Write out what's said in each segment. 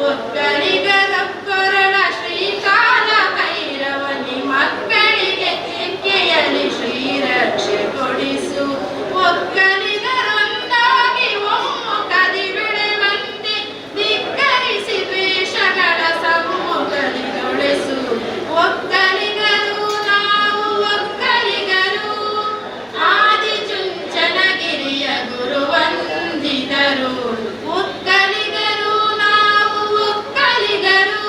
ಒಕ್ಕಲಿಗರೊಕ್ಕರಳ ಶ್ರೀಕಾಲ ಕೈರವನಿ ಮಕ್ಕಳಿಗೆ ತೆಕ್ಕೆಯಲಿ ಶ್ರೀರಕ್ಷೆ ಕೊಡಿಸು. ಒಕ್ಕಲಿಗರೊಂದಾಗಿ ಒಮ್ಮುಖದಿ ಬೆಳೆವಂತೆ ಧಿಕ್ಕರಿಸಿ ದ್ವೇಷಗಳ ಸಮ್ಮುಖದಿಗೊಳಿಸು. ಒಕ್ಕಲಿಗರು ನಾವು ಒಕ್ಕಲಿಗರು ಆದಿಚುಂಚನಗಿರಿಯ ಗುರುವಂದಿದರು. ಒಕ್ಕಲಿಗರು ನಾವು ಒಕ್ಕಲಿಗರು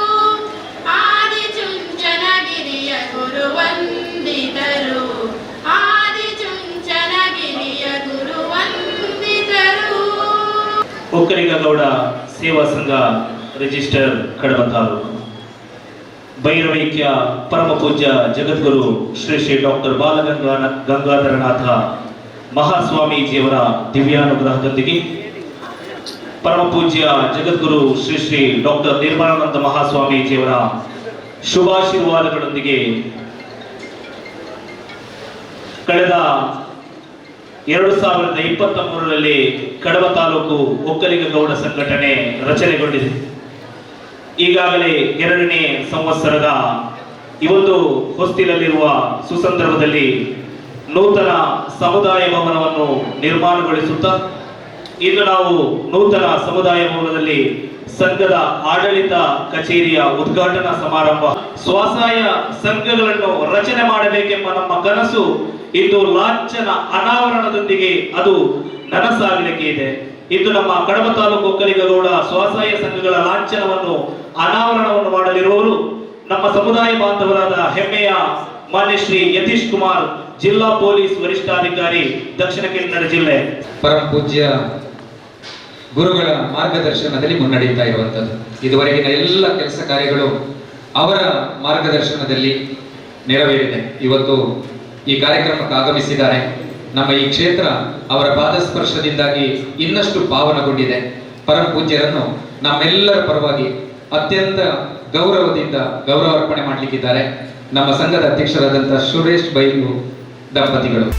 ಆದಿಚುಂಚನಗಿರಿಯ ಗುರುವಂದಿದರು. ಆದಿಚುಂಚನಗಿರಿಯ ಗುರುವಂದಿದರು. ಒಕ್ಕಲಿಗ ಗೌಡ ಸೇವಾ ಸಂಘ ರಿಜಿಸ್ಟರ್ ಕಡಬ ತಾಲೂಕು. ಭೈರವೈಕ್ಯ ಪರಮ ಪೂಜ್ಯ ಜಗದ್ಗುರು ಶ್ರೀ ಶ್ರೀ ಡಾಕ್ಟರ್ ಬಾಲಗಂಗಾಧರನಾಥ ಮಹಾಸ್ವಾಮೀಜಿಯವರ ದಿವ್ಯಾನುಗ್ರಹದೊಂದಿಗೆ ಪರಮ ಪೂಜ್ಯ ಜಗದ್ಗುರು ಶ್ರೀ ಶ್ರೀ ಡಾಕ್ಟರ್ ನಿರ್ಮಲಾನಂದ ಮಹಾಸ್ವಾಮೀಜಿಯವರ ಶುಭಾಶೀರ್ವಾದಗಳೊಂದಿಗೆ ಕಳೆದ 2023ರಲ್ಲಿ ಕಡಬ ತಾಲೂಕು ಒಕ್ಕಲಿಗ ಗೌಡ ಸಂಘಟನೆ ರಚನೆಗೊಂಡಿದೆ. ಈಗಾಗಲೇ 2ನೇ ಸಂವತ್ಸರದ ಈ ಒಂದು ಹೊಸ್ತಿಲಲ್ಲಿರುವ ಸುಸಂದರ್ಭದಲ್ಲಿ ನೂತನ ಸಮುದಾಯ ಭವನವನ್ನು ನಿರ್ಮಾಣಗೊಳಿಸುತ್ತಾ ಇಂದು ನಾವು ನೂತನ ಸಮುದಾಯ ಭವನದಲ್ಲಿ ಸಂಘದ ಆಡಳಿತ ಕಚೇರಿಯ ಉದ್ಘಾಟನಾ ಸಮಾರಂಭ. ಸ್ವಸಹಾಯ ಸಂಘಗಳನ್ನು ರಚನೆ ಮಾಡಬೇಕೆಂಬ ನಮ್ಮ ಕನಸು ಇಂದು ಲಾಂಛನ ಅನಾವರಣದೊಂದಿಗೆ ಅದು ನನಸಾಗಲಿಕ್ಕೆ ಇದೆ. ಇಂದು ನಮ್ಮ ಕಡಬ ತಾಲೂಕು ಒಕ್ಕಲಿಗ ಗೌಡ ಸ್ವಸಹಾಯ ಸಂಘಗಳ ಲಾಂಛನವನ್ನು ಅನಾವರಣವನ್ನು ಮಾಡಲಿರುವವರು ನಮ್ಮ ಸಮುದಾಯ ಬಾಂಧವರಾದ ಹೆಮ್ಮೆಯ ಮಾನ್ಯ ಶ್ರೀ ಯತೀಶ್ ಕುಮಾರ್, ಜಿಲ್ಲಾ ಪೊಲೀಸ್ ವರಿಷ್ಠಾಧಿಕಾರಿ, ದಕ್ಷಿಣ ಕನ್ನಡ ಜಿಲ್ಲೆ. ಪರಮ ಪೂಜ್ಯ ಗುರುಗಳ ಮಾರ್ಗದರ್ಶನದಲ್ಲಿ ಮುನ್ನಡೆಯುತ್ತಾ ಇರುವಂಥದ್ದು. ಇದುವರೆಗಿನ ಎಲ್ಲ ಕೆಲಸ ಕಾರ್ಯಗಳು ಅವರ ಮಾರ್ಗದರ್ಶನದಲ್ಲಿ ನೆರವೇರಿದೆ. ಇವತ್ತು ಈ ಕಾರ್ಯಕ್ರಮಕ್ಕೆ ಆಗಮಿಸಿದ್ದಾರೆ. ನಮ್ಮ ಈ ಕ್ಷೇತ್ರ ಅವರ ಪಾದಸ್ಪರ್ಶದಿಂದಾಗಿ ಇನ್ನಷ್ಟು ಪಾವನಗೊಂಡಿದೆ. ಪರಮ ಪೂಜ್ಯರನ್ನು ನಮ್ಮೆಲ್ಲರ ಪರವಾಗಿ ಅತ್ಯಂತ ಗೌರವದಿಂದ ಗೌರವಾರ್ಪಣೆ ಮಾಡಲಿಕ್ಕಿದ್ದಾರೆ ನಮ್ಮ ಸಂಘದ ಅಧ್ಯಕ್ಷರಾದಂತಹ ಸುರೇಶ್ ಬೈಲು ದಂಪತಿಗಳು.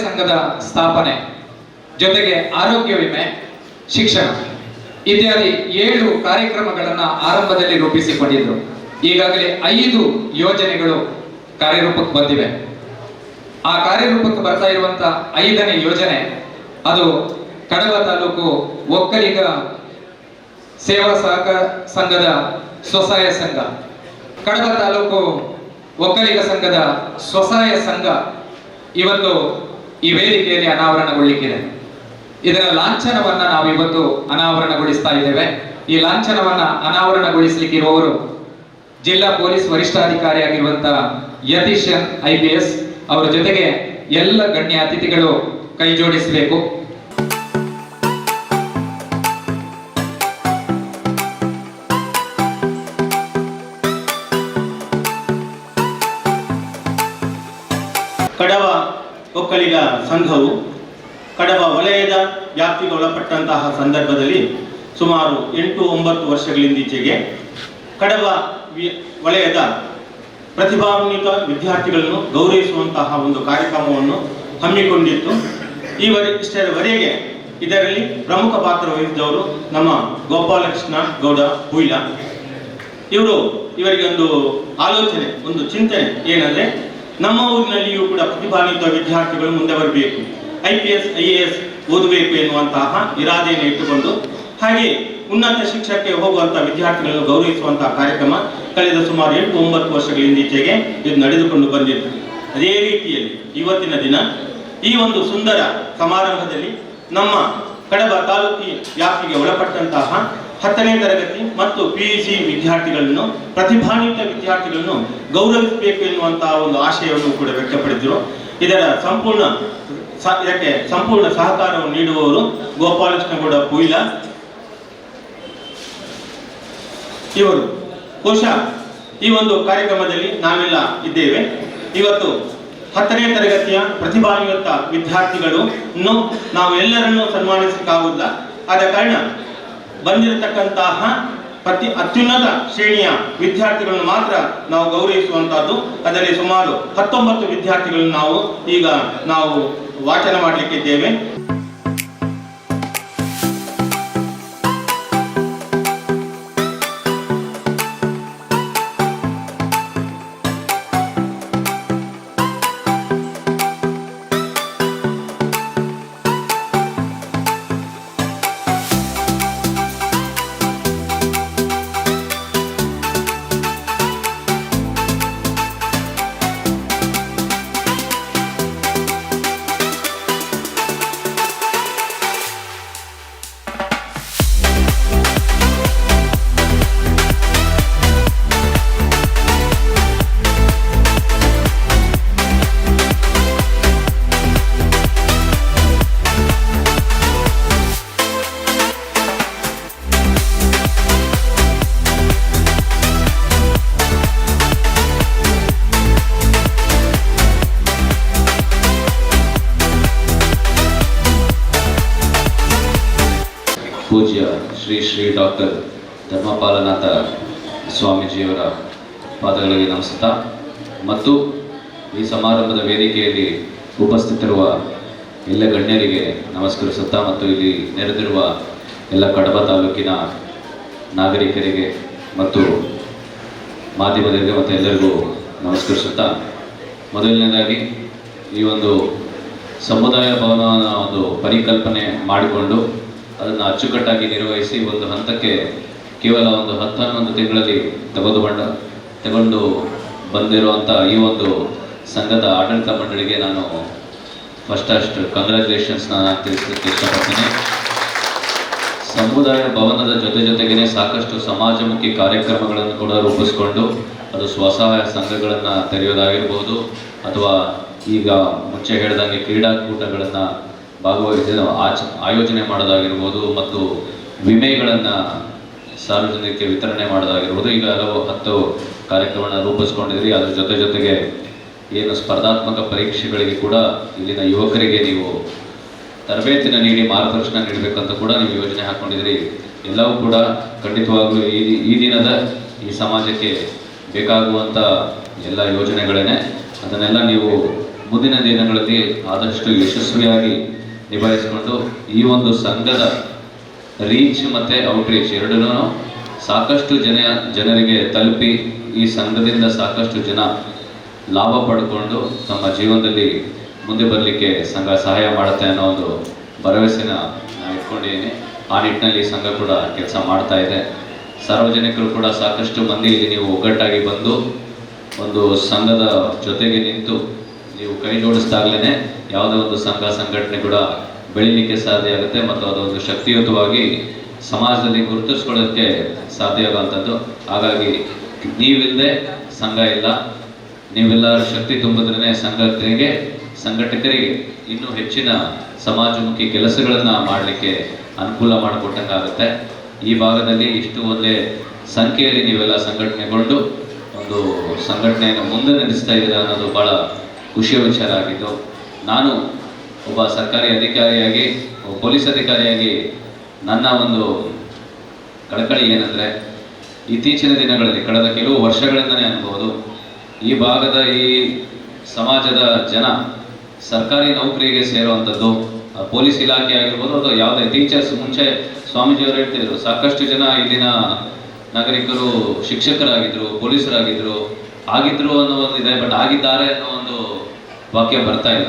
ಸಂಘದ ಸ್ಥಾಪನೆ ಜೊತೆಗೆ ಆರೋಗ್ಯ ವಿಮೆ, ಶಿಕ್ಷಣ ಇತ್ಯಾದಿ 7 ಕಾರ್ಯಕ್ರಮಗಳನ್ನು ಆರಂಭದಲ್ಲಿ ರೂಪಿಸಿಕೊಂಡಿದ್ರು. ಈಗಾಗಲೇ 5 ಯೋಜನೆಗಳು ಕಾರ್ಯರೂಪಕ್ಕೆ ಬಂದಿವೆ. ಆ ಕಾರ್ಯರೂಪಕ್ಕೆ ಬರ್ತಾ ಇರುವಂತ 5ನೇ ಯೋಜನೆ ಅದು ಕಡಬ ತಾಲೂಕು ಒಕ್ಕಲಿಗ ಸೇವಾ ಸಹಕಾರ ಸಂಘದ ಸ್ವಸಹಾಯ ಸಂಘ. ಕಡಬ ತಾಲೂಕು ಒಕ್ಕಲಿಗ ಸಂಘದ ಸ್ವಸಹಾಯ ಸಂಘ ಇವತ್ತು ಈ ವೇದಿಕೆಯಲ್ಲಿ ಅನಾವರಣಗೊಳ್ಳಿಕ್ಕಿದೆ. ಇದರ ಲಾಂಛನವನ್ನ ನಾವು ಇವತ್ತು ಅನಾವರಣಗೊಳಿಸ್ತಾ ಇದ್ದೇವೆ. ಈ ಲಾಂಛನವನ್ನ ಅನಾವರಣಗೊಳಿಸಲಿಕ್ಕಿರುವವರು ಜಿಲ್ಲಾ ಪೊಲೀಸ್ ವರಿಷ್ಠಾಧಿಕಾರಿ ಆಗಿರುವಂತಹ ಯತೀಶ್ IPS. ಅವರ ಜೊತೆಗೆ ಎಲ್ಲ ಗಣ್ಯ ಅತಿಥಿಗಳು ಕೈ ಜೋಡಿಸಬೇಕು. ಕಡಬ ಒಕ್ಕಲಿಗ ಸಂಘವು ಕಡಬ ವಲಯದ ವ್ಯಾಪ್ತಿಗೆ ಒಳಪಟ್ಟಂತಹ ಸಂದರ್ಭದಲ್ಲಿ ಸುಮಾರು 8-9 ವರ್ಷಗಳಿಂದೀಚೆಗೆ ಕಡಬ ವಲಯದ ಪ್ರತಿಭಾನ್ವಿತ ವಿದ್ಯಾರ್ಥಿಗಳನ್ನು ಗೌರವಿಸುವಂತಹ ಒಂದು ಕಾರ್ಯಕ್ರಮವನ್ನು ಹಮ್ಮಿಕೊಂಡಿತ್ತು. ಇಷ್ಟರವರೆಗೆ ಇದರಲ್ಲಿ ಪ್ರಮುಖ ಪಾತ್ರ ವಹಿಸಿದವರು ನಮ್ಮ ಗೋಪಾಲಕೃಷ್ಣ ಗೌಡ ಹುಯಿಲ. ಇವರಿಗೆ ಒಂದು ಆಲೋಚನೆ, ಒಂದು ಚಿಂತನೆ ಏನಂದ್ರೆ, ನಮ್ಮ ಊರಿನಲ್ಲಿಯೂ ಕೂಡ ಪ್ರತಿಭಾನ್ವಿತ ವಿದ್ಯಾರ್ಥಿಗಳು ಮುಂದೆ ಬರಬೇಕು, IPS IAS ಓದಬೇಕು ಎನ್ನುವಂತಹ ಇರಾದೆಯನ್ನು ಇಟ್ಟುಕೊಂಡು ಹಾಗೆ ಉನ್ನತ ಶಿಕ್ಷಣಕ್ಕೆ ಹೋಗುವಂತಹ ವಿದ್ಯಾರ್ಥಿಗಳನ್ನು ಗೌರವಿಸುವಂತಹ ಕಾರ್ಯಕ್ರಮ ಕಳೆದ ಸುಮಾರು 8-9 ವರ್ಷಗಳಿಂದೀಚೆಗೆ ಇದು ನಡೆದುಕೊಂಡು ಬಂದಿತ್ತು. ಅದೇ ರೀತಿಯಲ್ಲಿ ಇವತ್ತಿನ ದಿನ ಈ ಒಂದು ಸುಂದರ ಸಮಾರಂಭದಲ್ಲಿ ನಮ್ಮ ಕಡಬ ತಾಲೂಕಿ ವ್ಯಾಪ್ತಿಗೆ ಒಳಪಟ್ಟಂತಹ 10ನೇ ತರಗತಿ ಮತ್ತು PUC ವಿದ್ಯಾರ್ಥಿಗಳನ್ನು, ಪ್ರತಿಭಾನ್ವಿತ ವಿದ್ಯಾರ್ಥಿಗಳನ್ನು ಗೌರವಿಸಬೇಕು ಎನ್ನುವಂತಹ ಒಂದು ಆಶಯವನ್ನು ಕೂಡ ವ್ಯಕ್ತಪಡಿಸಿದರು. ಇದಕ್ಕೆ ಸಂಪೂರ್ಣ ಸಹಕಾರವನ್ನು ನೀಡುವವರು ಗೋಪಾಲಕೃಷ್ಣ ಗೌಡ ಹುಯಿಲ. ಇವರು ಬಹುಶಃ ಈ ಒಂದು ಕಾರ್ಯಕ್ರಮದಲ್ಲಿ ನಾವೆಲ್ಲ ಇದ್ದೇವೆ. ಇವತ್ತು 10ನೇ ತರಗತಿಯ ಪ್ರತಿಭಾನ್ವಿತ ವಿದ್ಯಾರ್ಥಿಗಳನ್ನು ನಾವು ಎಲ್ಲರನ್ನೂ ಸನ್ಮಾನಿಸಲಿಕ್ಕಾಗುವುದಿಲ್ಲ. ಆದ ಕಾರಣ ಬಂದಿರತಕ್ಕಂತಹ ಅತ್ಯುನ್ನತ ಶ್ರೇಣಿಯ ವಿದ್ಯಾರ್ಥಿಗಳನ್ನು ಮಾತ್ರ ನಾವು ಗೌರವಿಸುವಂತಹದ್ದು. ಅದರಲ್ಲಿ ಸುಮಾರು 19 ವಿದ್ಯಾರ್ಥಿಗಳನ್ನು ನಾವು ವಾಚನ ಮಾಡಲಿಕ್ಕಿದ್ದೇವೆ. ಪೂಜ್ಯ ಶ್ರೀ ಡಾಕ್ಟರ್ ಧರ್ಮಪಾಲನಾಥ ಸ್ವಾಮೀಜಿಯವರ ಪಾದಗಳಿಗೆ ನಮಿಸುತ್ತಾ ಮತ್ತು ಈ ಸಮಾರಂಭದ ವೇದಿಕೆಯಲ್ಲಿ ಉಪಸ್ಥಿತರಿರುವ ಎಲ್ಲ ಗಣ್ಯರಿಗೆ ನಮಸ್ಕರಿಸುತ್ತಾ ಮತ್ತು ಇಲ್ಲಿ ನೆರೆದಿರುವ ಎಲ್ಲ ಕಡಬ ತಾಲೂಕಿನ ನಾಗರಿಕರಿಗೆ ಮತ್ತು ಮಾಧ್ಯಮದವರಿಗೆ ಮತ್ತು ಎಲ್ಲರಿಗೂ ನಮಸ್ಕರಿಸುತ್ತಾ, ಮೊದಲನೇದಾಗಿ ಈ ಒಂದು ಸಮುದಾಯ ಭವನದ ಒಂದು ಪರಿಕಲ್ಪನೆ ಮಾಡಿಕೊಂಡು ಅದನ್ನು ಅಚ್ಚುಕಟ್ಟಾಗಿ ನಿರ್ವಹಿಸಿ ಒಂದು ಹಂತಕ್ಕೆ ಕೇವಲ ಒಂದು 10-11 ತಿಂಗಳಲ್ಲಿ ತಗೊಂಡು ಬಂದಿರುವಂಥ ಈ ಒಂದು ಸಂಘದ ಆಡಳಿತ ಮಂಡಳಿಗೆ ನಾನು ಫಸ್ಟ್ ಕಂಗ್ರ್ಯಾಚುಲೇಷನ್ಸ್ನ ತಿಳಿಸಲಿಕ್ಕೆ ಇಷ್ಟಪಡ್ತೀನಿ. ಸಮುದಾಯ ಭವನದ ಜೊತೆಗೇ ಸಾಕಷ್ಟು ಸಮಾಜಮುಖಿ ಕಾರ್ಯಕ್ರಮಗಳನ್ನು ಕೂಡ ರೂಪಿಸಿಕೊಂಡು ಅದು ಸ್ವಸಹಾಯ ಸಂಘಗಳನ್ನು ತೆರೆಯೋದಾಗಿರ್ಬೋದು ಅಥವಾ ಈಗ ಮುಂಚೆ ಹೇಳಿದಂಗೆ ಕ್ರೀಡಾಕೂಟಗಳನ್ನು ಭಾಗವಹಿಸಿ ಆಯೋಜನೆ ಮಾಡೋದಾಗಿರ್ಬೋದು ಮತ್ತು ವಿಮೆಗಳನ್ನು ಸಾರ್ವಜನಿಕರಿಗೆ ವಿತರಣೆ ಮಾಡೋದಾಗಿರ್ಬೋದು. ಈಗ ಹಲವು 10 ಕಾರ್ಯಕ್ರಮವನ್ನು ರೂಪಿಸ್ಕೊಂಡಿದ್ರಿ. ಅದ್ರ ಜೊತೆಗೆ ಏನು ಸ್ಪರ್ಧಾತ್ಮಕ ಪರೀಕ್ಷೆಗಳಿಗೆ ಕೂಡ ಇಲ್ಲಿನ ಯುವಕರಿಗೆ ನೀವು ತರಬೇತಿನ ನೀಡಿ ಮಾರ್ಗದರ್ಶನ ನೀಡಬೇಕಂತ ಕೂಡ ನೀವು ಯೋಜನೆ ಹಾಕ್ಕೊಂಡಿದ್ರಿ. ಎಲ್ಲವೂ ಕೂಡ ಖಂಡಿತವಾಗ್ಲೂ ಈ ದಿನದ ಈ ಸಮಾಜಕ್ಕೆ ಬೇಕಾಗುವಂಥ ಎಲ್ಲ ಯೋಜನೆಗಳೇನೆ. ಅದನ್ನೆಲ್ಲ ನೀವು ಮುಂದಿನ ದಿನಗಳಲ್ಲಿ ಆದಷ್ಟು ಯಶಸ್ವಿಯಾಗಿ ನಿಭಾಯಿಸಿಕೊಂಡು ಈ ಒಂದು ಸಂಘದ ರೀಚ್ ಮತ್ತು ಔಟ್ರೀಚ್ ಎರಡನ್ನೂ ಸಾಕಷ್ಟು ಜನರಿಗೆ ತಲುಪಿ ಈ ಸಂಘದಿಂದ ಸಾಕಷ್ಟು ಜನ ಲಾಭ ಪಡ್ಕೊಂಡು ತಮ್ಮ ಜೀವನದಲ್ಲಿ ಮುಂದೆ ಬರಲಿಕ್ಕೆ ಸಂಘ ಸಹಾಯ ಮಾಡುತ್ತೆ ಅನ್ನೋ ಒಂದು ಭರವಸೆನ ನಾನು ಇಟ್ಕೊಂಡಿದ್ದೀನಿ. ಆ ನಿಟ್ಟಿನಲ್ಲಿ ಸಂಘ ಕೂಡ ಕೆಲಸ ಮಾಡ್ತಾ ಇದೆ. ಸಾರ್ವಜನಿಕರು ಕೂಡ ಸಾಕಷ್ಟು ಮಂದಿ ಇಲ್ಲಿ ನೀವು ಒಗ್ಗಟ್ಟಾಗಿ ಬಂದು ಒಂದು ಸಂಘದ ಜೊತೆಗೆ ನಿಂತು ನೀವು ಕೈ ಜೋಡಿಸಿದಾಗಲೇ ಯಾವುದೇ ಒಂದು ಸಂಘಟನೆ ಕೂಡ ಬೆಳೀಲಿಕ್ಕೆ ಸಾಧ್ಯ ಆಗುತ್ತೆ ಮತ್ತು ಅದೊಂದು ಶಕ್ತಿಯುತವಾಗಿ ಸಮಾಜದಲ್ಲಿ ಗುರುತಿಸ್ಕೊಳ್ಳೋಕ್ಕೆ ಸಾಧ್ಯ ಆಗುವಂಥದ್ದು. ಹಾಗಾಗಿ ನೀವಿಲ್ಲದೆ ಸಂಘ ಇಲ್ಲ, ನೀವೆಲ್ಲರ ಶಕ್ತಿ ತುಂಬಿದ್ರೇ ಸಂಘಟಕರಿಗೆ ಇನ್ನೂ ಹೆಚ್ಚಿನ ಸಮಾಜಮುಖಿ ಕೆಲಸಗಳನ್ನು ಮಾಡಲಿಕ್ಕೆ ಅನುಕೂಲ ಮಾಡಿಕೊಟ್ಟಂಗಾಗುತ್ತೆ. ಈ ಭಾಗದಲ್ಲಿ ಇಷ್ಟು ಒಳ್ಳೆ ಸಂಖ್ಯೆಯಲ್ಲಿ ನೀವೆಲ್ಲ ಸಂಘಟನೆಗೊಂಡು ಒಂದು ಸಂಘಟನೆಯನ್ನು ಮುಂದೆ ನಡೆಸ್ತಾ ಇದ್ದೀರಾ ಅನ್ನೋದು ಭಾಳ ಖುಷಿಯ ವಿಚಾರ ಆಗಿದ್ದು. ನಾನು ಒಬ್ಬ ಸರ್ಕಾರಿ ಅಧಿಕಾರಿಯಾಗಿ, ಪೊಲೀಸ್ ಅಧಿಕಾರಿಯಾಗಿ ನನ್ನ ಒಂದು ಕಳಕಳಿ ಏನಂದರೆ, ಇತ್ತೀಚಿನ ದಿನಗಳಲ್ಲಿ ಕಳೆದ ಕೆಲವು ವರ್ಷಗಳಿಂದಲೇ ಅನ್ಬೋದು, ಈ ಭಾಗದ ಈ ಸಮಾಜದ ಜನ ಸರ್ಕಾರಿ ನೌಕರಿಗೆ ಸೇರುವಂಥದ್ದು, ಪೊಲೀಸ್ ಇಲಾಖೆ ಆಗಿರ್ಬೋದು ಅಥವಾ ಯಾವುದೇ ಟೀಚರ್ಸ್. ಮುಂಚೆ ಸ್ವಾಮೀಜಿಯವರು ಹೇಳ್ತಿದ್ರು, ಸಾಕಷ್ಟು ಜನ ಇಲ್ಲಿನ ನಾಗರಿಕರು ಶಿಕ್ಷಕರಾಗಿದ್ದರು, ಪೊಲೀಸರಾಗಿದ್ದರು, ಆಗಿದ್ರು ಅನ್ನೋ ಒಂದು ಇದೆ, ಬಟ್ ಆಗಿದ್ದಾರೆ ಅನ್ನೋ ಒಂದು ವಾಕ್ಯ ಬರ್ತಾ ಇಲ್ಲ.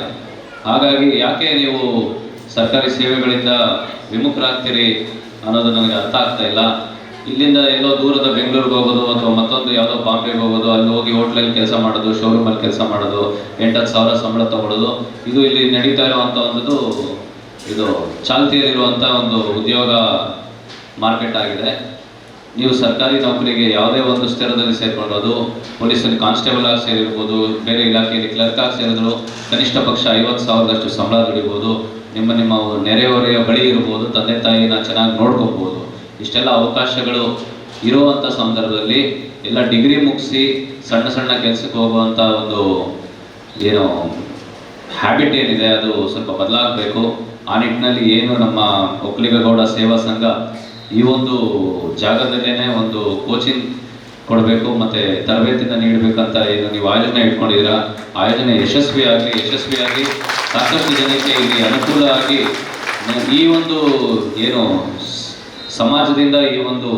ಹಾಗಾಗಿ ಯಾಕೆ ನೀವು ಸರ್ಕಾರಿ ಸೇವೆಗಳಿಂದ ವಿಮುಖರಾಗ್ತೀರಿ ಅನ್ನೋದು ನನಗೆ ಅರ್ಥ ಆಗ್ತಾ ಇಲ್ಲ. ಇಲ್ಲಿಂದ ಎಲ್ಲೋ ದೂರದ ಬೆಂಗಳೂರಿಗೆ ಹೋಗೋದು ಅಥವಾ ಮತ್ತೊಂದು ಯಾವುದೋ ಬಾಂಬೆಗೆ ಹೋಗೋದು, ಅಲ್ಲಿ ಹೋಗಿ ಹೋಟ್ಲಲ್ಲಿ ಕೆಲಸ ಮಾಡೋದು, ಶೋರೂಮಲ್ಲಿ ಕೆಲಸ ಮಾಡೋದು, 8-10 ಸಾವಿರ ಸಂಬಳ ತಗೊಳ್ಳೋದು, ಇದು ಇಲ್ಲಿ ನಡೀತಾ ಇರುವಂಥ ಒಂದು ಇದು ಚಾಲ್ತಿಯಲ್ಲಿರುವಂಥ ಒಂದು ಉದ್ಯೋಗ ಮಾರ್ಕೆಟ್ ಆಗಿದೆ. ನೀವು ಸರ್ಕಾರಿ ನೌಕರಿಗೆ ಯಾವುದೇ ಒಂದು ಸ್ಥಿರದಲ್ಲಿ ಸೇರ್ಕೊಳ್ಳೋದು, ಪೊಲೀಸಲ್ಲಿ ಕಾನ್ಸ್ಟೇಬಲ್ ಆಗಿ ಸೇರಿರ್ಬೋದು, ಬೇರೆ ಇಲಾಖೆಯಲ್ಲಿ ಕ್ಲರ್ಕ್ ಆಗಿ ಸೇರಿದ್ರು ಕನಿಷ್ಠ ಪಕ್ಷ 50,000ದಷ್ಟು ಸಂಬಳ ದುಡಿಬೋದು, ನಿಮ್ಮ ನೆರೆಹೊರೆಯ ಬಳಿ ಇರ್ಬೋದು, ತಂದೆ ತಾಯಿನ ಚೆನ್ನಾಗಿ ನೋಡ್ಕೊಬೋದು. ಇಷ್ಟೆಲ್ಲ ಅವಕಾಶಗಳು ಇರುವಂಥ ಸಂದರ್ಭದಲ್ಲಿ ಎಲ್ಲ ಡಿಗ್ರಿ ಮುಗಿಸಿ ಸಣ್ಣ ಸಣ್ಣ ಕೆಲಸಕ್ಕೆ ಹೋಗುವಂಥ ಒಂದು ಏನು ಹ್ಯಾಬಿಟ್ ಏನಿದೆ ಅದು ಸ್ವಲ್ಪ ಬದಲಾಗಬೇಕು. ಆ ನಿಟ್ಟಿನಲ್ಲಿ ಏನು ನಮ್ಮ ಒಕ್ಕಲಿಗಗೌಡ ಸೇವಾ ಸಂಘ ಈ ಒಂದು ಜಾಗದಲ್ಲೇ ಒಂದು ಕೋಚಿಂಗ್ ಕೊಡಬೇಕು ಮತ್ತು ತರಬೇತಿನ ನೀಡಬೇಕಂತ ಏನು ನೀವು ಆಯೋಜನೆ ಇಟ್ಕೊಂಡಿದ್ದೀರಾ, ಆಯೋಜನೆ ಯಶಸ್ವಿಯಾಗಿ ಸಾಕಷ್ಟು ಜನಕ್ಕೆ ಇಲ್ಲಿ ಅನುಕೂಲ ಆಗಿ ಈ ಒಂದು ಏನು ಸಮಾಜದಿಂದ ಈ ಒಂದು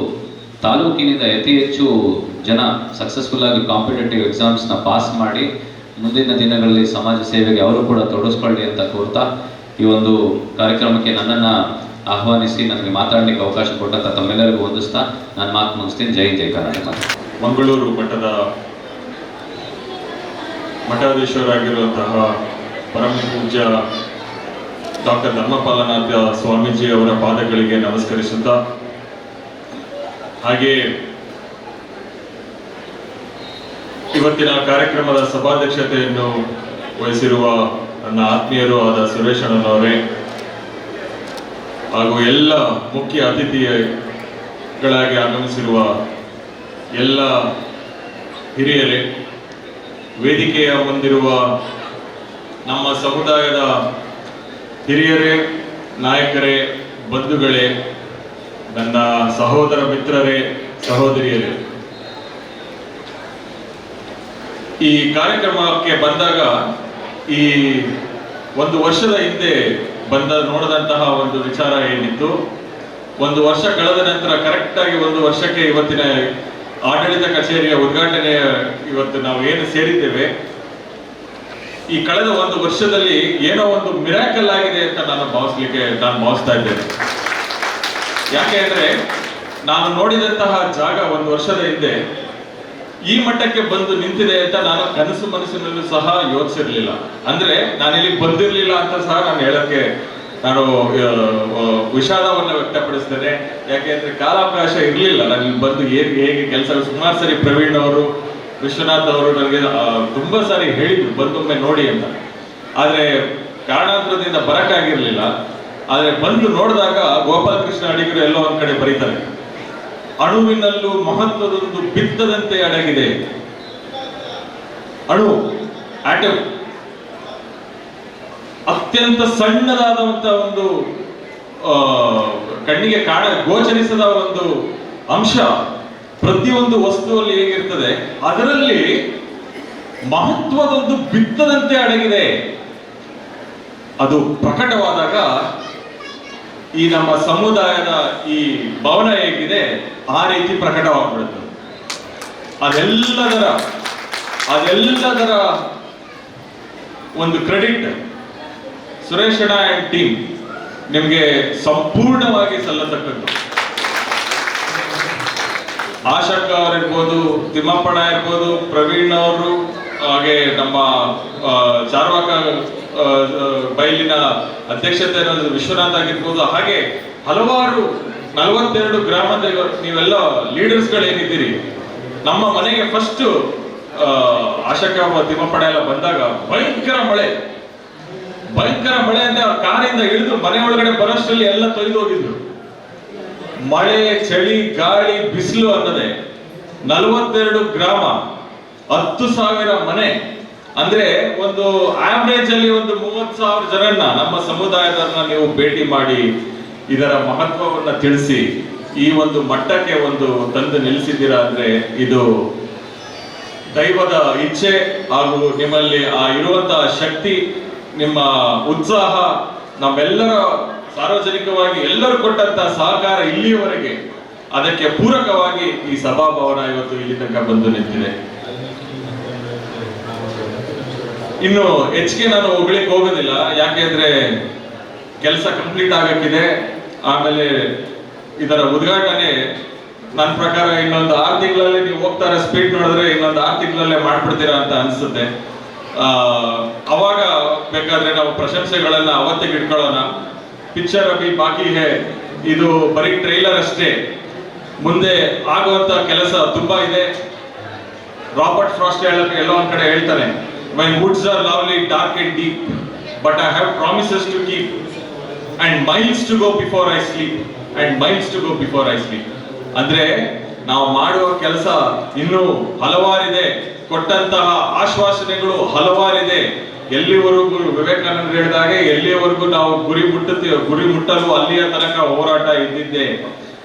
ತಾಲೂಕಿನಿಂದ ಅತಿ ಹೆಚ್ಚು ಜನ ಸಕ್ಸಸ್ಫುಲ್ ಆಗಿ ಕಾಂಪಿಟೇಟಿವ್ ಎಕ್ಸಾಮ್ಸ್ನ ಪಾಸ್ ಮಾಡಿ ಮುಂದಿನ ದಿನಗಳಲ್ಲಿ ಸಮಾಜ ಸೇವೆಗೆ ಅವರು ಕೂಡ ತೊಡಗಿಸ್ಕೊಳ್ಳಿ ಅಂತ ಕೋರ್ತಾ ಈ ಒಂದು ಕಾರ್ಯಕ್ರಮಕ್ಕೆ ನನ್ನನ್ನು ಆಹ್ವಾನಿಸಿ ನನಗೆ ಮಾತಾಡಲಿಕ್ಕೆ ಅವಕಾಶ ಕೊಟ್ಟಂತ ತಮ್ಮೆಲ್ಲರಿಗೂ ವಂದಿಸ್ತಾ ನಾನು ಮಾತು ಮುಗಿಸ್ತೀನಿ. ಜೈ ಜೈ ಕರ್ನಾಟಕ. ಮಂಗಳೂರು ಮಠದ ಮಠಾಧೀಶರಾಗಿರುವಂತಹ ಪರಮ ಪೂಜ್ಯ ಡಾಕ್ಟರ್ ಧರ್ಮಪಾಲನಾಥ ಸ್ವಾಮೀಜಿ ಅವರ ಪಾದಗಳಿಗೆ ನಮಸ್ಕರಿಸುತ್ತಾ, ಹಾಗೆ ಇವತ್ತಿನ ಕಾರ್ಯಕ್ರಮದ ಸಭಾಧ್ಯಕ್ಷತೆಯನ್ನು ವಹಿಸಿರುವ ನನ್ನ ಆತ್ಮೀಯರು ಆದ ಸುರೇಶ್ ಅಣ್ಣನವರೇ ಹಾಗೂ ಎಲ್ಲ ಮುಖ್ಯ ಅತಿಥಿಗಳಾಗಿ ಆಗಮಿಸಿರುವ ಎಲ್ಲ ಹಿರಿಯರೇ, ವೇದಿಕೆಯ ಮುಂದಿರುವ ನಮ್ಮ ಸಮುದಾಯದ ಹಿರಿಯರೇ, ನಾಯಕರೇ, ಬಂಧುಗಳೇ, ನನ್ನ ಸಹೋದರ ಮಿತ್ರರೇ, ಸಹೋದರಿಯರೇ, ಈ ಕಾರ್ಯಕ್ರಮಕ್ಕೆ ಬಂದಾಗ ಈ ಒಂದು ವರ್ಷದ ಹಿಂದೆ ನೋಡಿದಂತಹ ಒಂದು ವಿಚಾರ ಏನಿತ್ತು, ಒಂದು ವರ್ಷ ಕಳೆದ ನಂತರ ಕರೆಕ್ಟಾಗಿ ಒಂದು ವರ್ಷಕ್ಕೆ ಇವತ್ತಿನ ಆಡಳಿತ ಕಚೇರಿಯ ಉದ್ಘಾಟನೆ ಇವತ್ತು ನಾವು ಏನು ಸೇರಿದ್ದೇವೆ, ಈ ಕಳೆದ ಒಂದು ವರ್ಷದಲ್ಲಿ ಏನೋ ಒಂದು ಮಿರಾಕಲ್ ಆಗಿದೆ ಅಂತ ನಾನು ಭಾವಿಸ್ತಾ ಇದ್ದೇನೆ. ಯಾಕೆ ಅಂದ್ರೆ ನಾನು ನೋಡಿದಂತಹ ಜಾಗ ಒಂದು ವರ್ಷದ ಹಿಂದೆ ಈ ಮಟ್ಟಕ್ಕೆ ಬಂದು ನಿಂತಿದೆ ಅಂತ ನಾನು ಕನಸು ಮನಸ್ಸಿನಲ್ಲೂ ಸಹ ಯೋಚಿಸಿರ್ಲಿಲ್ಲ. ಅಂದ್ರೆ ನಾನಿಲ್ಲಿ ಬಂದಿರ್ಲಿಲ್ಲ ಅಂತ ಸಹ ನಾನು ವಿಷಾದವನ್ನು ವ್ಯಕ್ತಪಡಿಸ್ತೇನೆ. ಯಾಕೆಂದ್ರೆ ಕಾಲಾವಕಾಶ ಇರಲಿಲ್ಲ. ನಾನು ಇಲ್ಲಿ ಬಂದು ಹೇಗೆ ಕೆಲಸ ಸುಮಾರು ಸರಿ ಪ್ರವೀಣ್ ಅವರು, ವಿಶ್ವನಾಥ್ ಅವರು ನನಗೆ ತುಂಬಾ ಸಾರಿ ಹೇಳಿದ್ರು ಬಂದೊಮ್ಮೆ ನೋಡಿ ಅಂತ. ಆದ್ರೆ ಕಾರಣಾಂತರದಿಂದ ಬರಕ್ಕಾಗಿರ್ಲಿಲ್ಲ. ಆದ್ರೆ ಬಂದು ನೋಡಿದಾಗ ಗೋಪಾಲಕೃಷ್ಣ ಅಡಿಗರು ಎಲ್ಲೋ ಒಂದ್ ಕಡೆ ಬರೀತಾರೆ, ಅಣುವಿನಲ್ಲೂ ಮಹತ್ವದೊಂದು ಬಿತ್ತದಂತೆ ಅಡಗಿದೆ. ಅಣು, ಆಟಮ್, ಅತ್ಯಂತ ಸಣ್ಣದಾದಂತಹ ಒಂದು ಕಣ್ಣಿಗೆ ಗೋಚರಿಸದ ಒಂದು ಅಂಶ ಪ್ರತಿಯೊಂದು ವಸ್ತುವಲ್ಲಿ ಹೇಗಿರ್ತದೆ, ಅದರಲ್ಲಿ ಮಹತ್ವದೊಂದು ಬಿತ್ತದಂತೆ ಅಡಗಿದೆ. ಅದು ಪ್ರಕಟವಾದಾಗ ಈ ನಮ್ಮ ಸಮುದಾಯದ ಈ ಭವನ ಹೇಗಿದೆ ಆ ರೀತಿ ಪ್ರಕಟವಾಗ್ಬಿಡುತ್ತೆ. ಅದೆಲ್ಲದರ ಒಂದು ಕ್ರೆಡಿಟ್ ಸುರೇಶ್ ಅಣ್ಣ ಅಂಡ್ ಟೀಮ್ ನಿಮಗೆ ಸಂಪೂರ್ಣವಾಗಿ ಸಲ್ಲತಕ್ಕದ್ದು. ಆಶಕ್ಕ ಅವರಿರ್ಬೋದು, ತಿಮ್ಮಪ್ಪಣ್ಣ ಇರ್ಬೋದು, ಪ್ರವೀಣ್ ಅವರು, ಹಾಗೆ ನಮ್ಮ ಚಾರ್ವಾಕ ಬೈಲಿನ ಅಧ್ಯಕ್ಷತೆ ವಿಶ್ವನಾಥ್ ಆಗಿರ್ಬೋದು, ಹಾಗೆ ಹಲವಾರು 42 ಗ್ರಾಮದ ನೀವೆಲ್ಲ ಲೀಡರ್ಸ್ಗಳೇನಿದ್ದೀರಿ. ನಮ್ಮ ಮನೆಗೆ ಫಸ್ಟ್ ಆಶಕ್ಕ ತಿಮ್ಮಪ್ಪಣ್ಣ ಎಲ್ಲ ಬಂದಾಗ ಭಯಂಕರ ಮಳೆ ಅಂದ್ರೆ ಆ ಕಾರಿಂದ ಇಳಿದು ಮನೆ ಒಳಗಡೆ ಬರೋಷ್ಟರಲ್ಲಿ ಎಲ್ಲ ತೊಯ್ದು ಹೋಗಿದ್ರು. ಮಳೆ, ಚಳಿ, ಗಾಳಿ, ಬಿಸಿಲು ಅನ್ನದೆ 42 ಗ್ರಾಮ, 10,000 ಮನೆ, ಅಂದ್ರೆ ಒಂದು ಆವರೇಜ್ ಅಲ್ಲಿ ಒಂದು 30,000 ಜನರನ್ನ ನಮ್ಮ ಸಮುದಾಯದನ್ನ ನೀವು ಭೇಟಿ ಮಾಡಿ ಇದರ ಮಹತ್ವವನ್ನ ತಿಳಿಸಿ ಈ ಒಂದು ಮಟ್ಟಕ್ಕೆ ಒಂದು ತಂದು ನಿಲ್ಲಿಸಿದ್ದೀರಾ ಅಂದ್ರೆ ಇದು ದೈವದ ಇಚ್ಛೆ ಹಾಗೂ ನಿಮ್ಮಲ್ಲಿ ಆ ಇರುವಂತಹ ಶಕ್ತಿ, ನಿಮ್ಮ ಉತ್ಸಾಹ, ನಮ್ಮೆಲ್ಲರ ಸಾರ್ವಜನಿಕವಾಗಿ ಎಲ್ಲರೂ ಕೊಟ್ಟಂತಹ ಸಹಕಾರ ಇಲ್ಲಿಯವರೆಗೆ ಅದಕ್ಕೆ ಪೂರಕವಾಗಿ ಈ ಸಭಾಭವನ ಇವತ್ತು ಇಲ್ಲಿ ತನಕ ಬಂದು ನಿಂತಿದೆ. ಇನ್ನು ಹೆಚ್ಚಿಗೆ ನಾನು ಹೋಗ್ಲಿಕ್ಕೆ ಹೋಗೋದಿಲ್ಲ, ಯಾಕೆಂದ್ರೆ ಕೆಲಸ ಕಂಪ್ಲೀಟ್ ಆಗಕ್ಕಿದೆ. ಆಮೇಲೆ ಇದರ ಉದ್ಘಾಟನೆ ನನ್ನ ಪ್ರಕಾರ ಇನ್ನೊಂದು 6 ತಿಂಗಳಲ್ಲಿ ನೀವು ಹೋಗ್ತಾರೆ ಸ್ಪೀಡ್ ನೋಡಿದ್ರೆ ಇನ್ನೊಂದು 6 ತಿಂಗಳಲ್ಲೇ ಮಾಡ್ಬಿಡ್ತೀರಾ ಅಂತ ಅನ್ಸುತ್ತೆ. ಅವಾಗ ಬೇಕಾದ್ರೆ ನಾವು ಪ್ರಶಂಸೆಗಳನ್ನ ಅವತ್ತಿಗೆ ಇಟ್ಕೊಳ್ಳೋಣ. ಪಿಕ್ಚರ್ ಅಭಿ ಬಾಕಿ ಹೇ, ಇದು ಬರೀ ಟ್ರೈಲರ್ ಅಷ್ಟೇ, ಮುಂದೆ ಆಗುವಂತ ಕೆಲಸ ತುಂಬಾ ಇದೆ. ರಾಬರ್ಟ್ ಫ್ರಾಸ್ಟ್ ಎಲ್ಲೋ ಒಂದ್ ಕಡೆ ಹೇಳ್ತಾನೆ, my woods are lovely dark and deep, but I have promises to keep and miles to go before I sleep, and miles to go before I sleep. ಅಂದ್ರೆ ನಾವು ಮಾಡುವ ಕೆಲಸ ಇನ್ನೂ ಹಲವಾರಿದೆ, ಕೊಟ್ಟಂತಹ ಆಶ್ವಾಸನೆಗಳು ಹಲವಾರಿದೆ. ಎಲ್ಲಿವರೆಗೂ ವಿವೇಕಾನಂದರು ಹೇಳಿದಾಗೆ ಎಲ್ಲಿಯವರೆಗೂ ನಾವು ಗುರಿ ಮುಟ್ಟಲು ಅಲ್ಲಿಯ ತನಕ ಹೋರಾಟ ಇದ್ದಿದ್ದೆ,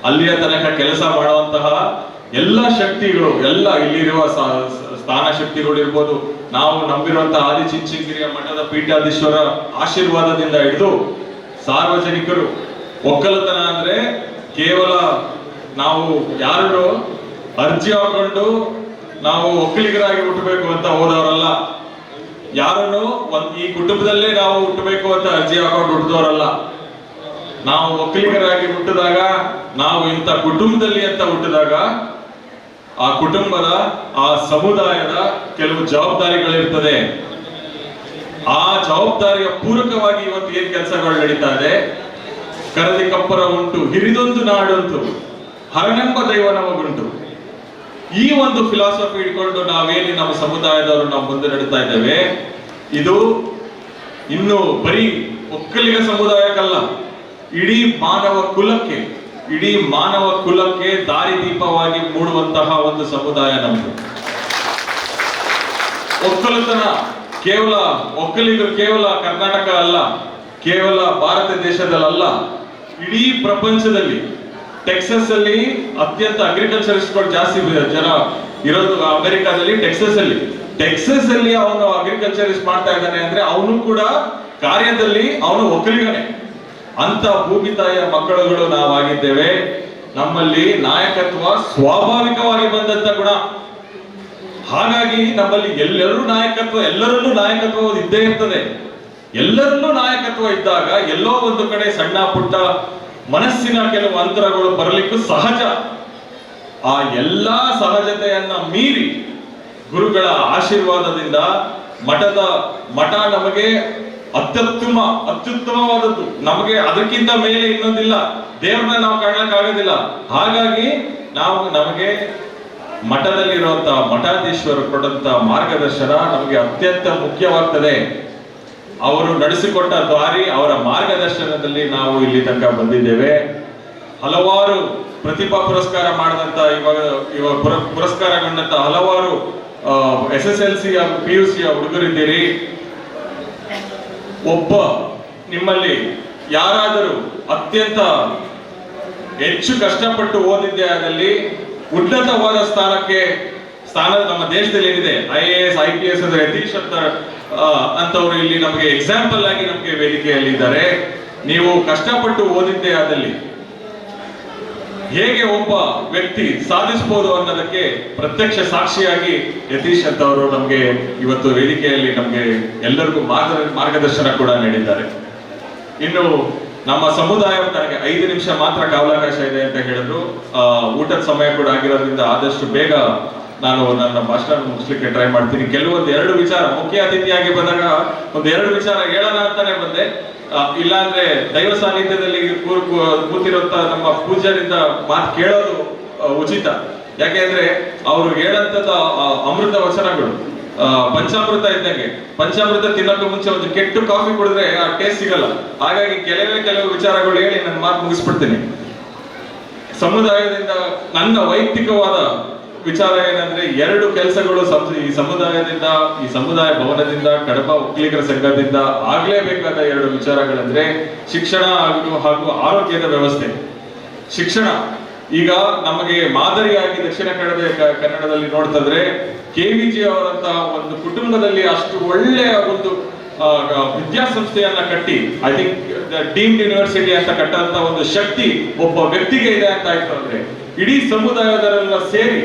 ಅಲ್ಲಿಯ ತನಕ ಕೆಲಸ ಮಾಡುವಂತಹ ಎಲ್ಲ ಶಕ್ತಿಗಳು, ಎಲ್ಲ ಇಲ್ಲಿರುವ ಸ್ಥಾನ ಶಕ್ತಿಗಳು ಇರ್ಬೋದು, ನಾವು ನಂಬಿರುವಂತಹ ಆದಿಚುಂಚನಗಿರಿಯ ಮಠದ ಪೀಠಾಧೀಶ್ವರ ಆಶೀರ್ವಾದದಿಂದ ಹಿಡಿದು ಸಾರ್ವಜನಿಕರು. ಒಕ್ಕಲತನ ಅಂದ್ರೆ ಕೇವಲ ನಾವು ಯಾರು ಅರ್ಜಿ ಹಾಕೊಂಡು ನಾವು ಒಕ್ಕಲಿಗರಾಗಿ ಹುಟ್ಟಬೇಕು ಅಂತ ಹೋದವರಲ್ಲ, ಯಾರನ್ನು ಈ ಕುಟುಂಬದಲ್ಲೇ ನಾವು ಹುಟ್ಟಬೇಕು ಅಂತ ಅರ್ಜಿ ಹಾಕೊಂಡು ಹುಟ್ಟಿದವರಲ್ಲ. ನಾವು ಒಕ್ಕಲಿಗರಾಗಿ ಹುಟ್ಟಿದಾಗ, ನಾವು ಇಂಥ ಕುಟುಂಬದಲ್ಲಿ ಅಂತ ಹುಟ್ಟಿದಾಗ ಆ ಕುಟುಂಬದ, ಆ ಸಮುದಾಯದ ಕೆಲವು ಜವಾಬ್ದಾರಿಗಳಿರ್ತದೆ. ಆ ಜವಾಬ್ದಾರಿಯ ಪೂರಕವಾಗಿ ಇವತ್ತು ಏನ್ ಕೆಲಸಗಳು ನಡೀತಾ ಇದೆ, ಕರದಿ ಕಪ್ಪರ ಉಂಟು ಹಿರಿದೊಂದು ನಾಡುಂಟು ಹರನೆಂಬ ದೈವ ನಮಗುಂಟು, ಈ ಒಂದು ಫಿಲಾಸಫಿ ಇಟ್ಕೊಂಡು ನಾವೇನು ನಮ್ಮ ಸಮುದಾಯದವರು ನಾವು ಮುಂದೆ ನಡೀತಾ ಇದ್ದೇವೆ, ಇದು ಇನ್ನು ಬರೀ ಒಕ್ಕಲಿಗ ಸಮುದಾಯಕ್ಕಲ್ಲ, ಇಡೀ ಮಾನವ ಕುಲಕ್ಕೆ ದಾರಿದೀಪವಾಗಿ ಮೂಡುವಂತಹ ಒಂದು ಸಮುದಾಯ ನಮ್ದು. ಒಕ್ಕಲತನ ಒಕ್ಕಲಿಗರು ಕೇವಲ ಕರ್ನಾಟಕ ಅಲ್ಲ, ಕೇವಲ ಭಾರತ ದೇಶದಲ್ಲ, ಇಡೀ ಪ್ರಪಂಚದಲ್ಲಿ. ಟೆಕ್ಸಸ್ ಅಲ್ಲಿ ಅತ್ಯಂತ ಅಗ್ರಿಕಲ್ಚರಿಸ್ಟ್ಗಳು ಜಾಸ್ತಿ ಜನ ಇರೋದು ಅಮೆರಿಕಾದಲ್ಲಿ. ಟೆಕ್ಸಸ್ ಅಲ್ಲಿ ಅವನು ಅಗ್ರಿಕಲ್ಚರಿಸ್ಟ್ ಮಾಡ್ತಾ ಇದ್ದಾನೆ ಅಂದ್ರೆ ಅವನು ಕೂಡ ಕಾರ್ಯದಲ್ಲಿ ಅವನು ಒಕ್ಕಲಿಗನೇ. ಅಂತ ಭೂಮಿ ತಾಯಿಯ ಮಕ್ಕಳುಗಳು ನಾವಾಗಿದ್ದೇವೆ. ನಮ್ಮಲ್ಲಿ ನಾಯಕತ್ವ ಸ್ವಾಭಾವಿಕವಾಗಿ ಬಂದಂತ ಗುಣ. ಹಾಗಾಗಿ ನಮ್ಮಲ್ಲಿ ಎಲ್ಲರಲ್ಲೂ ನಾಯಕತ್ವ ಇದ್ದೇ ಇರ್ತದೆ. ಎಲ್ಲರಲ್ಲೂ ನಾಯಕತ್ವ ಇದ್ದಾಗ ಎಲ್ಲೋ ಒಂದು ಕಡೆ ಸಣ್ಣ ಪುಟ್ಟ ಮನಸ್ಸಿನ ಕೆಲವು ಅಂತರಗಳು ಬರಲಿಕ್ಕೂ ಸಹಜ. ಆ ಎಲ್ಲಾ ಸಹಜತೆಯನ್ನ ಮೀರಿ ಗುರುಗಳ ಆಶೀರ್ವಾದದಿಂದ ಮಠ ನಮಗೆ ಅತ್ಯುತ್ತಮವಾದದ್ದು. ನಮಗೆ ಅದಕ್ಕಿಂತ ಮೇಲೆ ಇನ್ನೊಂದಿಲ್ಲ. ದೇವ್ರನ್ನ ನಾವು ಕಾಣಕ್ಕಾಗೋದಿಲ್ಲ. ಹಾಗಾಗಿ ನಮಗೆ ಮಠದಲ್ಲಿರುವಂತಹ ಮಠಾಧೀಶ್ವರರು ಕೊಟ್ಟಂತ ಮಾರ್ಗದರ್ಶನ ನಮಗೆ ಅತ್ಯಂತ ಮುಖ್ಯವಾಗ್ತದೆ. ಅವರು ನಡೆಸಿಕೊಟ್ಟ ದಾರಿ, ಅವರ ಮಾರ್ಗದರ್ಶನದಲ್ಲಿ ನಾವು ಇಲ್ಲಿ ತನಕ ಬಂದಿದ್ದೇವೆ. ಹಲವಾರು ಪ್ರತಿಭಾ ಪುರಸ್ಕಾರ ಮಾಡಿದಂತ ಇವಾಗ ಪುರಸ್ಕಾರಗೊಂಡಂತ ಹಲವಾರು SSLC PUC ಹುಡುಗರಿದ್ದೀರಿ. ಒಬ್ಬ ನಿಮ್ಮಲ್ಲಿ ಯಾರಾದರೂ ಅತ್ಯಂತ ಹೆಚ್ಚು ಕಷ್ಟಪಟ್ಟು ಓದಿದ್ದೇ ಆದಲ್ಲಿ ಉನ್ನತವಾದ ಸ್ಥಾನ ನಮ್ಮ ದೇಶದಲ್ಲಿ ಏನಿದೆ, IAS IPS ಅಂದ್ರೆ ಯತೀಶ್ ಅಂತವರು ಇಲ್ಲಿ ನಮಗೆ ಎಕ್ಸಾಂಪಲ್ ಆಗಿ ನಮಗೆ ವೇದಿಕೆಯಲ್ಲಿ ಇದ್ದಾರೆ. ನೀವು ಕಷ್ಟಪಟ್ಟು ಓದಿದ್ದೇ ಆದಲ್ಲಿ ಹೇಗೆ ಒಬ್ಬ ವ್ಯಕ್ತಿ ಸಾಧಿಸಬಹುದು ಅನ್ನೋದಕ್ಕೆ ಪ್ರತ್ಯಕ್ಷ ಸಾಕ್ಷಿಯಾಗಿ ಯತೀಶ್ ಅಂತವರು ನಮಗೆ ಇವತ್ತು ವೇದಿಕೆಯಲ್ಲಿ ನಮಗೆ ಎಲ್ಲರಿಗೂ ಮಾರ್ಗದರ್ಶನ ಕೂಡ ನೀಡಿದ್ದಾರೆ. ಇನ್ನು ನಮ್ಮ ಸಮುದಾಯ ತನಗೆ 5 ನಿಮಿಷ ಮಾತ್ರ ಕಾವಲಾವಕಾಶ ಇದೆ ಅಂತ ಹೇಳಿದ್ರು. ಊಟದ ಸಮಯ ಕೂಡ ಆಗಿರೋದ್ರಿಂದ ಆದಷ್ಟು ಬೇಗ ನಾನು ನನ್ನ ಭಾಷಣ ಮುಗಿಸ್ಲಿಕ್ಕೆ ಟ್ರೈ ಮಾಡ್ತೀನಿ. ಕೆಲವೊಂದು 2 ವಿಚಾರ, ಮುಖ್ಯ ಅತಿಥಿಯಾಗಿ ಬಂದಾಗ ಒಂದು 2 ವಿಚಾರ ಹೇಳೋಣ ಅಂತಾನೆ ಬಂದೆ. ಇಲ್ಲಾಂದ್ರೆ ದೈವ ಸಾನ್ನಿಧ್ಯದಲ್ಲಿ ಕೂತಿರುವಂತ ನಮ್ಮ ಪೂಜ್ಯರಿಂದ ಮಾತು ಕೇಳೋದು ಉಚಿತ. ಯಾಕೆಂದ್ರೆ ಅವರು ಹೇಳಂತದ್ದು ಅಮೃತ ವಚನಗಳು, ಪಂಚಾಮೃತ ಇದ್ದಂಗೆ. ಪಂಚಾಮೃತ ತಿನ್ನೋಕೆ ಮುಂಚೆ ಒಂದು ಕೆಟ್ಟು ಕಾಫಿ ಕುಡಿದ್ರೆ ಆ ಟೇಸ್ಟ್ ಸಿಗಲ್ಲ. ಹಾಗಾಗಿ ಕೆಲವು ವಿಚಾರಗಳು ಹೇಳಿ ನನ್ನ ಮಾತು ಮುಗಿಸ್ಬಿಡ್ತೀನಿ. ಸಮುದಾಯದಿಂದ ನನ್ನ ವೈಯಕ್ತಿಕವಾದ ವಿಚಾರ ಏನಂದ್ರೆ 2 ಕೆಲಸಗಳು ಈ ಸಮುದಾಯ ಭವನದಿಂದ, ಕಡಪ ಒಕ್ಕಲಿಗರ ಸಂಘದಿಂದ ಆಗ್ಲೇಬೇಕಾದ 2 ವಿಚಾರಗಳಂದ್ರೆ ಶಿಕ್ಷಣ ಹಾಗೂ ಆರೋಗ್ಯದ ವ್ಯವಸ್ಥೆ. ಶಿಕ್ಷಣ ಈಗ ನಮಗೆ ಮಾದರಿಯಾಗಿ ದಕ್ಷಿಣ ಕನ್ನಡದಲ್ಲಿ ನೋಡ್ತಿದ್ರೆ KVG ಅವರಂತಹ ಒಂದು ಕುಟುಂಬದಲ್ಲಿ ಅಷ್ಟು ಒಳ್ಳೆಯ ಒಂದು ವಿದ್ಯಾಸಂಸ್ಥೆಯನ್ನ ಕಟ್ಟಿ, ಐ ಥಿಂಕ್ ಡೀಮ್ಡ್ ಯೂನಿವರ್ಸಿಟಿ ಅಂತ ಕಟ್ಟಂತ ಒಂದು ಶಕ್ತಿ ಒಬ್ಬ ವ್ಯಕ್ತಿಗೆ ಇದೆ ಅಂತ ಆಯ್ತು ಅಂದ್ರೆ ಇಡೀ ಸಮುದಾಯದವರೆಲ್ಲ ಸೇರಿ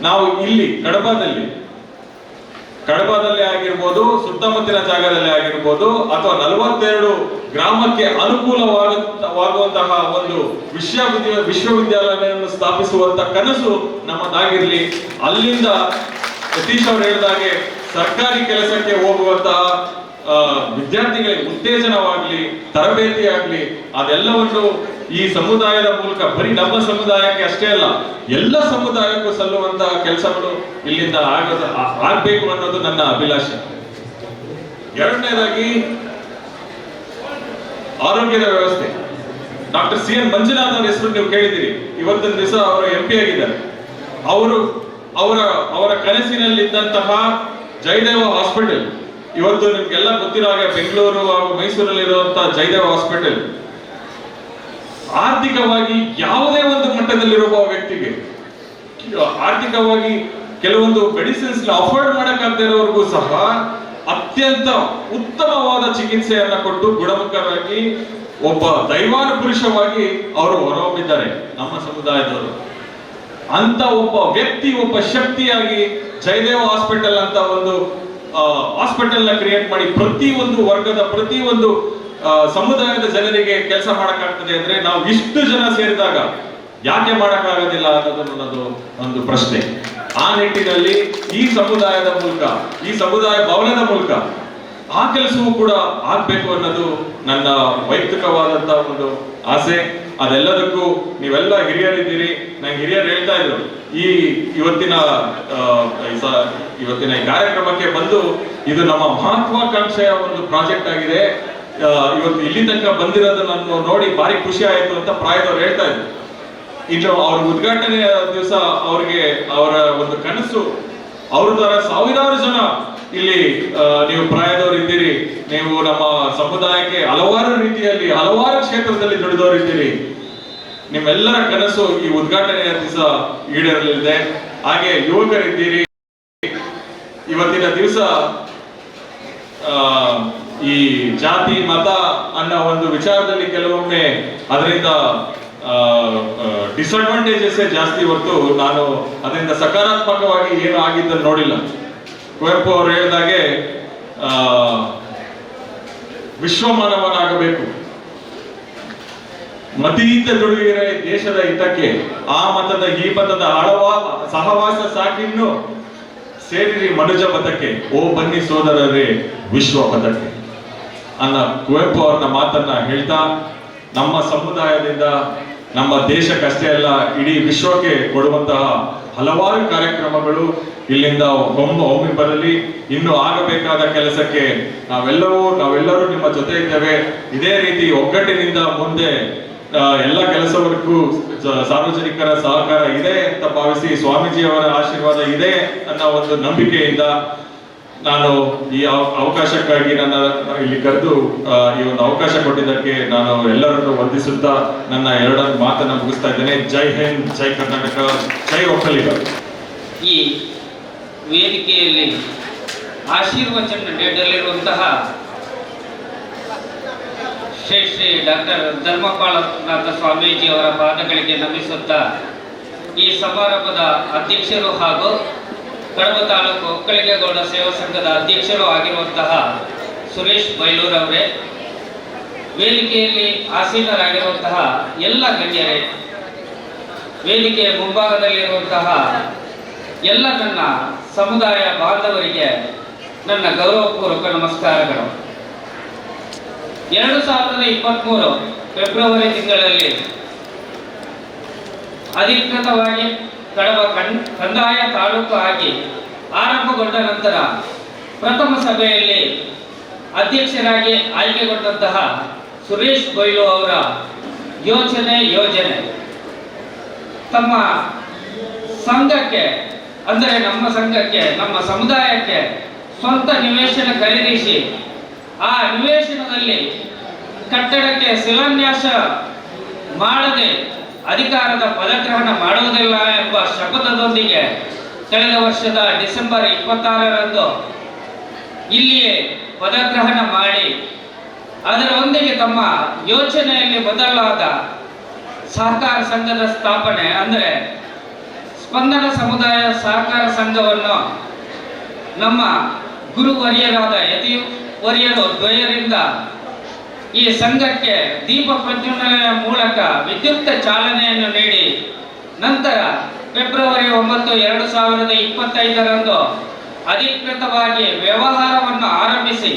ನಾವು ಇಲ್ಲಿ ಕಡಬದಲ್ಲಿ ಆಗಿರ್ಬೋದು, ಸುತ್ತಮುತ್ತಲಿನ ಜಾಗದಲ್ಲಿ ಆಗಿರ್ಬೋದು, ಅಥವಾ 42 ಗ್ರಾಮಕ್ಕೆ ಅನುಕೂಲವಾಗುವಂತಹ ಒಂದು ವಿಶ್ವವಿದ್ಯಾಲಯವನ್ನು ಸ್ಥಾಪಿಸುವಂತ ಕನಸು ನಮ್ಮದಾಗಿರ್ಲಿ. ಅಲ್ಲಿಂದ ಯತೀಶ್ ಅವರು ಹೇಳಿದಾಗೆ ಸರ್ಕಾರಿ ಕೆಲಸಕ್ಕೆ ಹೋಗುವಂತಹ ವಿದ್ಯಾರ್ಥಿಗಳಿಗೆ ಉತ್ತೇಜನವಾಗ್ಲಿ, ತರಬೇತಿ ಆಗ್ಲಿ, ಅದೆಲ್ಲವನ್ನು ಈ ಸಮುದಾಯದ ಮೂಲಕ ಬರೀ ನಮ್ಮ ಸಮುದಾಯಕ್ಕೆ ಅಷ್ಟೇ ಅಲ್ಲ, ಎಲ್ಲ ಸಮುದಾಯಕ್ಕೂ ಸಲ್ಲುವಂತಹ ಕೆಲಸಗಳು ಇಲ್ಲಿಂದ ಆಗ್ಬೇಕು ಅನ್ನೋದು ನನ್ನ ಅಭಿಲಾಷೆ. 2ನೇದಾಗಿ ಆರೋಗ್ಯದ ವ್ಯವಸ್ಥೆ. ಡಾಕ್ಟರ್ CN ಮಂಜುನಾಥ್ ಅವರ ಹೆಸರು ನೀವು ಕೇಳಿದಿರಿ. ಇವತ್ತಿನ ದಿವಸ ಅವರು MP ಆಗಿದ್ದಾರೆ. ಅವರು ಅವರ ಕನಸಿನಲ್ಲಿದ್ದಂತಹ ಜಯದೇವ ಹಾಸ್ಪಿಟಲ್ ಇವತ್ತು ನಿಮ್ಗೆಲ್ಲ ಗೊತ್ತಿರೋ ಹಾಗೆ ಬೆಂಗಳೂರು ಹಾಗೂ ಮೈಸೂರಲ್ಲಿರುವಂತಹ ಜಯದೇವ ಹಾಸ್ಪಿಟಲ್ ಆರ್ಥಿಕವಾಗಿ ಯಾವುದೇ ಒಂದು ಮಟ್ಟದಲ್ಲಿರುವ ವ್ಯಕ್ತಿಗೆ ಆರ್ಥಿಕವಾಗಿ ಕೆಲವೊಂದು ಮೆಡಿಸಿನ್ಸ್ ಅಫೋರ್ಡ್ ಮಾಡಕ್ಕಾಗದೇ ಇರೋರ್ಗೂ ಸಹ ಅತ್ಯಂತ ಉತ್ತಮವಾದ ಚಿಕಿತ್ಸೆಯನ್ನ ಕೊಟ್ಟು ಗುಣಮುಖರಾಗಿ ಒಬ್ಬ ದೈವಾನುಪುರುಷವಾಗಿ ಅವರು ಹೊರಹೊಮ್ಮಿದ್ದಾರೆ ನಮ್ಮ ಸಮುದಾಯದವರು. ಅಂತ ಒಬ್ಬ ವ್ಯಕ್ತಿ, ಒಬ್ಬ ಶಕ್ತಿಯಾಗಿ ಜಯದೇವ ಹಾಸ್ಪಿಟಲ್ ಅಂತ ಒಂದು ಹಾಸ್ಪಿಟಲ್ ನ ಕ್ರಿಯೇಟ್ ಮಾಡಿ ಪ್ರತಿಯೊಂದು ವರ್ಗದ ಪ್ರತಿಯೊಂದು ಸಮುದಾಯದ ಜನರಿಗೆ ಕೆಲಸ ಮಾಡಕ್ಕಾಗ್ತದೆ ಅಂದ್ರೆ ನಾವು ಇಷ್ಟು ಜನ ಸೇರಿದಾಗ ಯಾಕೆ ಮಾಡಕ್ಕಾಗೋದಿಲ್ಲ ಅನ್ನೋದು ಒಂದು ಪ್ರಶ್ನೆ. ಆ ನಿಟ್ಟಿನಲ್ಲಿ ಈ ಸಮುದಾಯದ ಮೂಲಕ, ಈ ಸಮುದಾಯ ಭವನದ ಮೂಲಕ ಆ ಕೆಲಸವೂ ಕೂಡ ಆಗ್ಬೇಕು ಅನ್ನೋದು ನನ್ನ ವೈಯಕ್ತಿಕವಾದಂತಹ ಒಂದು ಆಸೆ. ಅದೆಲ್ಲದಕ್ಕೂ ನೀವೆಲ್ಲ ಹಿರಿಯರಿದ್ದೀರಿ. ನಂಗೆ ಹಿರಿಯರು ಹೇಳ್ತಾ ಇದ್ರು ಇವತ್ತಿನ ಈ ಕಾರ್ಯಕ್ರಮಕ್ಕೆ ಬಂದು ಇದು ನಮ್ಮ ಮಹತ್ವಾಕಾಂಕ್ಷೆಯ ಒಂದು ಪ್ರಾಜೆಕ್ಟ್ ಆಗಿದೆ, ಇವತ್ತು ಇಲ್ಲಿ ತನಕ ಬಂದಿರೋದನ್ನು ನೋಡಿ ಭಾರಿ ಖುಷಿ ಆಯ್ತು ಅಂತ ಪ್ರಾಯದವ್ರು ಹೇಳ್ತಾ ಇದ್ರು. ಇನ್ನು ಅವ್ರ ಉದ್ಘಾಟನೆಯ ದಿವಸ ಅವ್ರಿಗೆ ಅವರ ಒಂದು ಕನಸು, ಅವ್ರ ತರ ಸಾವಿರಾರು ಜನ ಇಲ್ಲಿ ನೀವು ಪ್ರಾಯದವರು ಇದ್ದೀರಿ, ನೀವು ನಮ್ಮ ಸಮುದಾಯಕ್ಕೆ ಹಲವಾರು ರೀತಿಯಲ್ಲಿ ಹಲವಾರು ಕ್ಷೇತ್ರದಲ್ಲಿ ದುಡಿದವರು ಇದ್ದೀರಿ, ನಿಮ್ಮೆಲ್ಲರ ಕನಸು ಈ ಉದ್ಘಾಟನೆಯ ದಿವಸ ಈಡೇರಲಿದೆ. ಹಾಗೆ ಯುವಕರಿದ್ದೀರಿ. ಇವತ್ತಿನ ದಿವಸ ಈ ಜಾತಿ ಮತ ಅನ್ನೋ ಒಂದು ವಿಚಾರದಲ್ಲಿ ಕೆಲವೊಮ್ಮೆ ಅದರಿಂದ ಡಿಸ್ಅಡ್ವಾಂಟೇಜಸ್ ಜಾಸ್ತಿ ಹೊರತು ನಾನು ಅದರಿಂದ ಸಕಾರಾತ್ಮಕವಾಗಿ ಏನು ಆಗಿದ್ದನ್ನು ನೋಡಿಲ್ಲ. ಕುವೆಂಪು ಅವರು ಹೇಳಿದಾಗೆ ವಿಶ್ವಮಾನವನಾಗಬೇಕು, ಮತೀತ ದುಡಿಯುವಿರೆ ದೇಶದ ಹಿತಕ್ಕೆ, ಆ ಮತದ ಈ ಮತದ ಸಹವಾಸ ಸಾಕಿನ್ನು ಸೇರಿರಿ ಮನುಜ ಪಥಕ್ಕೆ, ಓ ಬನ್ನಿ ಸೋದರರೇ ವಿಶ್ವ ಪಥಕ್ಕೆ ಅನ್ನ ಕುವೆಂಪು ಅವ್ರನ್ನ ಮಾತನ್ನ ಹೇಳ್ತಾ, ನಮ್ಮ ಸಮುದಾಯದಿಂದ ನಮ್ಮ ದೇಶಕ್ಕಷ್ಟೇ ಅಲ್ಲ ಇಡೀ ವಿಶ್ವಕ್ಕೆ ಕೊಡುವಂತಹ ಹಲವಾರು ಕಾರ್ಯಕ್ರಮಗಳು ಇಲ್ಲಿಂದ ಒಮ್ಮೆ ಬರಲಿ. ಇನ್ನು ಆಗಬೇಕಾದ ಕೆಲಸಕ್ಕೆ ನಾವೆಲ್ಲರೂ ನಿಮ್ಮ ಜೊತೆ ಇದ್ದೇವೆ. ಇದೇ ರೀತಿ ಒಗ್ಗಟ್ಟಿನಿಂದ ಮುಂದೆ ಎಲ್ಲ ಕೆಲಸವರೆಗೂ ಸಾರ್ವಜನಿಕರ ಸಹಕಾರ ಇದೆ ಅಂತ ಭಾವಿಸಿ, ಸ್ವಾಮೀಜಿಯವರ ಆಶೀರ್ವಾದ ಇದೆ ಅನ್ನೋ ಒಂದು ನಂಬಿಕೆಯಿಂದ ನಾನು ಈ ಅವಕಾಶಕ್ಕಾಗಿ ನನ್ನ ಇಲ್ಲಿ ಕರೆದು ಈ ಒಂದು ಅವಕಾಶ ಕೊಟ್ಟಿದ್ದಕ್ಕೆ ನಾನು ಎಲ್ಲರನ್ನು ವಂದಿಸುತ್ತಾ ನನ್ನ ಎರಡನ್ನು ಮಾತನ್ನ ಮುಗಿಸ್ತಾ ಇದ್ದೇನೆ. ಜೈ ಹಿಂದ್, ಜೈ ಕರ್ನಾಟಕ, ಜೈ ಒಕ್ಕಲಿಗ. ಈ ವೇದಿಕೆಯಲ್ಲಿ ಆಶೀರ್ವಚನ ನೀಡಲಿರುವಂತಹ ಶ್ರೀ ಶ್ರೀ ಡಾಕ್ಟರ್ ಧರ್ಮಪಾಲನಾಥ ಸ್ವಾಮೀಜಿ ಅವರ ಪಾದಗಳಿಗೆ ನಮಿಸುತ್ತಾ, ಈ ಸಮಾರಂಭದ ಅಧ್ಯಕ್ಷರು ಹಾಗೂ ಕಡಬ ತಾಲೂಕು ಒಕ್ಕಲಿಗಗೌಡ ಸೇವಾ ಸಂಘದ ಅಧ್ಯಕ್ಷರು ಆಗಿರುವಂತಹ ಸುರೇಶ್ ಬೈಲೂರ್ ಅವರೇ, ವೇದಿಕೆಯಲ್ಲಿ ಆಸೀನರಾಗಿರುವಂತಹ ಎಲ್ಲ ಗಣ್ಯರೇ, ವೇದಿಕೆಯ ಮುಂಭಾಗದಲ್ಲಿರುವಂತಹ ಎಲ್ಲ ನನ್ನ ಸಮುದಾಯ ಬಾಂಧವರಿಗೆ ನನ್ನ ಗೌರವಪೂರ್ವಕ ನಮಸ್ಕಾರಗಳು. 2023 ಫೆಬ್ರವರಿ ತಿಂಗಳಲ್ಲಿ ಅಧಿಕೃತವಾಗಿ ಕಡಬ ಕಂದಾಯ ತಾಲೂಕು ಆಗಿ ಆರಂಭಗೊಂಡ ನಂತರ ಪ್ರಥಮ ಸಭೆಯಲ್ಲಿ ಅಧ್ಯಕ್ಷರಾಗಿ ಆಯ್ಕೆಗೊಂಡಂತಹ ಸುರೇಶ್ ಬೈಲು ಅವರ ಯೋಜನೆ ತಮ್ಮ ಸಂಘಕ್ಕೆ, ಅಂದರೆ ನಮ್ಮ ಸಂಘಕ್ಕೆ, ನಮ್ಮ ಸಮುದಾಯಕ್ಕೆ ಸ್ವಂತ ನಿವೇಶನ ಖರೀದಿಸಿ ಆ ನಿವೇಶನದಲ್ಲಿ ಕಟ್ಟಡಕ್ಕೆ ಶಿಲಾನ್ಯಾಸ ಮಾಡದೆ ಅಧಿಕಾರದ ಪದಗ್ರಹಣ ಮಾಡುವುದಿಲ್ಲ ಎಂಬ ಶಪಥದೊಂದಿಗೆ ಕಳೆದ ವರ್ಷದ ಡಿಸೆಂಬರ್ 26ರಂದು ಇಲ್ಲಿಯೇ ಪದಗ್ರಹಣ ಮಾಡಿ ಅದರೊಂದಿಗೆ ತಮ್ಮ ಯೋಚನೆಯಲ್ಲಿ ಬದಲಾದ ಸಹಕಾರ ಸಂಘದ ಸ್ಥಾಪನೆ, ಅಂದರೆ ಸ್ಪಂದನ ಸಮುದಾಯ ಸಹಕಾರ ಸಂಘವನ್ನು ನಮ್ಮ ಗುರುವರ್ಯರಾದ ಯತಿವರ್ಯರು ದ್ವಯರಿಂದ ಈ ಸಂಘಕ್ಕೆ ದೀಪ ಪ್ರಜ್ವಲನೆಯ ಮೂಲಕ ವಿದ್ಯುಕ್ತ ಚಾಲನೆಯನ್ನು ನೀಡಿ, ನಂತರ ಫೆಬ್ರವರಿ 9, 2025ರಂದು ಅಧಿಕೃತವಾಗಿ ವ್ಯವಹಾರವನ್ನು ಆರಂಭಿಸಿ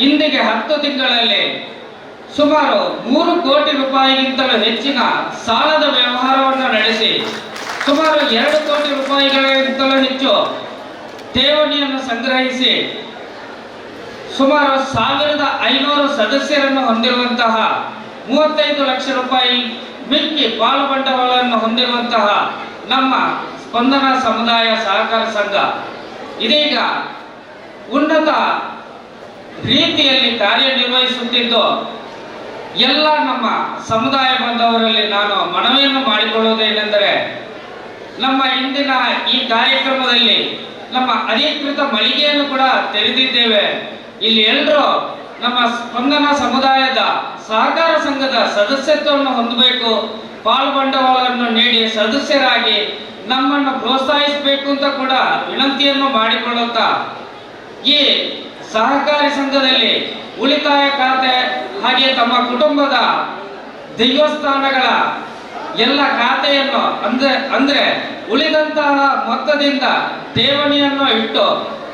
ಇಂದಿಗೆ 10 ತಿಂಗಳಲ್ಲಿ ಸುಮಾರು 3 ಕೋಟಿ ರೂಪಾಯಿಗಿಂತಲೂ ಹೆಚ್ಚಿನ ಸಾಲದ ವ್ಯವಹಾರವನ್ನು ನಡೆಸಿ ಸುಮಾರು 2 ಕೋಟಿ ರೂಪಾಯಿಗಳಿಗಿಂತಲೂ ಹೆಚ್ಚು ಠೇವಣಿಯನ್ನು ಸಂಗ್ರಹಿಸಿ ಸುಮಾರು 1500 ಸದಸ್ಯರನ್ನು ಹೊಂದಿರುವಂತಹ 35 ಲಕ್ಷ ರೂಪಾಯಿ ಮಿಕ್ಕಿ ಪಾಲು ಬಂಡವಾಳವನ್ನು ಹೊಂದಿರುವಂತಹ ನಮ್ಮ ಸ್ಪಂದನ ಸಮುದಾಯ ಸಹಕಾರ ಸಂಘ ಇದೀಗ ಉನ್ನತ ರೀತಿಯಲ್ಲಿ ಕಾರ್ಯನಿರ್ವಹಿಸುತ್ತಿದ್ದು ಎಲ್ಲ ನಮ್ಮ ಸಮುದಾಯ ಬಾಂಧವರಲ್ಲಿ ನಾನು ಮನವಿಯನ್ನು ಮಾಡಿಕೊಳ್ಳುವುದೇನೆಂದರೆ, ನಮ್ಮ ಇಂದಿನ ಈ ಕಾರ್ಯಕ್ರಮದಲ್ಲಿ ನಮ್ಮ ಅಧಿಕೃತ ಮಳಿಗೆಯನ್ನು ಕೂಡ ತೆರೆದಿದ್ದೇವೆ. ಇಲ್ಲಿ ಎಲ್ಲರೂ ನಮ್ಮ ಸ್ಪಂದನ ಸಮುದಾಯದ ಸಹಕಾರ ಸಂಘದ ಸದಸ್ಯತ್ವವನ್ನು ಹೊಂದಬೇಕು, ಪಾಲ್ಬಂಡವಾಳವನ್ನು ನೀಡಿ ಸದಸ್ಯರಾಗಿ ನಮ್ಮನ್ನು ಪ್ರೋತ್ಸಾಹಿಸಬೇಕು ಅಂತ ಕೂಡ ವಿನಂತಿಯನ್ನು ಮಾಡಿಕೊಳ್ಳುತ್ತಾ, ಈ ಸಹಕಾರಿ ಸಂಘದಲ್ಲಿ ಉಳಿತಾಯ ಖಾತೆ ಹಾಗೆ ತಮ್ಮ ಕುಟುಂಬದ ದೇವಸ್ಥಾನಗಳ ಎಲ್ಲ ಖಾತೆಯನ್ನು ಅಂದ್ರೆ ಉಳಿದಂತಹ ಮೊತ್ತದಿಂದ ಠೇವಣಿಯನ್ನು ಇಟ್ಟು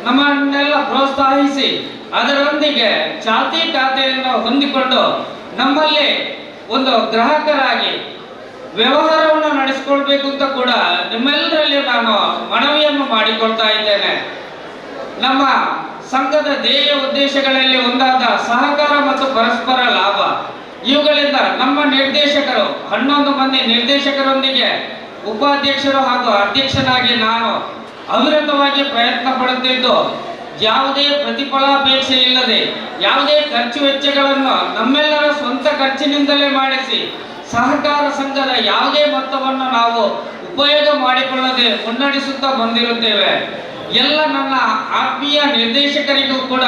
ನಮ್ಮನ್ನೆಲ್ಲ ಪ್ರೋತ್ಸಾಹಿಸಿ ಅದರೊಂದಿಗೆ ಚಾಲ್ತಿ ಖಾತೆಯನ್ನು ಹೊಂದಿಕೊಂಡು ನಮ್ಮಲ್ಲಿ ಒಂದು ಗ್ರಾಹಕರಾಗಿ ವ್ಯವಹಾರವನ್ನು ನಡೆಸಿಕೊಳ್ಬೇಕು ಅಂತ ಕೂಡ ನಿಮ್ಮೆಲ್ಲರಲ್ಲಿ ನಾನು ಮನವಿಯನ್ನು ಮಾಡಿಕೊಳ್ತಾ ಇದ್ದೇನೆ. ನಮ್ಮ ಸಂಘದ ಧ್ಯೇಯ ಉದ್ದೇಶಗಳಲ್ಲಿ ಒಂದಾದ ಸಹಕಾರ ಮತ್ತು ಪರಸ್ಪರ ಲಾಭ, ಇವುಗಳಿಂದ ನಮ್ಮ ನಿರ್ದೇಶಕರು 11 ಮಂದಿ ನಿರ್ದೇಶಕರೊಂದಿಗೆ ಉಪಾಧ್ಯಕ್ಷರು ಹಾಗೂ ಅಧ್ಯಕ್ಷನಾಗಿ ನಾನು ಅವಿರತವಾಗಿ ಪ್ರಯತ್ನ ಪಡುತ್ತಿದ್ದು, ಯಾವುದೇ ಪ್ರತಿಫಲಾಪೇಕ್ಷೆ ಇಲ್ಲದೆ ಯಾವುದೇ ಖರ್ಚು ವೆಚ್ಚಗಳನ್ನು ನಮ್ಮೆಲ್ಲರ ಸ್ವಂತ ಖರ್ಚಿನಿಂದಲೇ ಮಾಡಿಸಿ ಸಹಕಾರ ಸಂಘದ ಯಾವುದೇ ಮೊತ್ತವನ್ನು ನಾವು ಉಪಯೋಗ ಮಾಡಿಕೊಳ್ಳದೆ ಮುನ್ನಡೆಸುತ್ತಾ ಬಂದಿರುತ್ತೇವೆ. ಎಲ್ಲ ನನ್ನ ಆತ್ಮೀಯ ನಿರ್ದೇಶಕರಿಗೂ ಕೂಡ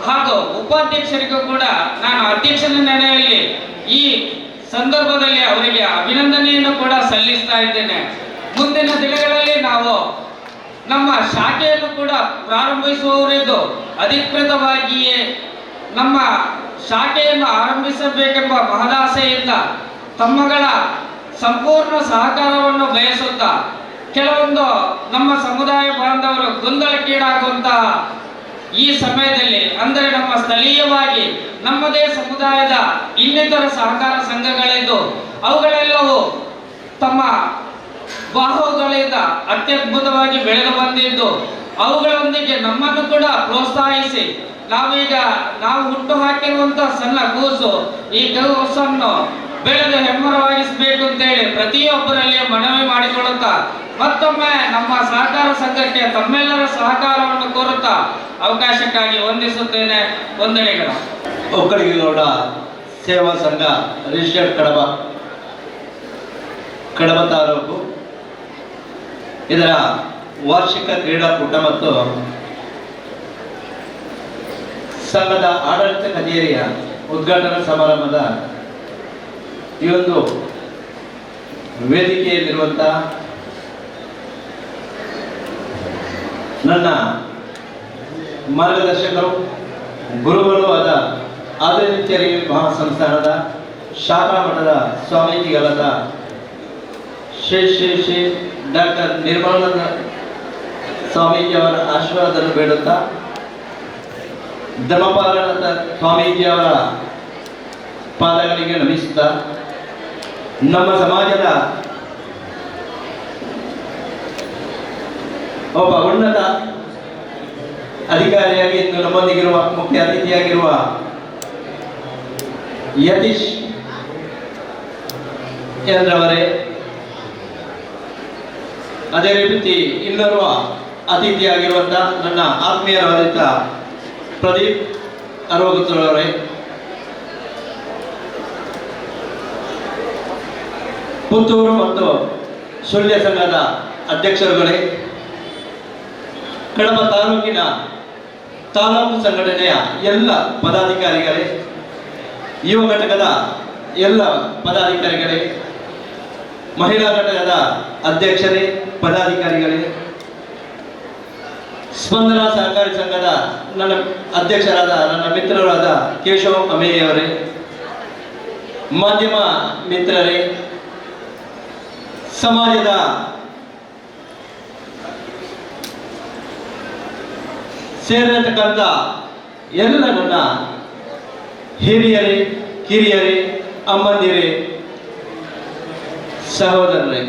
ಹಾಗೂ ಉಪಾಧ್ಯಕ್ಷರಿಗೂ ಕೂಡ ನಾನು ಅಧ್ಯಕ್ಷನ ನೆಲೆಯಲ್ಲಿ ಈ ಸಂದರ್ಭದಲ್ಲಿ ಅವರಿಗೆ ಅಭಿನಂದನೆಯನ್ನು ಕೂಡ ಸಲ್ಲಿಸ್ತಾ ಇದ್ದೇನೆ. ಮುಂದಿನ ದಿನಗಳಲ್ಲಿ ನಾವು ನಮ್ಮ ಶಾಖೆಯನ್ನು ಕೂಡ ಪ್ರಾರಂಭಿಸುವವರಿದ್ದು ಅಧಿಕೃತವಾಗಿಯೇ ನಮ್ಮ ಶಾಖೆಯನ್ನು ಆರಂಭಿಸಬೇಕೆಂಬ ಮಹದಾಸೆಯಿಂದ ತಮ್ಮಗಳ ಸಂಪೂರ್ಣ ಸಹಕಾರವನ್ನು ಬಯಸುತ್ತಾ, ಕೆಲವೊಂದು ನಮ್ಮ ಸಮುದಾಯ ಬಾಂಧವರು ಗೊಂದಲಕ್ಕೀಡಾಗುವಂತಹ ಈ ಸಮಯದಲ್ಲಿ, ಅಂದರೆ ನಮ್ಮ ಸ್ಥಳೀಯವಾಗಿ ನಮ್ಮದೇ ಸಮುದಾಯದ ಇನ್ನಿತರ ಸಹಕಾರ ಸಂಘಗಳಿದ್ದು ಅವುಗಳೆಲ್ಲವೂ ತಮ್ಮ ಬಾಹುಗಳಿಂದ ಅತ್ಯದ್ಭುತವಾಗಿ ಬೆಳೆದು ಬಂದಿದ್ದು ಅವುಗಳೊಂದಿಗೆ ನಮ್ಮನ್ನು ಕೂಡ ಪ್ರೋತ್ಸಾಹಿಸಿ ನಾವು ಹುಟ್ಟು ಹಾಕಿರುವಂತಹ ಸಣ್ಣ ಕೂಸು ಈ ಕೂಸನ್ನು ಬೆಳೆದು ಹೆಮ್ಮರವಾಗಿಸಬೇಕು ಅಂತೇಳಿ ಪ್ರತಿಯೊಬ್ಬರಲ್ಲಿ ಮನವಿ ಮಾಡಿಕೊಳ್ಳುತ್ತಾ ಮತ್ತೊಮ್ಮೆ ನಮ್ಮ ಸಹಕಾರ ಸಂಘಕ್ಕೆ ತಮ್ಮೆಲ್ಲರ ಸಹಕಾರವನ್ನು ಕೋರುತ್ತಾ ಅವಕಾಶಕ್ಕಾಗಿ ವಂದಿಸುತ್ತೇನೆ. ವಂದನೆಗಳು. ಒಕ್ಕಲಿಗರ ಸೇವಾ ಸಂಘ ರಿಜಿಸ್ಟರ್ಡ್ ಕಡಬ ತಾಲೂಕು ಇದರ ವಾರ್ಷಿಕ ಕ್ರೀಡಾಕೂಟ ಮತ್ತು ಸಂಘದ ಆಡಳಿತ ಕಚೇರಿಯ ಉದ್ಘಾಟನಾ ಸಮಾರಂಭದ ಈ ಒಂದು ವೇದಿಕೆಯಲ್ಲಿರುವಂತಹ ನನ್ನ ಮಾರ್ಗದರ್ಶಕರು ಗುರುಗಳು ಆದ ಆದಿತ್ಯರಿಗೆ ಮಹಾಸಂಸ್ಥಾನದ ಶಾಖಾ ಮಠದ ಸ್ವಾಮೀಜಿಗಳಾದ ಶ್ರೀ ಶ್ರೀ ಶ್ರೀ ಡಾಕ್ಟರ್ ನಿರ್ಮಲಾನಂದ ಸ್ವಾಮೀಜಿಯವರ ಆಶೀರ್ವಾದವನ್ನು ಬೇಡುತ್ತಾ, ಧರ್ಮಪಾಲನಾಥ ಸ್ವಾಮೀಜಿಯವರ ಪಾದಗಳಿಗೆ ನಮಿಸುತ್ತಾ, ನಮ್ಮ ಸಮಾಜದ ಒಬ್ಬ ಉನ್ನತ ಅಧಿಕಾರಿಯಾಗಿ ಇಂದು ನಮ್ಮೊಂದಿಗಿರುವ ಮುಖ್ಯ ಅತಿಥಿಯಾಗಿರುವ ಯತೀಶ್ ಎಂದ್ರವರೇ, ಅದೇ ರೀತಿ ಇನ್ನೋರ್ವ ಅತಿಥಿಯಾಗಿರುವಂತಹ ನನ್ನ ಆತ್ಮೀಯರಾದಂಥ ಪ್ರದೀಪ್ ಅರವಗುತ್ತರವರೇ, ಪುತ್ತೂರು ಮತ್ತು ಸುಳ್ಯ ಸಂಘದ ಅಧ್ಯಕ್ಷರುಗಳೇ, ಕಡಬ ತಾಲೂಕಿನ ತಾಲೂಕು ಸಂಘಟನೆಯ ಎಲ್ಲ ಪದಾಧಿಕಾರಿಗಳೇ, ಯುವ ಘಟಕದ ಎಲ್ಲ ಪದಾಧಿಕಾರಿಗಳೇ, ಮಹಿಳಾ ಘಟಕದ ಅಧ್ಯಕ್ಷರೇ, ಪದಾಧಿಕಾರಿಗಳೇ, ಸ್ಪಂದನ ಸಹಕಾರಿ ಸಂಘದ ನನ್ನ ಅಧ್ಯಕ್ಷರಾದ ನನ್ನ ಮಿತ್ರರಾದ ಕೇಶವ್ ಅಮೇಯವರೇ, ಮಾಧ್ಯಮ ಮಿತ್ರರೇ, ಸಮಾಜದ ಸೇರಿರತಕ್ಕಂಥ ಎಲ್ಲ ನನ್ನ ಹಿರಿಯರೇ, ಕಿರಿಯರೇ, ಅಮ್ಮಂದಿರೇ, ಸಹೋದರರೇ,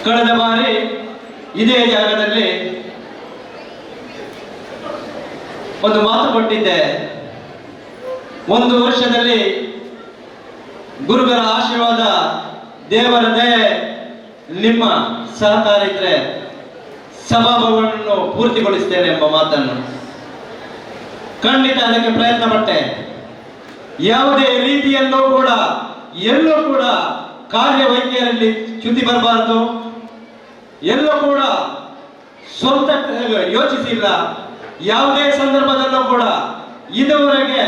ಕಳೆದ ಬಾರಿ ಇದೇ ಜಾಗದಲ್ಲಿ ಒಂದು ಮಾತು ಕೊಟ್ಟಿದ್ದೆ. 1 ವರ್ಷದಲ್ಲಿ ಗುರುಗಳ ಆಶೀರ್ವಾದ, ದೇವರ ದಯೆ, ನಿಮ್ಮ ಸಹಕಾರ ಇದ್ರೆ ಸಭಾಭವನವನ್ನು ಪೂರ್ತಿಗೊಳಿಸ್ತೇನೆ ಎಂಬ ಮಾತನ್ನು ಖಂಡಿತ ಅದಕ್ಕೆ ಪ್ರಯತ್ನ ಪಟ್ಟೆ. ಯಾವುದೇ ರೀತಿಯಲ್ಲೂ ಕೂಡ ಎಲ್ಲೂ ಕೂಡ ಕಾರ್ಯವೈದ್ಯರಲ್ಲಿ ಚ್ಯುತಿ ಬರಬಾರದು, ಎಲ್ಲೂ ಕೂಡ ಸ್ವಂತ ಯೋಚಿಸಿಲ್ಲ. ಯಾವುದೇ ಸಂದರ್ಭದಲ್ಲೂ ಕೂಡ ಇದುವರೆಗೆ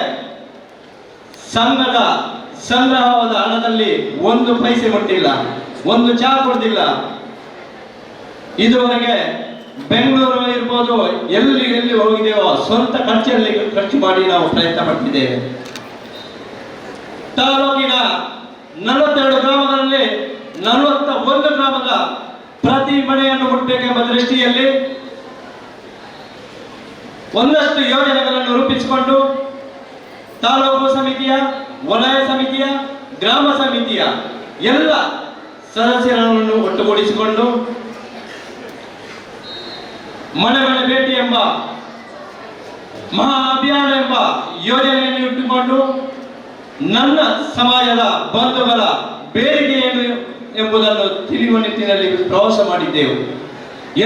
ಸಂಘದ ಸಂಗ್ರಹವಾದ ಹಣದಲ್ಲಿ ಒಂದು ಪೈಸೆ ಕೊಟ್ಟಿಲ್ಲ, ಒಂದು ಚಹಾ ಕೊಡ್ತಿಲ್ಲ. ಇದುವರೆಗೆ ಬೆಂಗಳೂರು ಇರ್ಬೋದು, ಎಲ್ಲಿ ಎಲ್ಲಿ ಹೋಗಿದ್ದೇವೋ ಸ್ವಂತ ಖರ್ಚಲ್ಲಿ ಖರ್ಚು ಮಾಡಿ ನಾವು ಪ್ರಯತ್ನ ಪಟ್ಟಿದ್ದೇವೆ. ತಾಲೂಕಿನ 42 ಗ್ರಾಮಗಳಲ್ಲಿ 41 ಗ್ರಾಮದ ಪ್ರತಿ ಮನೆಯನ್ನು ಮುಟ್ಟಬೇಕೆಂಬ ದೃಷ್ಟಿಯಲ್ಲಿ ಒಂದಷ್ಟು ಯೋಜನೆಗಳನ್ನು ರೂಪಿಸಿಕೊಂಡು ತಾಲೂಕು ಸಮಿತಿಯ, ವಲಯ ಸಮಿತಿಯ, ಗ್ರಾಮ ಸಮಿತಿಯ ಎಲ್ಲ ಸದಸ್ಯರನ್ನು ಒಟ್ಟುಗೂಡಿಸಿಕೊಂಡು ಮನೆ ಮನೆ ಭೇಟಿ ಎಂಬ ಮಹಾ ಅಭಿಯಾನ ಎಂಬ ಯೋಜನೆಯನ್ನು ಇಟ್ಟುಕೊಂಡು ನನ್ನ ಸಮಾಜದ ಬಂಧುಗಳ ಬೇಡಿಕೆ ಏನು ಎಂಬುದನ್ನು ತಿಳಿಯುವ ನಿಟ್ಟಿನಲ್ಲಿ ಪ್ರವಾಸ ಮಾಡಿದ್ದೆವು.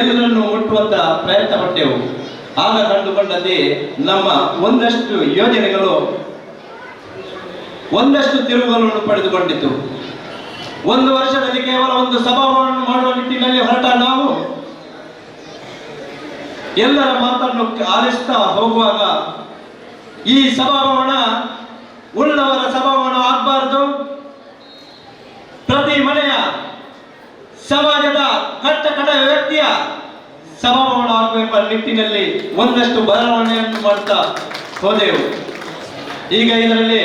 ಎಲ್ಲರನ್ನು ಮುಟ್ಟುವಂತ ಪ್ರಯತ್ನ ಪಟ್ಟೆವು. ಆಗ ಕಂಡುಕೊಂಡದ್ದೇ ನಮ್ಮ ಒಂದಷ್ಟು ಯೋಜನೆಗಳು ಒಂದಷ್ಟು ತಿರುವುಗಳನ್ನು ಪಡೆದುಕೊಂಡಿತು. ಒಂದು ವರ್ಷದಲ್ಲಿ ಕೇವಲ ಒಂದು ಸಭಾವನ್ನು ಮಾಡುವ ನಿಟ್ಟಿನಲ್ಲಿ ಹೊರಟ ನಾವು ಎಲ್ಲರ ಮಾತನ್ನು ಆಲಿಸ್ತಾ ಹೋಗುವಾಗ ಈ ಸಭಾಭವನ ಉಳ್ಳವರ ಸಭಾಭವನ ಆಗಬಾರದು, ಪ್ರತಿ ಮನೆಯ ಸಮಾಜದ ಕಟ್ಟ ಕಡೆಯ ವ್ಯಕ್ತಿಯ ಸಭಾಭವನ ಆಗಬೇಕೆಂಬ ನಿಟ್ಟಿನಲ್ಲಿ ಒಂದಷ್ಟು ಬದಲಾವಣೆಯನ್ನು ಮಾಡ್ತಾ ಹೋದೆವು. ಈಗ ಇದರಲ್ಲಿ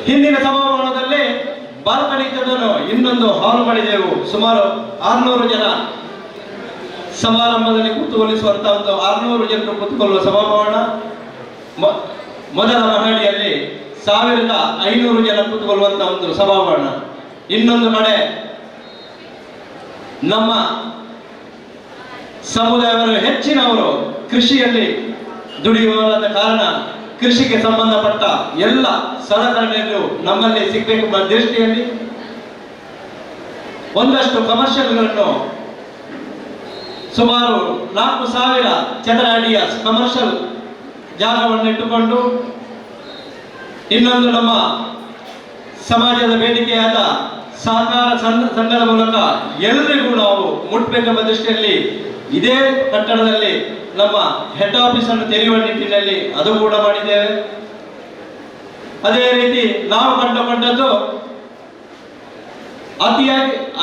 ಹಿಂದಿನ ಸಭಾಭವನದಲ್ಲಿ ಬಾಲ್ಕನಿದ್ದದನ್ನು ಇನ್ನೊಂದು ಹಾಲು ಮಾಡಿದೆವು. ಸುಮಾರು 600 ಜನ ಸಮಾರಂಭದಲ್ಲಿ ಕೂತುಕೊಳ್ಳಿಸುವಂತ ಒಂದು 600 ಜನರು ಕೂತುಕೊಳ್ಳುವ ಸಭಾಭವನ. ಮೊದಲ ಮಹಡಿಯಲ್ಲಿ 1500 ಜನ ಕೂತುಕೊಳ್ಳುವಂತ ಒಂದು ಸಭಾಭವನ. ಇನ್ನೊಂದು ಕಡೆ ನಮ್ಮ ಸಮುದಾಯವರು ಹೆಚ್ಚಿನವರು ಕೃಷಿಯಲ್ಲಿ ದುಡಿಯುವ ಕಾರಣ ಕೃಷಿಗೆ ಸಂಬಂಧಪಟ್ಟ ಎಲ್ಲ ಸಲಕರಣೆಗಳು ನಮ್ಮಲ್ಲಿ ಸಿಗಬೇಕೆಂಬ ದೃಷ್ಟಿಯಲ್ಲಿ ಒಂದಷ್ಟು ಕಮರ್ಷಿಯಲ್ಗಳನ್ನು ಸುಮಾರು 4000 ಚದರ ಅಡಿಯ ಕಮರ್ಷಿಯಲ್ ಜಾಗವನ್ನು ಇಟ್ಟುಕೊಂಡು ಇನ್ನೊಂದು ನಮ್ಮ ಸಮಾಜದ ಬೇಡಿಕೆಯಾದ ಸಹಕಾರ ಸಂಘದ ಮೂಲಕ ಎಲ್ಲರಿಗೂ ನಾವು ಮುಟ್ಟಬೇಕೆಂಬ ದೃಷ್ಟಿಯಲ್ಲಿ ಇದೇ ಕಟ್ಟಡದಲ್ಲಿ ನಮ್ಮ ಹೆಡ್ ಆಫೀಸ್ ಅನ್ನು ತೆರೆಯುವ ನಿಟ್ಟಿನಲ್ಲಿ ಅದು ಕೂಡ ಮಾಡಿದ್ದೇವೆ. ಅದೇ ರೀತಿ ನಾವು ಕಂಡುಕೊಂಡದ್ದು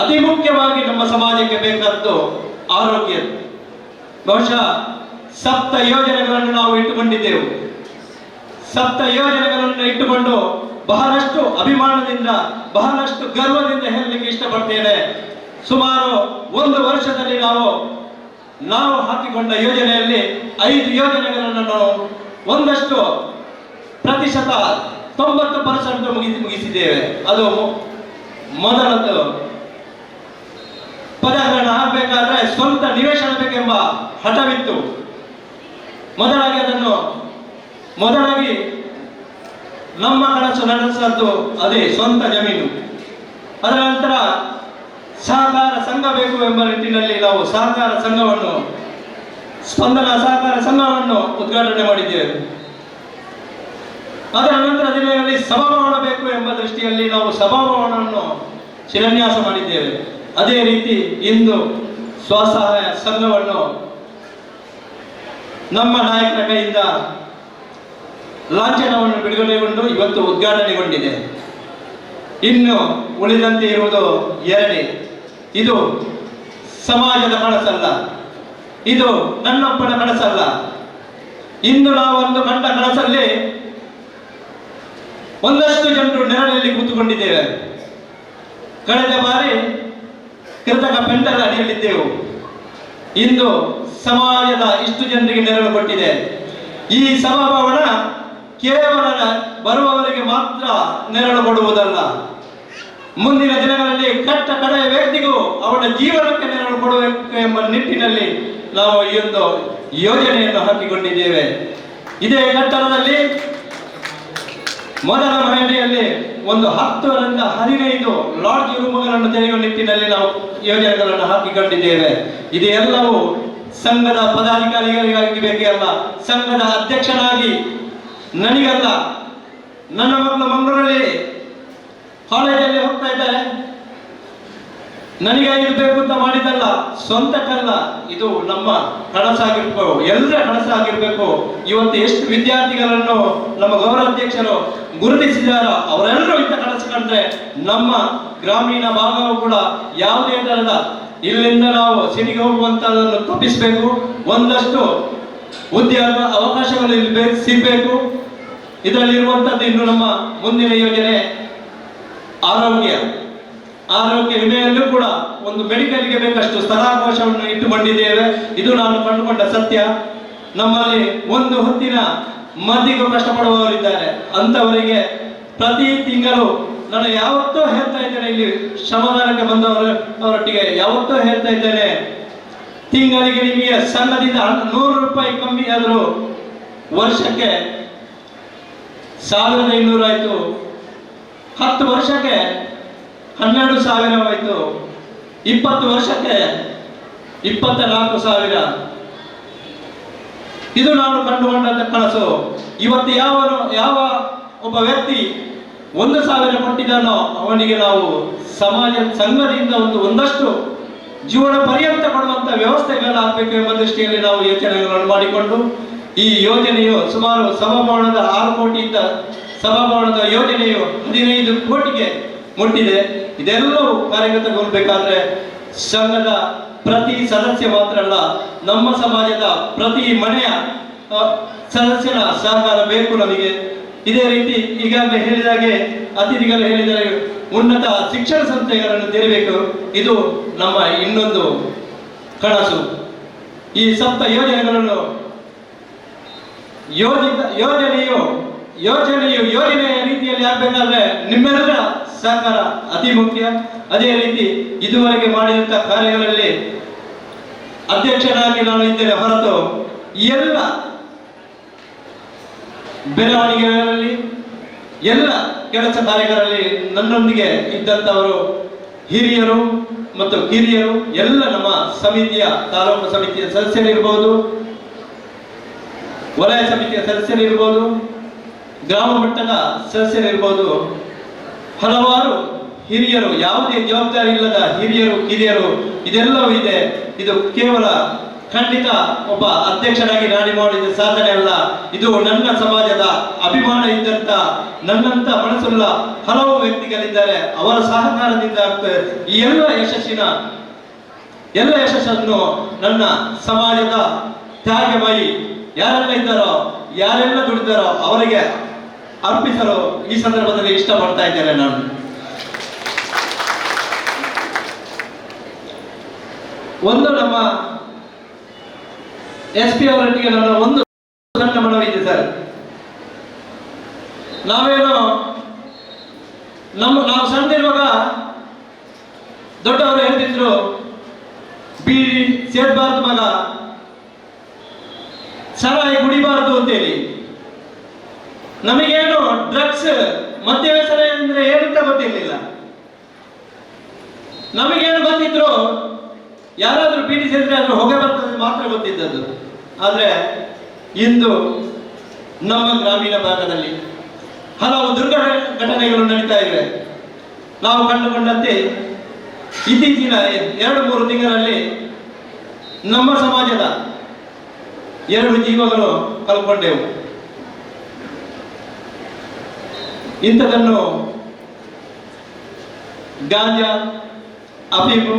ಅತಿ ಮುಖ್ಯವಾಗಿ ನಮ್ಮ ಸಮಾಜಕ್ಕೆ ಬೇಕಾದ್ದು ಆರೋಗ್ಯ. ಬಹುಶಃ 7 ಯೋಜನೆಗಳನ್ನು ನಾವು ಇಟ್ಟುಕೊಂಡಿದ್ದೆವು. 7 ಯೋಜನೆಗಳನ್ನು ಇಟ್ಟುಕೊಂಡು ಬಹಳಷ್ಟು ಅಭಿಮಾನದಿಂದ, ಬಹಳಷ್ಟು ಗರ್ವದಿಂದ ಹೇಳಲಿಕ್ಕೆ ಇಷ್ಟಪಡ್ತೇನೆ. ಸುಮಾರು 1 ವರ್ಷದಲ್ಲಿ ನಾವು ಹಾಕಿಕೊಂಡ ಯೋಜನೆಯಲ್ಲಿ 5 ಯೋಜನೆಗಳನ್ನು ನಾವು ಒಂದಷ್ಟು ಪ್ರತಿಶತ 90% ಮುಗಿಸಿದ್ದೇವೆ. ಅದು ಮೊದಲದ್ದು. ಪದಗ್ರಹಣ ಆಗಬೇಕಾದ್ರೆ ಸ್ವಂತ ನಿವೇಶನ ಬೇಕೆಂಬ ಹಠವಿತ್ತು. ಮೊದಲಾಗಿ ನಮ್ಮ ಕನಸು ನಡೆಸದ್ದು ಅದೇ ಸ್ವಂತ ಜಮೀನು. ಅದರ ನಂತರ ಸಹಕಾರ ಸಂಘ ಬೇಕು ಎಂಬ ನಿಟ್ಟಿನಲ್ಲಿ ನಾವು ಸಹಕಾರ ಸಂಘವನ್ನು, ಸ್ಪಂದನ ಸಹಕಾರ ಸಂಘವನ್ನು ಉದ್ಘಾಟನೆ ಮಾಡಿದ್ದೇವೆ. ಅದರ ನಂತರ ದಿನಗಳಲ್ಲಿ ಸಭಾಭವನ ಬೇಕು ಎಂಬ ದೃಷ್ಟಿಯಲ್ಲಿ ನಾವು ಸಭಾಭವನವನ್ನು ಶಿಲಾನ್ಯಾಸ ಮಾಡಿದ್ದೇವೆ. ಅದೇ ರೀತಿ ಇಂದು ಸ್ವಸಹಾಯ ಸಂಘವನ್ನು ನಮ್ಮ ನಾಯಕರ ಕೈಯಿಂದ ಲಾಂಛನವನ್ನು ಬಿಡುಗಡೆಗೊಂಡು ಇವತ್ತು ಉದ್ಘಾಟನೆಗೊಂಡಿದೆ. ಇನ್ನು ಉಳಿದಂತೆ ಇರುವುದು 2. ಇದು ಸಮಾಜದ ಕನಸಲ್ಲ, ಇದು ನನ್ನೊಬ್ಬನ ಕನಸಲ್ಲ. ಇಂದು ನಾವೊಂದು ಕಂಡ ಕನಸಲ್ಲಿ ಒಂದಷ್ಟು ಜನರು ನೆರಳಲ್ಲಿ ಕೂತುಕೊಂಡಿದ್ದೇವೆ. ಕಳೆದ ಬಾರಿ ಕೃತಕ ಪೆಂಡಲ್ ಅಡಿಯಲ್ಲಿದ್ದೆವು. ಇಂದು ಸಮಾಜದ ಇಷ್ಟು ಜನರಿಗೆ ನೆರಳು ಕೊಟ್ಟಿದೆ. ಈ ಸಭಾಭವನ ಕೇವಲ ಬರುವವರಿಗೆ ಮಾತ್ರ ನೆರಳು ಕೊಡುವುದಲ್ಲ, ಮುಂದಿನ ದಿನಗಳಲ್ಲಿ ಕಟ್ಟ ಕಡೆಯ ವ್ಯಕ್ತಿಗೂ ಅವನ ಜೀವನಕ್ಕೆ ನೆರಳು ಕೊಡಬೇಕು ಎಂಬ ನಿಟ್ಟಿನಲ್ಲಿ ನಾವು ಈ ಒಂದು ಯೋಜನೆಯನ್ನು ಹಾಕಿಕೊಂಡಿದ್ದೇವೆ. ಇದೇ ಕಟ್ಟಡದಲ್ಲಿ ಮೊದಲ ಮಹಡಿಯಲ್ಲಿ ಒಂದು 10ರಿಂದ 15 ಲಾಡ್ಜ್ ರೂಮ್ಗಳನ್ನು ತೆರೆಯುವ ನಿಟ್ಟಿನಲ್ಲಿ ನಾವು ಯೋಜನೆಗಳನ್ನು ಹಾಕಿಕೊಂಡಿದ್ದೇವೆ. ಇದೆಲ್ಲವೂ ಸಂಘದ ಪದಾಧಿಕಾರಿಗಳಿಗಾಗಿ ಬೇಕೇ ಅಲ್ಲ, ಸಂಘದ ಅಧ್ಯಕ್ಷನಾಗಿ ನನಗಲ್ಲ, ನನ್ನ ಮಕ್ಕಳು ಮಂಗಳೂರಲ್ಲಿ ಕಾಲೇಜಲ್ಲಿ ಹೋಗ್ತಾ ಇದ್ದಾರೆ, ನನಗೆ ಇರಬೇಕು ಅಂತ ಮಾಡಿದಲ್ಲ, ಸ್ವಂತಕ್ಕಲ್ಲ. ಇದು ನಮ್ಮ ಕನಸಾಗಿರ್ಬೇಕು, ಎಲ್ಲರ ಕನಸಾಗಿರ್ಬೇಕು. ಇವತ್ತು ಎಷ್ಟು ವಿದ್ಯಾರ್ಥಿಗಳನ್ನು ನಮ್ಮ ಗೌರವಾಧ್ಯಕ್ಷರು ಗುರುತಿಸಿದಾರೋ ಅವರೆಲ್ಲರೂ ಇಂಥ ಕನಸು ಕಂಡ್ರೆ ನಮ್ಮ ಗ್ರಾಮೀಣ ಭಾಗವು ಕೂಡ ಯಾವುದೇ ತರಹದ ಇಲ್ಲಿಂದ ನಾವು ಸಿಟಿಗೆ ಹೋಗುವಂತದನ್ನು ತಪ್ಪಿಸಬೇಕು. ಒಂದಷ್ಟು ಉದ್ಯೋಗ ಅವಕಾಶಗಳು ಇಲ್ಲಿ ಸಿಗಬೇಕು. ಇದರಲ್ಲಿರುವಂಥದ್ದು ಇನ್ನು ನಮ್ಮ ಮುಂದಿನ ಯೋಜನೆ ಆರೋಗ್ಯ ವಿಮೆಯಲ್ಲೂ ಕೂಡ ಒಂದು ಮೆಡಿಕಲ್ಗೆ ಬೇಕಷ್ಟು ಸ್ಥಳಾವಕಾಶವನ್ನು ಇಟ್ಟುಕೊಂಡಿದ್ದೇವೆ. ಇದು ನಾನು ಕಂಡುಕೊಂಡ ಸತ್ಯ. ನಮ್ಮಲ್ಲಿ ಒಂದು ಹೊತ್ತಿನ ಮದ್ದಿಗೂ ಕಷ್ಟಪಡುವವರಿದ್ದಾರೆ. ಅಂಥವರಿಗೆ ಪ್ರತಿ ತಿಂಗಳು ನಾನು ಯಾವತ್ತೂ ಹೇಳ್ತಾ ಇದ್ದೇನೆ, ಇಲ್ಲಿ ಶ್ರಮದಾನಕ್ಕೆ ಬಂದವರೊಟ್ಟಿಗೆ ಯಾವತ್ತೂ ಹೇಳ್ತಾ ಇದ್ದೇನೆ, ತಿಂಗಳಿಗೆ ನಿಮಗೆ ಸಂಘದಿಂದ 100 ರೂಪಾಯಿ ಕಮ್ಮಿ ಆದರೂ ವರ್ಷಕ್ಕೆ 1500 ಆಯಿತು, 10 ವರ್ಷಕ್ಕೆ 12,000 ಆಯಿತು, 20 ವರ್ಷಕ್ಕೆ 24,000. ಇದು ನಾನು ಕಂಡುಕೊಂಡಂತ ಕನಸು. ಇವತ್ತು ಯಾವ ಒಬ್ಬ ವ್ಯಕ್ತಿ 1,000 ಕೊಟ್ಟಿದ್ದಾನೋ ಅವನಿಗೆ ನಾವು ಸಂಘದಿಂದ ಒಂದಷ್ಟು ಜೀವನ ಪರ್ಯಂತ ಕೊಡುವಂತ ವ್ಯವಸ್ಥೆಗಳನ್ನು ಹಾಕಬೇಕು ಎಂಬ ದೃಷ್ಟಿಯಲ್ಲಿ ನಾವು ಯೋಚನೆಗಳನ್ನು ಮಾಡಿಕೊಂಡು ಈ ಯೋಜನೆಯು ಸುಮಾರು ಸಭಾಭವನದ 6 ಕೋಟಿಯಿಂದ ಸಭಾಭವನದ ಯೋಜನೆಯು 15 ಕೋಟಿಗೆ ಮುಟ್ಟಿದೆ. ಇದೆಲ್ಲವೂ ಕಾರ್ಯಗತಗೊಳ್ಳಬೇಕಾದ್ರೆ ಸಂಘದ ಪ್ರತಿ ಸದಸ್ಯ ಮಾತ್ರ ಅಲ್ಲ, ನಮ್ಮ ಸಮಾಜದ ಪ್ರತಿ ಮನೆಯ ಸದಸ್ಯನ ಸಹಕಾರ ಬೇಕು ನಮಗೆ. ಇದೇ ರೀತಿ ಈಗಾಗಲೇ ಹೇಳಿದಾಗೆ ಅತಿಥಿಗಳು ಹೇಳಿದರೆ ಉನ್ನತ ಶಿಕ್ಷಣ ಸಂಸ್ಥೆಗಳನ್ನು ತೆರೆಯಬೇಕು. ಇದು ನಮ್ಮ ಇನ್ನೊಂದು ಕನಸು. ಈ ಸಪ್ತ ಯೋಜನೆಗಳನ್ನು ಯೋಜನೆಯ ರೀತಿಯಲ್ಲಿ ಆಗಬೇಕಾದ್ರೆ ನಿಮ್ಮೆಲ್ಲರ ಸಹಕಾರ ಅತಿ ಮುಖ್ಯ. ಅದೇ ರೀತಿ ಇದುವರೆಗೆ ಮಾಡಿದಂತಹ ಕಾರ್ಯಗಳಲ್ಲಿ ಅಧ್ಯಕ್ಷನಾಗಿ ನಾನು ಇದ್ದೇನೆ ಹೊರತು ಎಲ್ಲ ಬೆಳವಣಿಗೆಗಳಲ್ಲಿ ಎಲ್ಲ ಕೆಲಸ ಕಾರ್ಯಗಳಲ್ಲಿ ನನ್ನೊಂದಿಗೆ ಇದ್ದಂಥವರು ಹಿರಿಯರು ಮತ್ತು ಕಿರಿಯರು ಎಲ್ಲ ನಮ್ಮ ಸಮಿತಿಯ ತಾಲೂಕು ಸಮಿತಿಯ ಸದಸ್ಯರಿರ್ಬೋದು, ವಲಯ ಸಮಿತಿಯ ಸದಸ್ಯರಿರ್ಬೋದು, ಗ್ರಾಮ ಮಟ್ಟದ ಸದಸ್ಯರಿರ್ಬೋದು, ಹಲವಾರು ಹಿರಿಯರು, ಯಾವುದೇ ಜವಾಬ್ದಾರಿ ಇಲ್ಲದ ಹಿರಿಯರು ಕಿರಿಯರು ಇದೆಲ್ಲವೂ ಇದೆ. ಇದು ಕೇವಲ ಖಂಡಿತ ಒಬ್ಬ ಅಧ್ಯಕ್ಷನಾಗಿ ನಾನು ಮಾಡಿದ ಸಾಧನೆ ಅಲ್ಲ, ಇದು ನನ್ನ ಸಮಾಜದ ಅಭಿಮಾನ ಇದ್ದಂತ ನನ್ನಂತ ಮನಸ್ಸುಳ್ಳ ಹಲವು ವ್ಯಕ್ತಿಗಳಿದ್ದಾರೆ. ಅವರ ಸಹಕಾರದಿಂದ ಈ ಎಲ್ಲ ಯಶಸ್ಸನ್ನು ನನ್ನ ಸಮಾಜದ ತ್ಯಾಗಮಯಿ ಯಾರೆಲ್ಲ ಇದ್ದಾರೋ, ಯಾರೆಲ್ಲ ದುಡಿದಾರೋ ಅವರಿಗೆ ಅರ್ಪಿಸಲು ಈ ಸಂದರ್ಭದಲ್ಲಿ ಇಷ್ಟಪಡ್ತಾ ಇದ್ದೇನೆ. ನಾನು ಒಂದು ನಮ್ಮ SP ಅವರೊಟ್ಟಿಗೆ ನನ್ನ ಒಂದು ಸಣ್ಣ ಮನವಿ ಇದೆ ಸರ್. ನಾವು ಸಣ್ಣದಿರುವಾಗ ದೊಡ್ಡವರು ಹೇಳ್ತಿದ್ರು, ಬೀಡಿ ಸೇರ್ಬಾರ್ದು ಮಗ, ಸರಾಯಿ ಕುಡಿಬಾರ್ದು ಅಂತೇಳಿ. ನಮಗೇನು ಡ್ರಗ್ಸ್ ಮದ್ಯವ್ಯಸನ ಅಂದ್ರೆ ಏನಂತ ಗೊತ್ತಿರ್ಲಿಲ್ಲ. ನಮಗೇನು ಗೊತ್ತಿದ್ರು, ಯಾರಾದ್ರೂ ಬೀಡಿ ಸೇರಿದ್ರೆ ಅದ್ರ ಹೊಗೆ ಬರ್ತದೆ ಮಾತ್ರ ಗೊತ್ತಿದ್ದದ್ದು. ಆದ್ರೆ ಇಂದು ನಮ್ಮ ಗ್ರಾಮೀಣ ಭಾಗದಲ್ಲಿ ಹಲವು ದುರ್ಘಟನೆಗಳು ನಡೀತಾ ಇವೆ. ನಾವು ಕಂಡುಕೊಂಡಂತೆ ಇತ್ತೀಚಿನ 2-3 ತಿಂಗಳಲ್ಲಿ ನಮ್ಮ ಸಮಾಜದ 2 ಜೀವಗಳು ಕಳ್ಕೊಂಡೆವು. ಇಂಥದನ್ನು ಗಾಂಜಾ, ಅಫೀಮು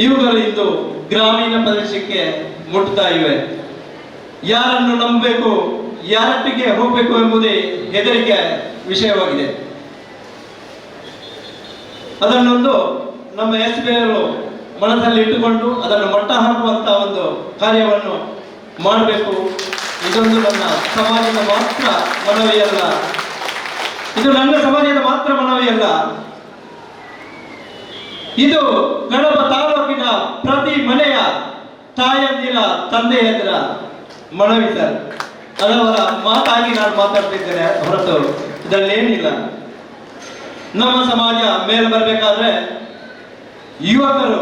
ಇವುಗಳು ಇಂದು ಗ್ರಾಮೀಣ ಪ್ರದೇಶಕ್ಕೆ ಮುಟ್ತಾ ಇವೆ. ಯಾರನ್ನು ನಂಬಬೇಕು, ಯಾರೊಟ್ಟಿಗೆ ಹೋಗಬೇಕು ಎಂಬುದೇ ಹೆದರಿಕೆ ವಿಷಯವಾಗಿದೆ. ಅದನ್ನೊಂದು ನಮ್ಮ SP ಅವರು ಮನಸ್ಸಲ್ಲಿ ಇಟ್ಟುಕೊಂಡು ಅದನ್ನು ಮಟ್ಟ ಹಾಕುವಂತ ಒಂದು ಕಾರ್ಯವನ್ನು ಮಾಡಬೇಕು. ಇದೊಂದು ನನ್ನ ಸಮಾಜದ ಮಾತ್ರ ಮನವಿಯಲ್ಲ, ಇದು ನನ್ನ ಸಮಾಜದ ಮಾತ್ರ ಮನವಿಯಲ್ಲ, ಇದು ಕಡಬ ತಾಲೂಕಿನ ಪ್ರತಿ ಮನೆಯ ತಾಯಂದಿರ ತಂದೆಯಂದಿರ ಮನವಿ ಸರ್. ಅದವರ ಮಾತಾಗಿ ನಾನು ಮಾತಾಡ್ತಿದ್ದೇನೆ ಹೊರತು ಇದರಲ್ಲೇನಿಲ್ಲ. ನಮ್ಮ ಸಮಾಜ ಮೇಲೆ ಬರಬೇಕಾದ್ರೆ ಯುವಕರು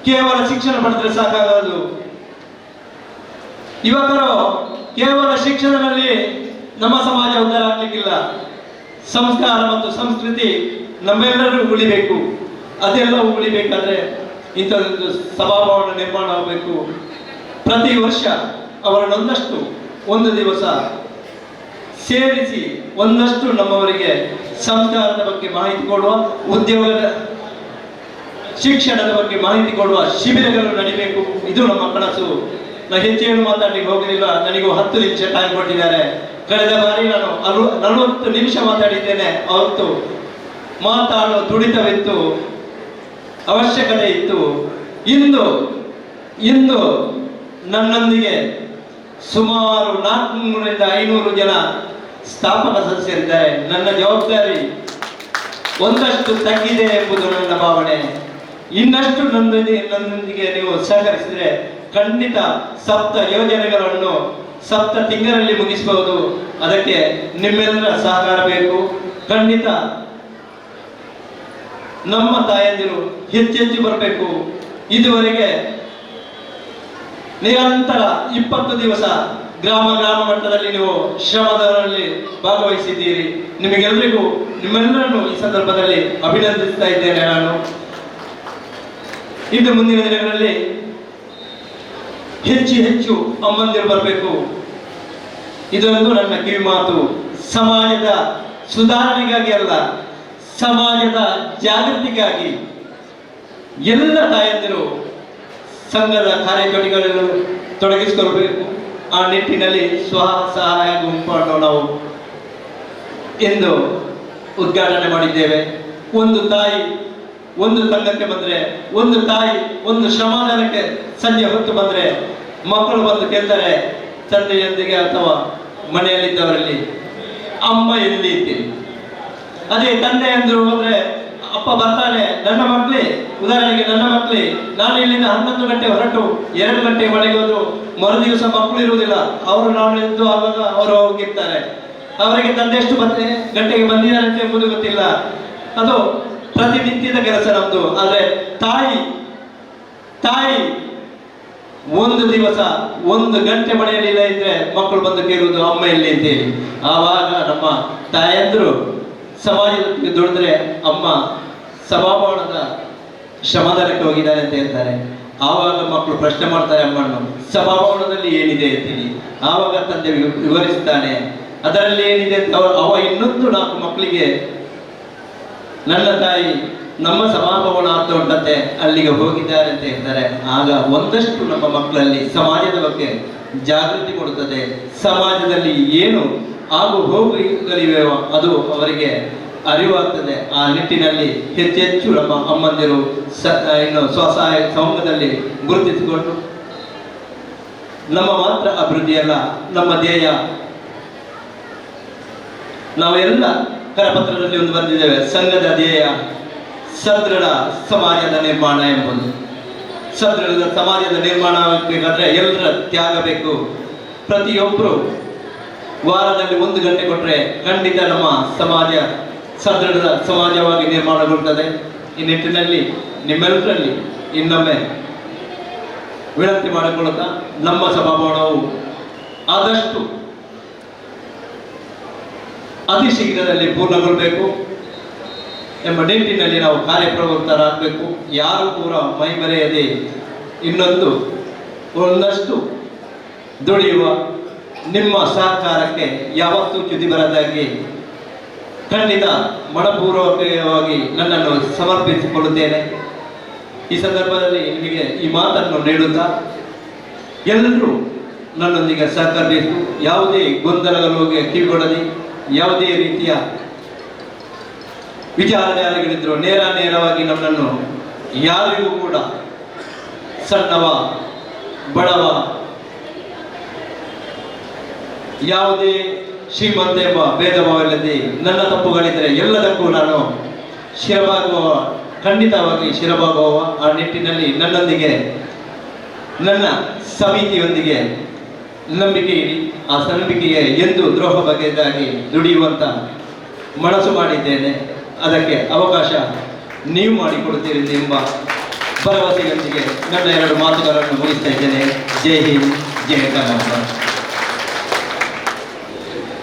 ಕೇವಲ ಶಿಕ್ಷಣ ಪಡೆದರೆ ಸಾಕಾಗದು. ಯುವಕರು ಕೇವಲ ಶಿಕ್ಷಣದಲ್ಲಿ ನಮ್ಮ ಸಮಾಜ ಉದ್ಧಾರ ಆಗ್ಲಿಕ್ಕಿಲ್ಲ. ಸಂಸ್ಕಾರ ಮತ್ತು ಸಂಸ್ಕೃತಿ ನಮ್ಮೆಲ್ಲರೂ ಉಳಿಬೇಕು. ಅದೆಲ್ಲವೂ ಉಳಿಬೇಕಾದ್ರೆ ಇಂಥದ್ದೊಂದು ಸಭಾಭವನ ನಿರ್ಮಾಣ ಆಗಬೇಕು. ಪ್ರತಿ ವರ್ಷ ಅವರನ್ನೊಂದಷ್ಟು ಒಂದು ದಿವಸ ಸೇರಿಸಿ ಒಂದಷ್ಟು ನಮ್ಮವರಿಗೆ ಸಂಸ್ಕಾರದ ಬಗ್ಗೆ ಮಾಹಿತಿ ಕೊಡುವ, ಉದ್ಯೋಗದ ಶಿಕ್ಷಣದ ಬಗ್ಗೆ ಮಾಹಿತಿ ಕೊಡುವ ಶಿಬಿರಗಳು ನಡಿಬೇಕು. ಇದು ನಮ್ಮ ಕನಸು. ನಾನು ಹೆಚ್ಚೇನು ಮಾತಾಡ್ಲಿಕ್ಕೆ ಹೋಗಲಿಲ್ಲ. ನನಗೂ 10 ನಿಮಿಷ ಟೈಮ್ ಕೊಟ್ಟಿದ್ದಾರೆ. ಕಳೆದ ಬಾರಿ ನಾನು 40 ನಿಮಿಷ ಮಾತಾಡಿದ್ದೇನೆ. ಅವತ್ತು ಮಾತಾಡುವ ತುಡಿತವಿತ್ತು, ಅವಶ್ಯಕತೆ ಇತ್ತು. ಇಂದು ನನ್ನೊಂದಿಗೆ ಸುಮಾರು 400ರಿಂದ 500 ಜನ ಸ್ಥಾಪಕ ಸದಸ್ಯರಿದ್ದಾರೆ. ನನ್ನ ಜವಾಬ್ದಾರಿ ಒಂದಷ್ಟು ತಗ್ಗಿದೆ ಎಂಬುದು ನನ್ನ ಭಾವನೆ. ಇನ್ನಷ್ಟು ನನ್ನೊಂದಿಗೆ ನೀವು ಸಹಕರಿಸಿದರೆ ಖಂಡಿತ 7 ಯೋಜನೆಗಳನ್ನು 7 ತಿಂಗಳಲ್ಲಿ ಮುಗಿಸಬಹುದು. ಅದಕ್ಕೆ ನಿಮ್ಮೆಲ್ಲರ ಸಹಕಾರ ಬೇಕು. ಖಂಡಿತ ನಮ್ಮ ತಾಯಂದಿರು ಹೆಚ್ಚೆಚ್ಚು ಬರಬೇಕು. ಇದುವರೆಗೆ ನಿರಂತರ 20 ದಿವಸ ಗ್ರಾಮ ಮಟ್ಟದಲ್ಲಿ ನೀವು ಶ್ರಮದಲ್ಲಿ ಭಾಗವಹಿಸಿದ್ದೀರಿ. ನಿಮಗೆಲ್ಲರಿಗೂ ನಿಮ್ಮೆಲ್ಲರನ್ನು ಈ ಸಂದರ್ಭದಲ್ಲಿ ಅಭಿನಂದಿಸ್ತಾ ಇದ್ದೇನೆ. ನಾನು ಇನ್ನು ಮುಂದಿನ ದಿನಗಳಲ್ಲಿ ಹೆಚ್ಚು ಅಮ್ಮಂದಿರು ಬರಬೇಕು. ಇದೊಂದು ನನ್ನ ಕಿವಿ ಮಾತು. ಸಮಾಜದ ಸುಧಾರಣೆಗಾಗಿ ಅಲ್ಲ, ಸಮಾಜದ ಜಾಗೃತಿಗಾಗಿ ಎಲ್ಲ ತಾಯಂದಿರು ಸಂಘದ ಕಾರ್ಯಚಟುವಟಿಕೆಗಳನ್ನು ತೊಡಗಿಸಿಕೊಳ್ಳಬೇಕು. ಆ ನಿಟ್ಟಿನಲ್ಲಿ ಸ್ವಸಹಾಯ ಗುಂಪನ್ನು ನಾವು ಎಂದು ಉದ್ಘಾಟನೆ ಮಾಡಿದ್ದೇವೆ. ಒಂದು ತಾಯಿ ಒಂದು ಸಂಘಕ್ಕೆ ಬಂದರೆ, ಒಂದು ತಾಯಿ ಒಂದು ಶ್ರಮದಾನಕ್ಕೆ ಸಂಜೆ ಹೊತ್ತು ಬಂದರೆ, ಮಕ್ಕಳು ಬಂದು ಕೇಳ್ತಾರೆ ತಂದೆಯೊಂದಿಗೆ ಅಥವಾ ಮನೆಯಲ್ಲಿದ್ದವರಲ್ಲಿ, ಅಮ್ಮ ಎಲ್ಲಿ ಇದ್ದೀನಿ. ಅದೇ ತಂದೆ ಅಂದ್ರು ಹೋದ್ರೆ ಅಪ್ಪ ಬರ್ತಾನೆ, ನನ್ನ ಮಕ್ಕಳೇ, ಉದಾಹರಣೆಗೆ ನನ್ನ ಮಕ್ಕಳೇ, ನಾನು ಇಲ್ಲಿಂದ 11 ಗಂಟೆ ಹೊರಟು 2 ಗಂಟೆ ಮನೆಗೆ ಹೋದ್ರು ಮರು ದಿವಸ ಮಕ್ಕಳು ಇರುವುದಿಲ್ಲ. ಅವರು ನಾನು ಎದ್ದು ಆವಾಗ ಅವರು ಹೋಗಿರ್ತಾರೆ. ಅವರಿಗೆ ತಂದೆ ಎಷ್ಟು ಗಂಟೆಗೆ ಬಂದಿದ್ದಾರೆ ಅಂತ ಎಂಬುದು ಗೊತ್ತಿಲ್ಲ. ಅದು ಪ್ರತಿನಿತ್ಯದ ಕೆಲಸ ನಮ್ದು. ಆದ್ರೆ ತಾಯಿ ಒಂದು ದಿವಸ 1 ಗಂಟೆ ಮನೆಯಲ್ಲಿ ಇಲ್ಲ ಇದ್ರೆ ಮಕ್ಕಳು ಬಂದು ಕೇಳುವುದು ಅಮ್ಮ ಎಲ್ಲಿ ಅಂತೇಳಿ. ಆವಾಗ ನಮ್ಮ ತಾಯಂದ್ರು ಸಮಾಜಕ್ಕೆ ದುಡಿದ್ರೆ ಅಮ್ಮ ಸಭಾಭವನದ ಶ್ರಮದಾನಕ್ಕೆ ಹೋಗಿದ್ದಾರೆ ಅಂತ ಹೇಳ್ತಾರೆ. ಆವಾಗ ಮಕ್ಕಳು ಪ್ರಶ್ನೆ ಮಾಡ್ತಾರೆ ಅಮ್ಮನ್ನು, ಸಭಾಭವನದಲ್ಲಿ ಏನಿದೆ ಅಂತೇಳಿ. ಆವಾಗ ತಂದೆ ವಿವರಿಸ್ತಾನೆ ಅದರಲ್ಲಿ ಏನಿದೆ ಅಂತ. ಅವ ಇನ್ನೊಂದು 4 ಮಕ್ಕಳಿಗೆ ನನ್ನ ತಾಯಿ ನಮ್ಮ ಸಭಾಭವನ ಅಂತ ಉಂಟಂತೆ ಅಲ್ಲಿಗೆ ಹೋಗಿದ್ದಾರೆ ಅಂತ ಹೇಳ್ತಾರೆ. ಆಗ ಒಂದಷ್ಟು ನಮ್ಮ ಮಕ್ಕಳಲ್ಲಿ ಸಮಾಜದ ಬಗ್ಗೆ ಜಾಗೃತಿ ಕೊಡುತ್ತದೆ. ಸಮಾಜದಲ್ಲಿ ಏನು ಆಗು ಹೋಗುಗಳಿವೆಯೋ ಅದು ಅವರಿಗೆ ಅರಿವಾಗ್ತದೆ. ಆ ನಿಟ್ಟಿನಲ್ಲಿ ಹೆಚ್ಚು ನಮ್ಮ ಅಮ್ಮಂದಿರು ಇನ್ನು ಸ್ವಸಹಾಯ ಸಂಘದಲ್ಲಿ ಗುರುತಿಸಿಕೊಂಡು ನಮ್ಮ ಮಾತ್ರ ಅಭಿವೃದ್ಧಿಯಲ್ಲ, ನಮ್ಮ ಧ್ಯೇಯ. ನಾವೆಲ್ಲ ಕರಪತ್ರದಲ್ಲಿ ಒಂದು ಬಂದಿದ್ದೇವೆ, ಸಂಘದ ಧ್ಯೇಯ ಸದೃಢ ಸಮಾಜದ ನಿರ್ಮಾಣ ಎಂಬುದು. ಸದೃಢ ಸಮಾಜದ ನಿರ್ಮಾಣ ಆಗಬೇಕಾದ್ರೆ ಎಲ್ಲರ ತ್ಯಾಗ ಬೇಕು. ಪ್ರತಿಯೊಬ್ಬರು ವಾರದಲ್ಲಿ 1 ಗಂಟೆ ಕೊಟ್ಟರೆ ಖಂಡಿತ ನಮ್ಮ ಸಮಾಜ ಸದೃಢ ಸಮಾಜವಾಗಿ ನಿರ್ಮಾಣಗೊಳ್ಳುತ್ತದೆ. ಈ ನಿಟ್ಟಿನಲ್ಲಿ ನಿಮ್ಮೆಲ್ಲರಲ್ಲಿ ಇನ್ನೊಮ್ಮೆ ವಿನಂತಿ ಮಾಡಿಕೊಳ್ಳುತ್ತಾ, ನಮ್ಮ ಸಭಾಭವನವು ಆದಷ್ಟು ಅತಿ ಶೀಘ್ರದಲ್ಲಿ ಪೂರ್ಣಗೊಳ್ಳಬೇಕು ಎಂಬ ನಿಟ್ಟಿನಲ್ಲಿ ನಾವು ಕಾರ್ಯಪ್ರವೃತ್ತರಾಗಬೇಕು. ಯಾರು ಕೂಡ ಮೈ ಮರೆಯದೆ ಒಂದಷ್ಟು ದುಡಿಯುವ ನಿಮ್ಮ ಸಹಕಾರಕ್ಕೆ ಯಾವತ್ತೂ ಚ್ಯುತಿ ಬರದಾಗಿ ಖಂಡಿತ ಮನಪೂರ್ವಕವಾಗಿ ನನ್ನನ್ನು ಸಮರ್ಪಿಸಿಕೊಳ್ಳುತ್ತೇನೆ. ಈ ಸಂದರ್ಭದಲ್ಲಿ ನಿಮಗೆ ಈ ಮಾತನ್ನು ನೀಡುತ್ತಾ ಎಲ್ಲರೂ ನನ್ನೊಂದಿಗೆ ಸಹಕರಿಸಬೇಕು. ಯಾವುದೇ ಗೊಂದಲಗಳಿಗೆ ಕಿವಿಗೊಡದೆ, ಯಾವುದೇ ರೀತಿಯ ವಿಚಾರಧಾರೆಗಳಿದ್ರು ನೇರವಾಗಿ ನನ್ನನ್ನು ಯಾರಿಗೂ ಕೂಡ ಸಣ್ಣವ ಬಡವ ಯಾವುದೇ ಶ್ರೀಮಂತ ಎಂಬ ಭೇದ ಭಾವವಿಲ್ಲದೆ ನನ್ನ ತಪ್ಪುಗಳಿದ್ದರೆ ಎಲ್ಲದಕ್ಕೂ ನಾನು ಖಂಡಿತವಾಗಿ ಶಿರಬಾಗುವ ಆ ನಿಟ್ಟಿನಲ್ಲಿ ನನ್ನೊಂದಿಗೆ ನನ್ನ ಸಮಿತಿಯೊಂದಿಗೆ ನಂಬಿಕೆ ಇರಿ. ಆ ನಂಬಿಕೆಗೆ ಎಂದು ದ್ರೋಹ ಬಗೆದಾಗಿ ದುಡಿಯುವಂತ ಮನಸ್ಸು ಮಾಡಿದ್ದೇನೆ. ಅದಕ್ಕೆ ಅವಕಾಶ ನೀವು ಮಾಡಿಕೊಡುತ್ತೀರಿ ಎಂಬ ಭರವಸೆಯೊಂದಿಗೆ ನನ್ನ 2 ಮಾತುಗಳನ್ನು ಮುಗಿಸ್ತಾ ಇದ್ದೇನೆ. ಜೈ ಹಿಂದ್, ಜೈ ಕರ್ನಾಟಕ.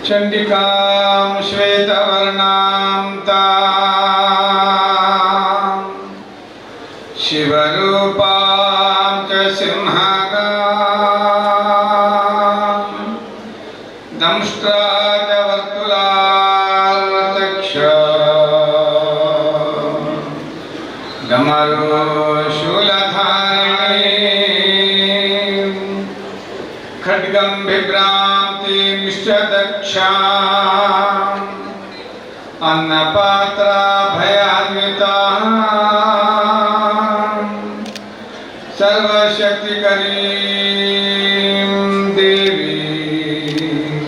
ಚಂಡಿಕಾಂ ಶ್ವೇತವರ್ಣಾಂ ತಾಂ ಶಿವರೂಪಾಂ ಚ ಸಿಂಹಗಾಂ ದಂಷ್ಟ್ರಾಜ ವರ್ತುಲಾರ್ವತಕ್ಷ ಡಮರು ಶೂಲಧಾರಿಣೀಂ ಖಡ್ಗಂ ಬಿಭ್ರಾಂತಿಂಶ್ಚ ದಕ್ಷಾಂ ಅನ್ನಪಾತ್ರ ಭಯಾನ್ವಿತಾಂ ಸರ್ವಶಕ್ತಿಕರೀಂ ದೇವೀಂ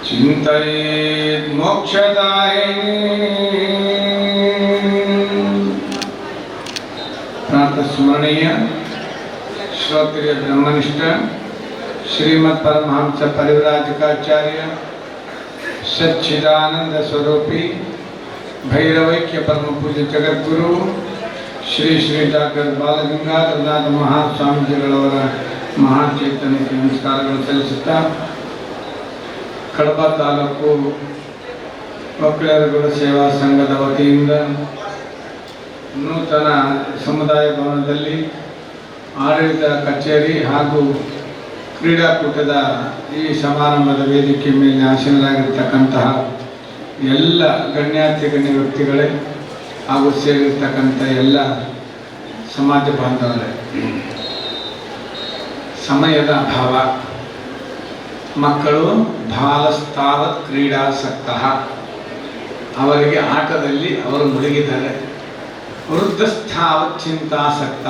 ಚಿಂತಯೇತ್ ಮೋಕ್ಷದಾಯಿನೀಂ. ಪ್ರಾತಸ್ಮರಣೀಯ ಶ್ರೋತ್ರಿಯ ಬ್ರಹ್ಮನಿಷ್ಠ ಶ್ರೀಮದ್ ಪರಮಹಂಸ ಪರಿವ್ರಾಜಕಾಚಾರ್ಯ ಸಚ್ಚಿದಾನಂದ ಸ್ವರೂಪಿ ಭೈರವೈಕ್ಯ ಪರಮ ಪೂಜ್ಯ ಜಗದ್ಗುರು ಶ್ರೀ ಶ್ರೀ ಡಾಕ್ಟರ್ ಬಾಲಗಂಗಾಧರನಾಥ ಮಹಾಸ್ವಾಮೀಜಿಗಳವರ ಮಹಾಚೈತನ್ಯಕ್ಕೆ ನಮಸ್ಕಾರಗಳು ಸಲ್ಲಿಸುತ್ತಾ, ಕಡಬ ತಾಲೂಕು ಒಕ್ಕಲಿಗರ ಸೇವಾ ಸಂಘದ ವತಿಯಿಂದ ನೂತನ ಸಮುದಾಯ ಭವನದಲ್ಲಿ ಆಡಳಿತ ಕಚೇರಿ ಹಾಗೂ ಕ್ರೀಡಾಕೂಟದ ಈ ಸಮಾರಂಭದ ವೇದಿಕೆ ಮೇಲೆ ಆಸೀನರಾಗಿರ್ತಕ್ಕಂತಹ ಎಲ್ಲ ಗಣ್ಯಾತಿ ಗಣ್ಯ ವ್ಯಕ್ತಿಗಳೇ ಹಾಗೂ ಸೇರಿರ್ತಕ್ಕಂಥ ಎಲ್ಲ ಸಮಾಜ ಬಾಂಧವರೇ, ಸಮಯದ ಅಭಾವ, ಮಕ್ಕಳು ಬಾಲಸ್ತಾವತ್ ಕ್ರೀಡಾಸಕ್ತ, ಅವರಿಗೆ ಆಟದಲ್ಲಿ ಅವರು ಮುಳುಗಿದ್ದಾರೆ. ವೃದ್ಧಸ್ಥಾವತ್ ಚಿಂತಾಸಕ್ತ,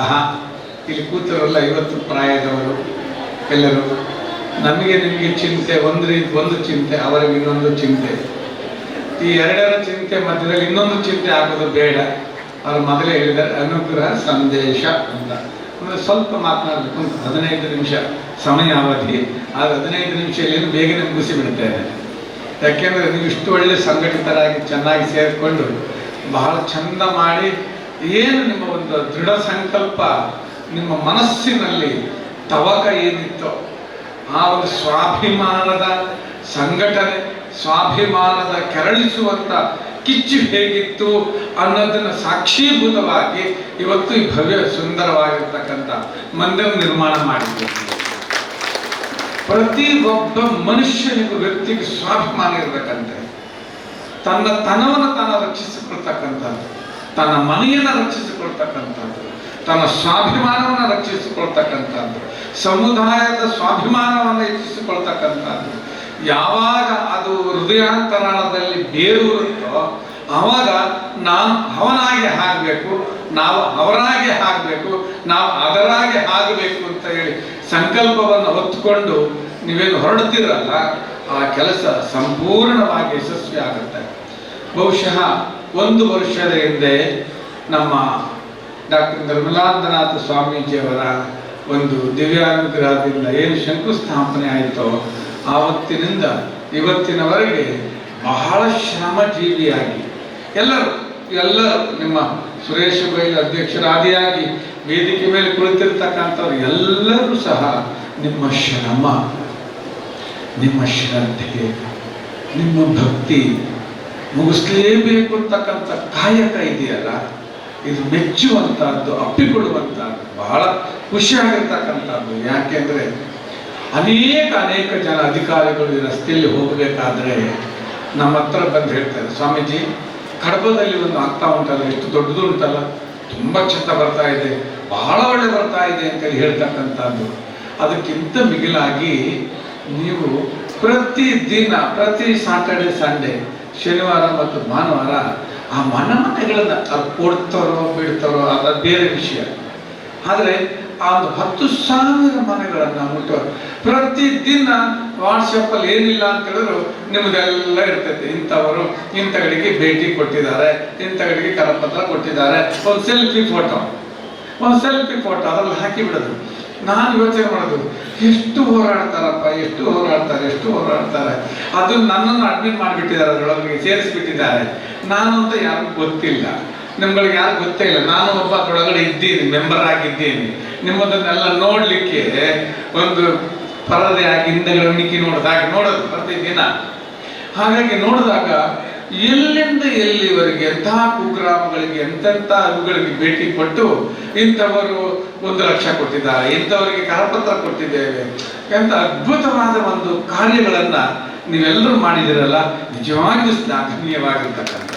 ಇಲ್ಲಿ ಕೂತವರೆಲ್ಲ 50 ಪ್ರಾಯದವರು ಎಲ್ಲರೂ. ನಮಗೆ ನಿಮಗೆ ಚಿಂತೆ ಒಂದು ಚಿಂತೆ, ಅವರಿಗೆ ಇನ್ನೊಂದು ಚಿಂತೆ. ಈ 2 ಚಿಂತೆ ಮಧ್ಯದಲ್ಲಿ ಇನ್ನೊಂದು ಚಿಂತೆ ಆಗೋದು ಬೇಡ. ಅವರು ಮೊದಲೇ ಹೇಳಿದ್ದಾರೆ ಅನುಗ್ರಹ ಸಂದೇಶ ಅಂತ. ಅಂದರೆ ಸ್ವಲ್ಪ ಮಾತನಾಡಬೇಕು ಅಂತ 15 ನಿಮಿಷ ಸಮಯ ಅವಧಿ, ಆದರೆ 15 ನಿಮಿಷದಲ್ಲಿ ಬೇಗನೆ ಮುಗಿಸಿಬಿಡ್ತೇನೆ. ಯಾಕೆಂದರೆ ನೀವು ಇಷ್ಟು ಒಳ್ಳೆ ಸಂಘಟಿತರಾಗಿ ಚೆನ್ನಾಗಿ ಸೇರಿಕೊಂಡು ಬಹಳ ಚಂದ ಮಾಡಿ, ಏನು ನಿಮ್ಮ ಒಂದು ದೃಢ ಸಂಕಲ್ಪ, ನಿಮ್ಮ ಮನಸ್ಸಿನಲ್ಲಿ ತವಕ ಏನಿತ್ತೋ ಆ ಒಂದು ಸ್ವಾಭಿಮಾನದ ಸಂಘಟನೆ, ಸ್ವಾಭಿಮಾನದ ಕೆರಳಿಸುವಂಥ ಕಿಚ್ಚು ಹೇಗಿತ್ತು ಅನ್ನೋದನ್ನು ಸಾಕ್ಷೀಭೂತವಾಗಿ ಇವತ್ತು ಈ ಭವ್ಯ ಸುಂದರವಾಗಿರ್ತಕ್ಕಂಥ ಮಂದಿರ ನಿರ್ಮಾಣ ಮಾಡಿದ್ದೇವೆ. ಪ್ರತಿ ಒಬ್ಬ ಮನುಷ್ಯನಿಗೂ ವ್ಯಕ್ತಿಗೆ ಸ್ವಾಭಿಮಾನ ಇರಬೇಕಂತೆ. ತನ್ನ ತನವನ್ನು ತಾನು ರಕ್ಷಿಸಿಕೊಳ್ತಕ್ಕಂಥದ್ದು, ತನ್ನ ಮನೆಯನ್ನು ರಕ್ಷಿಸಿಕೊಳ್ತಕ್ಕಂಥದ್ದು, ತನ್ನ ಸ್ವಾಭಿಮಾನವನ್ನು ರಕ್ಷಿಸಿಕೊಳ್ತಕ್ಕಂಥದ್ದು, ಸಮುದಾಯದ ಸ್ವಾಭಿಮಾನವನ್ನು ಹೆಚ್ಚಿಸಿಕೊಳ್ತಕ್ಕಂಥದ್ದು. ಯಾವಾಗ ಅದು ಹೃದಯಾಂತರಾಳದಲ್ಲಿ ಬೇರೂರುತ್ತೋ ಆವಾಗ ನಾನು ಅವನಾಗೆ ಆಗಬೇಕು, ನಾವು ಅವರಾಗೆ ಆಗಬೇಕು, ನಾವು ಅದರಾಗೆ ಆಗಬೇಕು ಅಂತ ಹೇಳಿ ಸಂಕಲ್ಪವನ್ನು ಹೊತ್ತುಕೊಂಡು ನೀವೇನು ಹೊರಡ್ತಿರಲ್ಲ, ಆ ಕೆಲಸ ಸಂಪೂರ್ಣವಾಗಿ ಯಶಸ್ವಿ ಆಗುತ್ತೆ. ಬಹುಶಃ 1 ವರ್ಷದ ಹಿಂದೆ ನಮ್ಮ ಡಾಕ್ಟರ್ ನಿರ್ಮಲಾನಂದನಾಥ ಸ್ವಾಮೀಜಿಯವರ ಒಂದು ದಿವ್ಯಾನುಗ್ರಹದಿಂದ ಏನು ಶಂಕುಸ್ಥಾಪನೆ ಆಯಿತೋ ಆವತ್ತಿನಿಂದ ಇವತ್ತಿನವರೆಗೆ ಬಹಳ ಶ್ರಮಜೀವಿಯಾಗಿ ಎಲ್ಲರೂ ನಿಮ್ಮ ಸುರೇಶ್ ಬೈಲ್ ಅಧ್ಯಕ್ಷರಾದಿಯಾಗಿ ವೇದಿಕೆ ಮೇಲೆ ಕುಳಿತಿರ್ತಕ್ಕಂಥವ್ರು ಎಲ್ಲರೂ ಸಹ ನಿಮ್ಮ ಶ್ರಮ, ನಿಮ್ಮ ಶ್ರದ್ಧೆ, ನಿಮ್ಮ ಭಕ್ತಿ ಮುಗಿಸ್ಲೇಬೇಕು ಅಂತಕ್ಕಂಥ ಕಾಯಕ ಇದೆಯಲ್ಲ, ಇದು ಮೆಚ್ಚುವಂಥದ್ದು, ಅಪ್ಪಿಕೊಳ್ಳುವಂಥದ್ದು, ಬಹಳ ಖುಷಿಯಾಗಿರ್ತಕ್ಕಂಥದ್ದು. ಯಾಕೆಂದರೆ ಅನೇಕ ಜನ ಅಧಿಕಾರಿಗಳು ಈ ರಸ್ತೆಯಲ್ಲಿ ಹೋಗಬೇಕಾದ್ರೆ ನಮ್ಮ ಹತ್ರ ಬಂದು ಹೇಳ್ತಾರೆ, ಸ್ವಾಮೀಜಿ ಕಡಬದಲ್ಲಿ ಒಂದು ಆಗ್ತಾ ಉಂಟಲ್ಲ, ಎಷ್ಟು ದೊಡ್ಡದು ಉಂಟಲ್ಲ, ತುಂಬ ಚೆಂದ ಬರ್ತಾ ಇದೆ, ಬಹಳ ಒಳ್ಳೆ ಬರ್ತಾ ಇದೆ ಅಂತೇಳಿ ಹೇಳ್ತಕ್ಕಂಥದ್ದು. ಅದಕ್ಕಿಂತ ಮಿಗಿಲಾಗಿ ನೀವು ಪ್ರತಿದಿನ, ಪ್ರತಿ ಸಾಟರ್ಡೆ ಸಂಡೇ, ಶನಿವಾರ ಮತ್ತು ಭಾನುವಾರ ಆ ಮನೆಗಳನ್ನು ಅದು ಕೊಡ್ತಾರೋ ಬಿಡ್ತಾರೋ ಅದು ಬೇರೆ ವಿಷಯ. ಆದರೆ ಆ ಒಂದು 10,000 ಮನೆಗಳನ್ನು ಮುಟ್ಟುವ ಪ್ರತಿದಿನ ವಾಟ್ಸಪ್ಪಲ್ಲಿ ಏನಿಲ್ಲ ಅಂತ ಹೇಳಿದ್ರು ನಿಮ್ಮದೆಲ್ಲ ಇರ್ತೈತೆ. ಇಂಥವರು ಇಂಥಗಳಿಗೆ ಭೇಟಿ ಕೊಟ್ಟಿದ್ದಾರೆ, ಇಂಥಗಳಿಗೆ ಕರಪತ್ರ ಕೊಟ್ಟಿದ್ದಾರೆ, ಒಂದು ಸೆಲ್ಫಿ ಫೋಟೋ ಅದರಲ್ಲಿ ಹಾಕಿ ಬಿಡೋದು. ನಾನು ಯೋಚನೆ ಮಾಡೋದು, ಎಷ್ಟು ಹೋರಾಡ್ತಾರಪ್ಪ, ಎಷ್ಟು ಹೋರಾಡ್ತಾರೆ. ಅದು ನನ್ನನ್ನು ಅಡ್ಮಿಟ್ ಮಾಡಿಬಿಟ್ಟಿದ್ದಾರೆ, ಅದರೊಳಗೆ ಸೇರಿಸ್ಬಿಟ್ಟಿದ್ದಾರೆ. ನಾನು ಅಂತ ಯಾರಿಗೂ ಗೊತ್ತಿಲ್ಲ, ನಿಮ್ಗಳಿಗೆ ಯಾರು ಗೊತ್ತೇ ಇಲ್ಲ. ನಾನು ಒಬ್ಬ ಅದರೊಳಗಡೆ ಇದ್ದೀನಿ, ಮೆಂಬರ್ ಆಗಿದ್ದೀನಿ. ನಿಮ್ಮದನ್ನೆಲ್ಲ ನೋಡ್ಲಿಕ್ಕೆ ಒಂದು ಪರದೆ ಆಗಿ ಹಿಂದೆಗಳ ಉಣಿಕಿ ನೋಡೋದು ಪ್ರತಿದಿನ. ಹಾಗಾಗಿ ನೋಡಿದಾಗ ಎಲ್ಲಿಂದ ಎಲ್ಲಿವರೆಗೆ ಎಂತಹ ಕುಗ್ರಾಮಗಳಿಗೆ ಎಂತೆಂಥ ಅವುಗಳಿಗೆ ಭೇಟಿ ಕೊಟ್ಟು ಇಂಥವರು 1 ಲಕ್ಷ ಕೊಟ್ಟಿದ್ದಾರೆ, ಇಂಥವರಿಗೆ ಕರಪತ್ರ ಕೊಟ್ಟಿದ್ದೇವೆ, ಎಂಥ ಅದ್ಭುತವಾದ ಒಂದು ಕಾರ್ಯಗಳನ್ನ ನೀವೆಲ್ಲರೂ ಮಾಡಿದಿರಲ್ಲ, ನಿಜವಾಗಿಯೂ ಶ್ಲಾಘನೀಯವಾಗಿರ್ತಕ್ಕಂಥದ್ದು.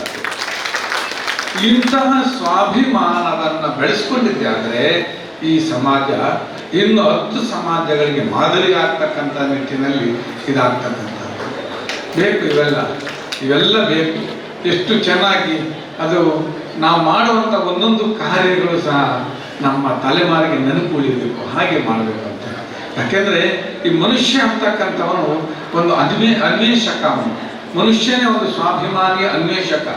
ಇಂತಹ ಸ್ವಾಭಿಮಾನವನ್ನ ಬೆಳೆಸ್ಕೊಂಡಿದ್ದೆ ಆದರೆ ಈ ಸಮಾಜ ಇನ್ನು 10 ಸಮಾಜಗಳಿಗೆ ಮಾದರಿ ಆಗ್ತಕ್ಕಂಥ ನಿಟ್ಟಿನಲ್ಲಿ ಇದಾಗ್ತಕ್ಕಂಥದ್ದು. ಬೇಕು ಇವೆಲ್ಲ ಬೇಕು. ಎಷ್ಟು ಚೆನ್ನಾಗಿ ಅದು ನಾವು ಮಾಡುವಂಥ ಒಂದೊಂದು ಕಾರ್ಯಗಳು ಸಹ ನಮ್ಮ ತಲೆಮಾರಿಗೆ ನೆನಪು ಉಳಿಯಬೇಕು, ಹಾಗೆ ಮಾಡಬೇಕು ಅಂತ. ಯಾಕೆಂದ್ರೆ ಈ ಮನುಷ್ಯ ಅಂತಕ್ಕಂಥವನು ಒಂದು ಅನ್ವೇಷಕ. ಅವನು ಮನುಷ್ಯನೇ ಒಂದು ಸ್ವಾಭಿಮಾನಿಯ ಅನ್ವೇಷಕ.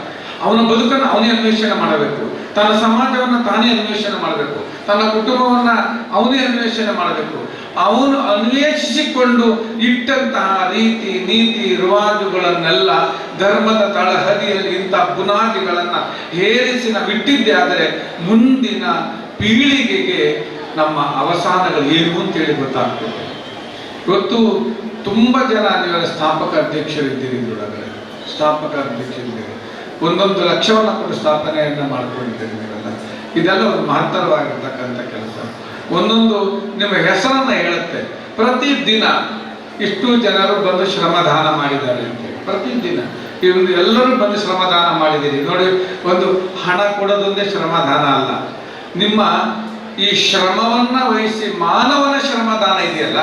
ಅವನ ಬದುಕನ್ನು ಅವನೇ ಅನ್ವೇಷಣೆ ಮಾಡಬೇಕು, ತನ್ನ ಸಮಾಜವನ್ನು ತಾನೇ ಅನ್ವೇಷಣೆ ಮಾಡಬೇಕು, ತನ್ನ ಕುಟುಂಬವನ್ನ ಅವನೇ ಅನ್ವೇಷಣೆ ಮಾಡಬೇಕು. ಅವನು ಅನ್ವೇಷಿಸಿಕೊಂಡು ಇಟ್ಟಂತಹ ರೀತಿ ನೀತಿ ರಿವಾಜುಗಳನ್ನೆಲ್ಲ ಧರ್ಮದ ತಳಹದಿಯಲ್ಲಿ ಇಂಥ ಬುನಾದಿಗಳನ್ನ ಹೇರಿಸಿ ನಾವು ಇಟ್ಟಿದ್ದೆ ಆದರೆ ಮುಂದಿನ ಪೀಳಿಗೆಗೆ ನಮ್ಮ ಅವಸಾನಗಳು ಏನು ಅಂತೇಳಿ ಗೊತ್ತಾಗ್ತದೆ. ಇವತ್ತು ತುಂಬ ಜನ ನೀವೆಲ್ಲ ಸ್ಥಾಪಕ ಅಧ್ಯಕ್ಷರಿದ್ದೀರಿ, ಇದರೊಳಗಡೆ ಸ್ಥಾಪಕ ಅಧ್ಯಕ್ಷರಿದ್ದೀರಿ, 1 ಲಕ್ಷವನ್ನು ಕೊಟ್ಟು ಸ್ಥಾಪನೆಯನ್ನ ಮಾಡ್ಕೊಂಡಿದ್ದೀರಿ ನೀವೆಲ್ಲ. ಇದೆಲ್ಲ ಒಂದು ಮಹತ್ತರವಾಗಿರ್ತಕ್ಕಂಥ ಕೆಲಸ. ಒಂದೊಂದು ನಿಮ್ಮ ಹೆಸರನ್ನ ಹೇಳುತ್ತೆ. ಪ್ರತಿದಿನ ಇಷ್ಟು ಜನರು ಬಂದು ಶ್ರಮದಾನ ಮಾಡಿದ್ದಾರೆ ಅಂತ ಪ್ರತಿದಿನ ಎಲ್ಲರೂ ಬಂದು ಶ್ರಮದಾನ ಮಾಡಿದ್ದೀರಿ ನೋಡಿ. ಒಂದು ಹಣ ಕೊಡೋದೊಂದೇ ಶ್ರಮದಾನ ಅಲ್ಲ, ನಿಮ್ಮ ಈ ಶ್ರಮವನ್ನ ವಹಿಸಿ ಮಾನವನ ಶ್ರಮದಾನ ಇದೆಯಲ್ಲ,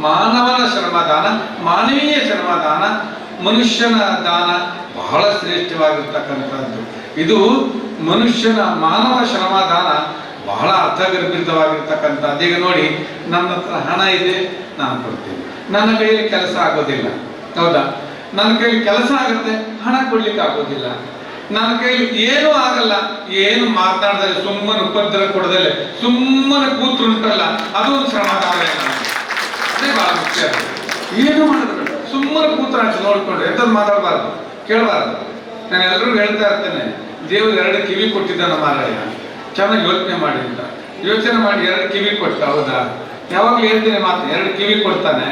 ಮಾನವನ ಶ್ರಮದಾನ, ಮಾನವೀಯ ಶ್ರಮದಾನ, ಮನುಷ್ಯನ ದಾನ ಬಹಳ ಶ್ರೇಷ್ಠವಾಗಿರ್ತಕ್ಕಂಥದ್ದು. ಇದು ಮನುಷ್ಯನ ಮಾನವ ಶ್ರಮದಾನ ಬಹಳ ಅರ್ಥಗರ್ಭಿತವಾಗಿರ್ತಕ್ಕಂಥದ್ದು. ಈಗ ನೋಡಿ, ನನ್ನ ಹತ್ರ ಹಣ ಇದೆ, ನಾನು ಕೊಡ್ತೀನಿ. ನನ್ನ ಕೈಯಲ್ಲಿ ಕೆಲಸ ಆಗೋದಿಲ್ಲ, ಹೌದಾ? ನನ್ನ ಕೈಯಲ್ಲಿ ಕೆಲಸ ಆಗುತ್ತೆ, ಹಣ ಕೊಡ್ಲಿಕ್ಕೆ ಆಗೋದಿಲ್ಲ. ನನ್ನ ಕೈಯಲ್ಲಿ ಏನೂ ಆಗಲ್ಲ, ಏನು ಮಾತನಾಡಿದ್ರೆ ಸುಮ್ಮನೆ ಉಪದ್ರ ಕೊಡದಲ್ಲೇ ಸುಮ್ಮನೆ ಕೂತ್ರುಂಟಲ್ಲ, ಅದು ಒಂದು ಶ್ರಮದಾನ. ಅದೇ ಬಹಳ ಮುಖ್ಯ. ಏನು ಮಾಡಿದ್ರು ಸುಮ್ಮನೆ ಕೂತ್ರ ನೋಡ್ಕೊಂಡ್ರೆ ಎಂಥದ್ದು ಮಾತಾಡಬಾರ್ದು, ಕೇಳಬಾರ್ದು. ನಾನು ಎಲ್ಲರಿಗೂ ಹೇಳ್ತಾ ಇರ್ತೇನೆ, ದೇವರು 2 ಕಿವಿ ಕೊಟ್ಟಿದ್ದಾನ ಮಾರಾಯ, ಚೆನ್ನಾಗಿ ಯೋಚನೆ ಮಾಡಿ ಅಂತ. ಯೋಚನೆ ಮಾಡಿ 2 ಕಿವಿ ಕೊಟ್ಟ, ಹೌದಾ? ಯಾವಾಗಲೂ ಹೇಳ್ತೀನಿ ಮಾತು, 2 ಕಿವಿ ಕೊಡ್ತಾನೆ,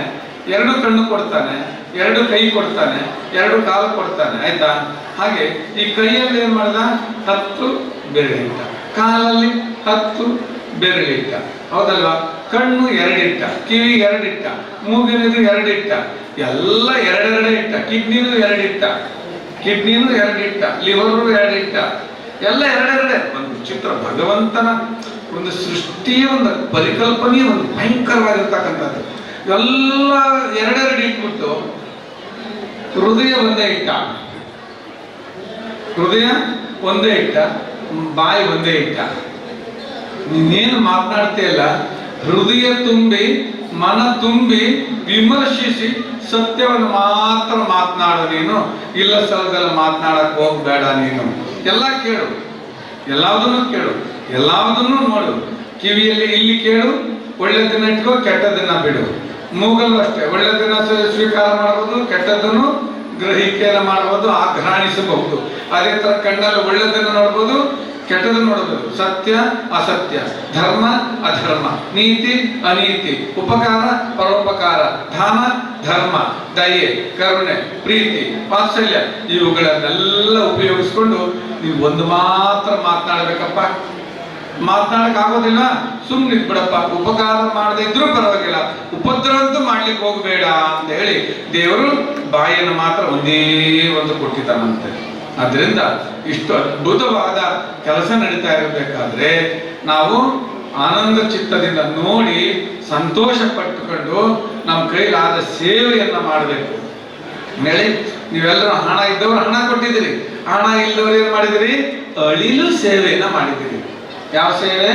2 ಕಣ್ಣು ಕೊಡ್ತಾನೆ, 2 ಕೈ ಕೊಡ್ತಾನೆ, 2 ಕಾಲು ಕೊಡ್ತಾನೆ, ಆಯ್ತಾ? ಹಾಗೆ ಈ ಕೈಯಲ್ಲಿ ಏನ್ ಮಾಡ್ದ? 10 ಬೆರಳಿಟ್ಟ, ಕಾಲಲ್ಲಿ 10 ಬೆರಳಿಟ್ಟ, ಹೌದಲ್ವಾ? ಕಣ್ಣು 2 ಇಟ್ಟ, ಕಿವಿ 2 ಇಟ್ಟ, ಮೂಗಿನದು 2 ಇಟ್ಟ, ಎಲ್ಲ 2 ಇಟ್ಟ, ಕಿಡ್ನಿನೂ 2 ಇಟ್ಟ, ಕಿಡ್ನಿನೂ 2 ಇಟ್ಟ, ಲಿವರು 2 ಇಟ್ಟ, ಎಲ್ಲ 2 ಒಂದು ಚಿತ್ರ. ಭಗವಂತನ ಒಂದು ಸೃಷ್ಟಿಯ ಒಂದು ಪರಿಕಲ್ಪನೆಯ ಒಂದು ಭಯಂಕರವಾಗಿರ್ತಕ್ಕಂಥದ್ದು. ಎಲ್ಲ 2 ಇಟ್ಬಿಟ್ಟು ಹೃದಯ ಒಂದೇ ಇಟ್ಟ, ಹೃದಯ ಒಂದೇ ಇಟ್ಟ, ಬಾಯಿ ಒಂದೇ ಇಟ್ಟ. ನೀನೇನು ಮಾತನಾಡ್ತೀಯಲ್ಲ, ಹೃದಯ ತುಂಬಿ ಮನ ತುಂಬಿ ವಿಮರ್ಶಿಸಿ ಸತ್ಯವನ್ನು ಮಾತ್ರ ಮಾತನಾಡು ನೀನು. ಇಲ್ಲ ಸ್ಥಳದಲ್ಲಿ ಮಾತನಾಡಕ್ ಹೋಗ್ಬೇಡ ನೀನು. ಎಲ್ಲ ಕೇಳು, ಎಲ್ಲದನ್ನು ಕೇಳು, ಎಲ್ಲದನ್ನು ನೋಡು. ಕಿವಿಯಲ್ಲಿ ಇಲ್ಲಿ ಕೇಳು, ಒಳ್ಳೆದನ್ನ ಇಟ್ಕೋ, ಕೆಟ್ಟದನ್ನ ಬಿಡು. ಮೂಗಲ್ಲೂ ಅಷ್ಟೇ, ಒಳ್ಳೆದನ್ನ ಸ್ವೀಕಾರ ಮಾಡಬಹುದು, ಕೆಟ್ಟದನ್ನು ಗ್ರಹಿಕೆಯನ್ನು ಮಾಡಬಹುದು, ಆಘ್ರಾಣಿಸಬಹುದು. ಅದೇ ತರ ಕಣ್ಣಲ್ಲಿ ಒಳ್ಳೆದನ್ನು ನೋಡ್ಬೋದು, ಕೆಟ್ಟದನ್ನು ನೋಡಬಹುದು. ಸತ್ಯ ಅಸತ್ಯ, ಧರ್ಮ ಅಧರ್ಮ, ನೀತಿ ಅನೀತಿ, ಉಪಕಾರ ಪರೋಪಕಾರ, ದಾನ ಧರ್ಮ, ದಯೆ, ಕರುಣೆ, ಪ್ರೀತಿ, ವಾತ್ಸಲ್ಯ, ಇವುಗಳನ್ನೆಲ್ಲ ಉಪಯೋಗಿಸ್ಕೊಂಡು ನೀವು ಒಂದು ಮಾತ್ರ ಮಾತನಾಡಬೇಕಪ್ಪ. ಮಾತನಾಡಕ್ ಆಗೋದಿಲ್ಲ, ಸುಮ್ಮನೆ ಬಿಡಪ್ಪ. ಉಪಕಾರ ಮಾಡದೇ ಇದ್ರೂ ಪರವಾಗಿಲ್ಲ, ಉಪದ್ರ ಅಂತೂ ಮಾಡ್ಲಿಕ್ಕೆ ಹೋಗಬೇಡ ಅಂತ ಹೇಳಿ ದೇವರು ಬಾಯಿಯನ್ನು ಮಾತ್ರ ಒಂದೇ ಒಂದು ಕೊಟ್ಟಿದ್ದಾನಂತೆ. ಅದರಿಂದ ಇಷ್ಟು ಅದ್ಭುತವಾದ ಕೆಲಸ ನಡೀತಾ ಇರಬೇಕಾದ್ರೆ ನಾವು ಆನಂದ ಚಿತ್ತದಿಂದ ನೋಡಿ ಸಂತೋಷ ಪಟ್ಟುಕೊಂಡು ನಮ್ಮ ಕೈಲಾದ ಸೇವೆಯನ್ನ ಮಾಡಬೇಕು. ಹೇಳಿ, ನೀವೆಲ್ಲರೂ ಹಣ ಇದ್ದವರು ಹಣ ಕೊಟ್ಟಿದ್ದೀರಿ, ಹಣ ಇಲ್ಲದವರು ಏನ್ ಮಾಡಿದಿರಿ? ಅಳಿಲು ಸೇವೆಯನ್ನ ಮಾಡಿದಿರಿ. ಯಾವ ಸೇವೆ?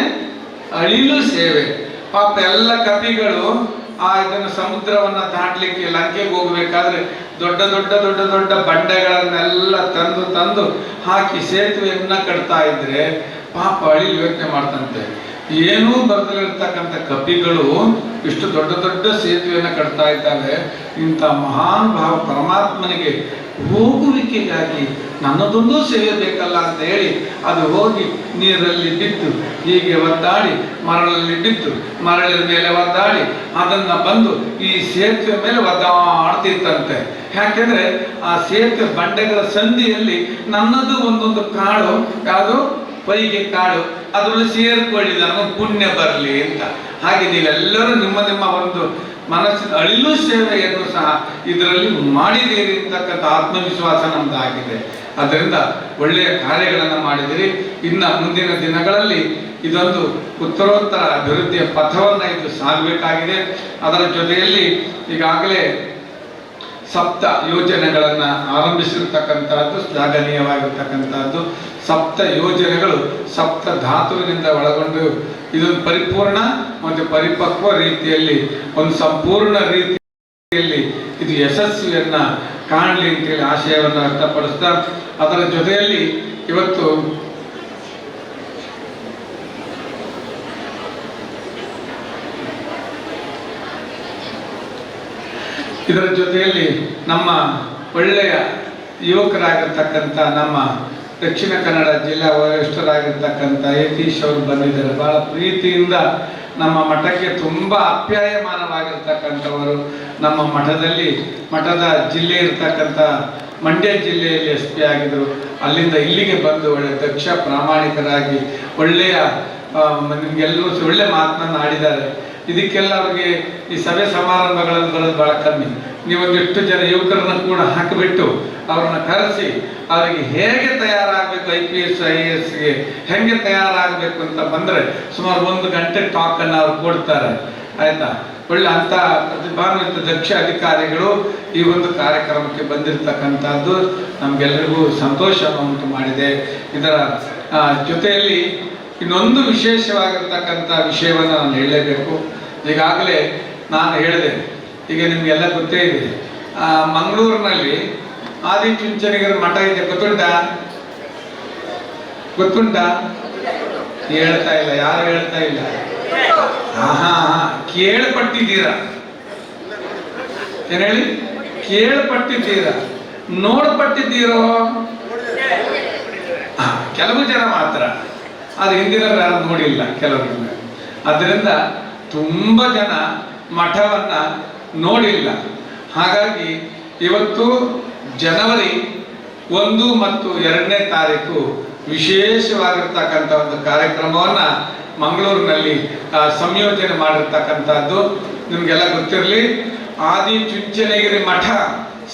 ಅಳಿಲು ಸೇವೆ. ಪಾಪ ಎಲ್ಲ ಕಪಿಗಳು ಇದನ್ನು ಸಮುದ್ರವನ್ನ ದಾಟ್ಲಿಕ್ಕೆ ಲಂಕೆಗೆ ಹೋಗ್ಬೇಕಾದ್ರೆ ದೊಡ್ಡ ದೊಡ್ಡ ದೊಡ್ಡ ದೊಡ್ಡ ಬಂಡೆಗಳನ್ನೆಲ್ಲ ತಂದು ತಂದು ಹಾಕಿ ಸೇತುವೆಯನ್ನ ಕಟ್ತಾ ಇದ್ರೆ ಪಾಪ ಅಳಿಲು ಯೋಚನೆ ಮಾಡ್ತಂತೆ, ಏನೂ ಬರೆದಲ್ಲಿರ್ತಕ್ಕಂಥ ಕಪಿಗಳು ಇಷ್ಟು ದೊಡ್ಡ ದೊಡ್ಡ ಸೇತುವೆಯನ್ನು ಕಟ್ತಾ ಇದ್ದಾವೆ. ಇಂಥ ಮಹಾನ್ ಭಾವ ಪರಮಾತ್ಮನಿಗೆ ಹೋಗುವಿಕೆಗಾಗಿ ನನ್ನದೊಂದು ಸೇವೆ ಬೇಕಲ್ಲ ಅಂತ ಹೇಳಿ ಅದು ಹೋಗಿ ನೀರಲ್ಲಿ ಬಿದ್ದು ಹೀಗೆ ಒದ್ದಾಡಿ ಮರಳಲ್ಲಿ ಬಿದ್ದು ಮರಳಿನ ಮೇಲೆ ಒದ್ದಾಡಿ ಅದನ್ನ ಬಂದು ಈ ಸೇತುವೆ ಮೇಲೆ ಒದ್ದಾಡ್ತಿತ್ತಂತೆ. ಯಾಕೆಂದ್ರೆ ಆ ಸೇತುವೆ ಬಂಡೆಗಳ ಸಂಧಿಯಲ್ಲಿ ನನ್ನದು ಒಂದೊಂದು ಕಾಡು, ಯಾವುದು ಪೈಗೆ ಕಾಡು, ಅದರಲ್ಲಿ ಸೇರ್ಕೊಳ್ಳಿ ನನಗೊಂದು ಪುಣ್ಯ ಬರಲಿ ಅಂತ. ಹಾಗೆ ನೀವೆಲ್ಲರೂ ನಿಮ್ಮ ನಿಮ್ಮ ಒಂದು ಮನಸ್ಸಿನ ಅಳಿಲು ಸೇವೆಯನ್ನು ಸಹ ಇದರಲ್ಲಿ ಮಾಡಿದ್ದೀರಿ ಅಂತಕ್ಕಂಥ ಆತ್ಮವಿಶ್ವಾಸ ನಮ್ದಾಗಿದೆ. ಅದರಿಂದ ಒಳ್ಳೆಯ ಕಾರ್ಯಗಳನ್ನು ಮಾಡಿದಿರಿ. ಇನ್ನು ಮುಂದಿನ ದಿನಗಳಲ್ಲಿ ಇದೊಂದು ಉತ್ತರೋತ್ತರ ಅಭಿವೃದ್ಧಿಯ ಪಥವನ್ನು ಇದು ಸಾಗಬೇಕಾಗಿದೆ. ಅದರ ಜೊತೆಯಲ್ಲಿ ಈಗಾಗಲೇ ಸಪ್ತ ಯೋಜನೆಗಳನ್ನು ಆರಂಭಿಸಿರ್ತಕ್ಕಂಥದ್ದು ಶ್ಲಾಘನೀಯವಾಗಿರ್ತಕ್ಕಂಥದ್ದು. ಸಪ್ತ ಯೋಜನೆಗಳು ಸಪ್ತ ಧಾತುವಿನಿಂದ ಒಳಗೊಂಡು ಇದೊಂದು ಪರಿಪೂರ್ಣ ಮತ್ತು ಪರಿಪಕ್ವ ರೀತಿಯಲ್ಲಿ ಒಂದು ಸಂಪೂರ್ಣ ರೀತಿಯಲ್ಲಿ ಇದು ಯಶಸ್ವಿಯನ್ನ ಕಾಣಲಿ ಅಂತೇಳಿ ಆಶಯವನ್ನು ವ್ಯಕ್ತಪಡಿಸ್ತಾ, ಅದರ ಜೊತೆಯಲ್ಲಿ ಇವತ್ತು ಇದರ ಜೊತೆಯಲ್ಲಿ ನಮ್ಮ ಒಳ್ಳೆಯ ಯುವಕರಾಗಿರ್ತಕ್ಕಂಥ ನಮ್ಮ ದಕ್ಷಿಣ ಕನ್ನಡ ಜಿಲ್ಲಾ ವರಿಷ್ಠರಾಗಿರ್ತಕ್ಕಂಥ ಯತೀಶ್ ಅವರು ಬಂದಿದ್ದಾರೆ. ಬಹಳ ಪ್ರೀತಿಯಿಂದ ನಮ್ಮ ಮಠಕ್ಕೆ ತುಂಬ ಆಪ್ಯಾಯಮಾನವಾಗಿರ್ತಕ್ಕಂಥವರು. ನಮ್ಮ ಮಠದ ಜಿಲ್ಲೆ ಇರ್ತಕ್ಕಂಥ ಮಂಡ್ಯ ಜಿಲ್ಲೆಯಲ್ಲಿ SP ಆಗಿದ್ದರು. ಅಲ್ಲಿಂದ ಇಲ್ಲಿಗೆ ಬಂದು ಒಳ್ಳೆ ದಕ್ಷ ಪ್ರಾಮಾಣಿಕರಾಗಿ ಒಳ್ಳೆಯ ನಿಮಗೆಲ್ಲರೂ ಒಳ್ಳೆ ಮಾತನ್ನು ಆಡಿದ್ದಾರೆ. ಇದಕ್ಕೆಲ್ಲ ಅವ್ರಿಗೆ ಈ ಸಭೆ ಸಮಾರಂಭಗಳನ್ನು ಬರೋದು ಭಾಳ ಕಮ್ಮಿ. ನೀವೊಂದಿಷ್ಟು ಜನ ಯುವಕರನ್ನ ಕೂಡ ಹಾಕಿಬಿಟ್ಟು ಅವ್ರನ್ನ ಕರೆಸಿ ಅವರಿಗೆ ಹೇಗೆ ತಯಾರಾಗಬೇಕು, IPS IASಗೆ ಹೇಗೆ ತಯಾರಾಗಬೇಕು ಅಂತ ಬಂದರೆ ಸುಮಾರು 1 ಗಂಟೆ ಟಾಕನ್ನು ಅವ್ರು ಕೊಡ್ತಾರೆ. ಆಯ್ತಾ? ಒಳ್ಳೆ ಅಂಥ ಪ್ರತಿಭಾನ್ವಿತ ದಕ್ಷ ಅಧಿಕಾರಿಗಳು ಈ ಒಂದು ಕಾರ್ಯಕ್ರಮಕ್ಕೆ ಬಂದಿರತಕ್ಕಂಥದ್ದು ನಮಗೆಲ್ಲರಿಗೂ ಸಂತೋಷವನ್ನು ಉಂಟು ಮಾಡಿದೆ. ಇದರ ಜೊತೆಯಲ್ಲಿ ಇನ್ನೊಂದು ವಿಶೇಷವಾಗಿರ್ತಕ್ಕಂಥ ವಿಷಯವನ್ನು ನಾನು ಹೇಳಲೇಬೇಕು. ಈಗಾಗಲೇ ನಾನು ಹೇಳಿದೆ, ಈಗ ನಿಮಗೆಲ್ಲ ಗೊತ್ತೇ ಇದೆ, ಮಂಗಳೂರಿನಲ್ಲಿ ಆದಿಚುಂಚನಗಿರಿ ಮಠ ಇದೆ. ಗೊತ್ತುಂಟಾ? ಹೇಳ್ತಾ ಇಲ್ಲ, ಯಾರು ಹೇಳ್ತಾ ಇಲ್ಲ. ಕೇಳ್ಪಟ್ಟಿದ್ದೀರಾ? ಏನ್ ಹೇಳಿ? ಕೇಳ್ಪಟ್ಟಿದ್ದೀರಾ? ನೋಡ್ಪಟ್ಟಿದ್ದೀರೋ? ಕೆಲವು ಜನ ಮಾತ್ರ, ಅದು ಹಿಂದಿನವ್ರು ಯಾರು ನೋಡಿಲ್ಲ ಕೆಲವರಿಂದ. ಅದರಿಂದ ತುಂಬ ಜನ ಮಠವನ್ನ ನೋಡಿಲ್ಲ. ಹಾಗಾಗಿ ಇವತ್ತು ಜನವರಿ 1 ಮತ್ತು 2ನೇ ತಾರೀಕು ವಿಶೇಷವಾಗಿರ್ತಕ್ಕಂಥ ಒಂದು ಕಾರ್ಯಕ್ರಮವನ್ನ ಮಂಗಳೂರಿನಲ್ಲಿ ಸಂಯೋಜನೆ ಮಾಡಿರ್ತಕ್ಕಂಥದ್ದು. ನಿಮಗೆಲ್ಲ ಗೊತ್ತಿರಲಿ, ಆದಿಚುಂಚನಗಿರಿ ಮಠ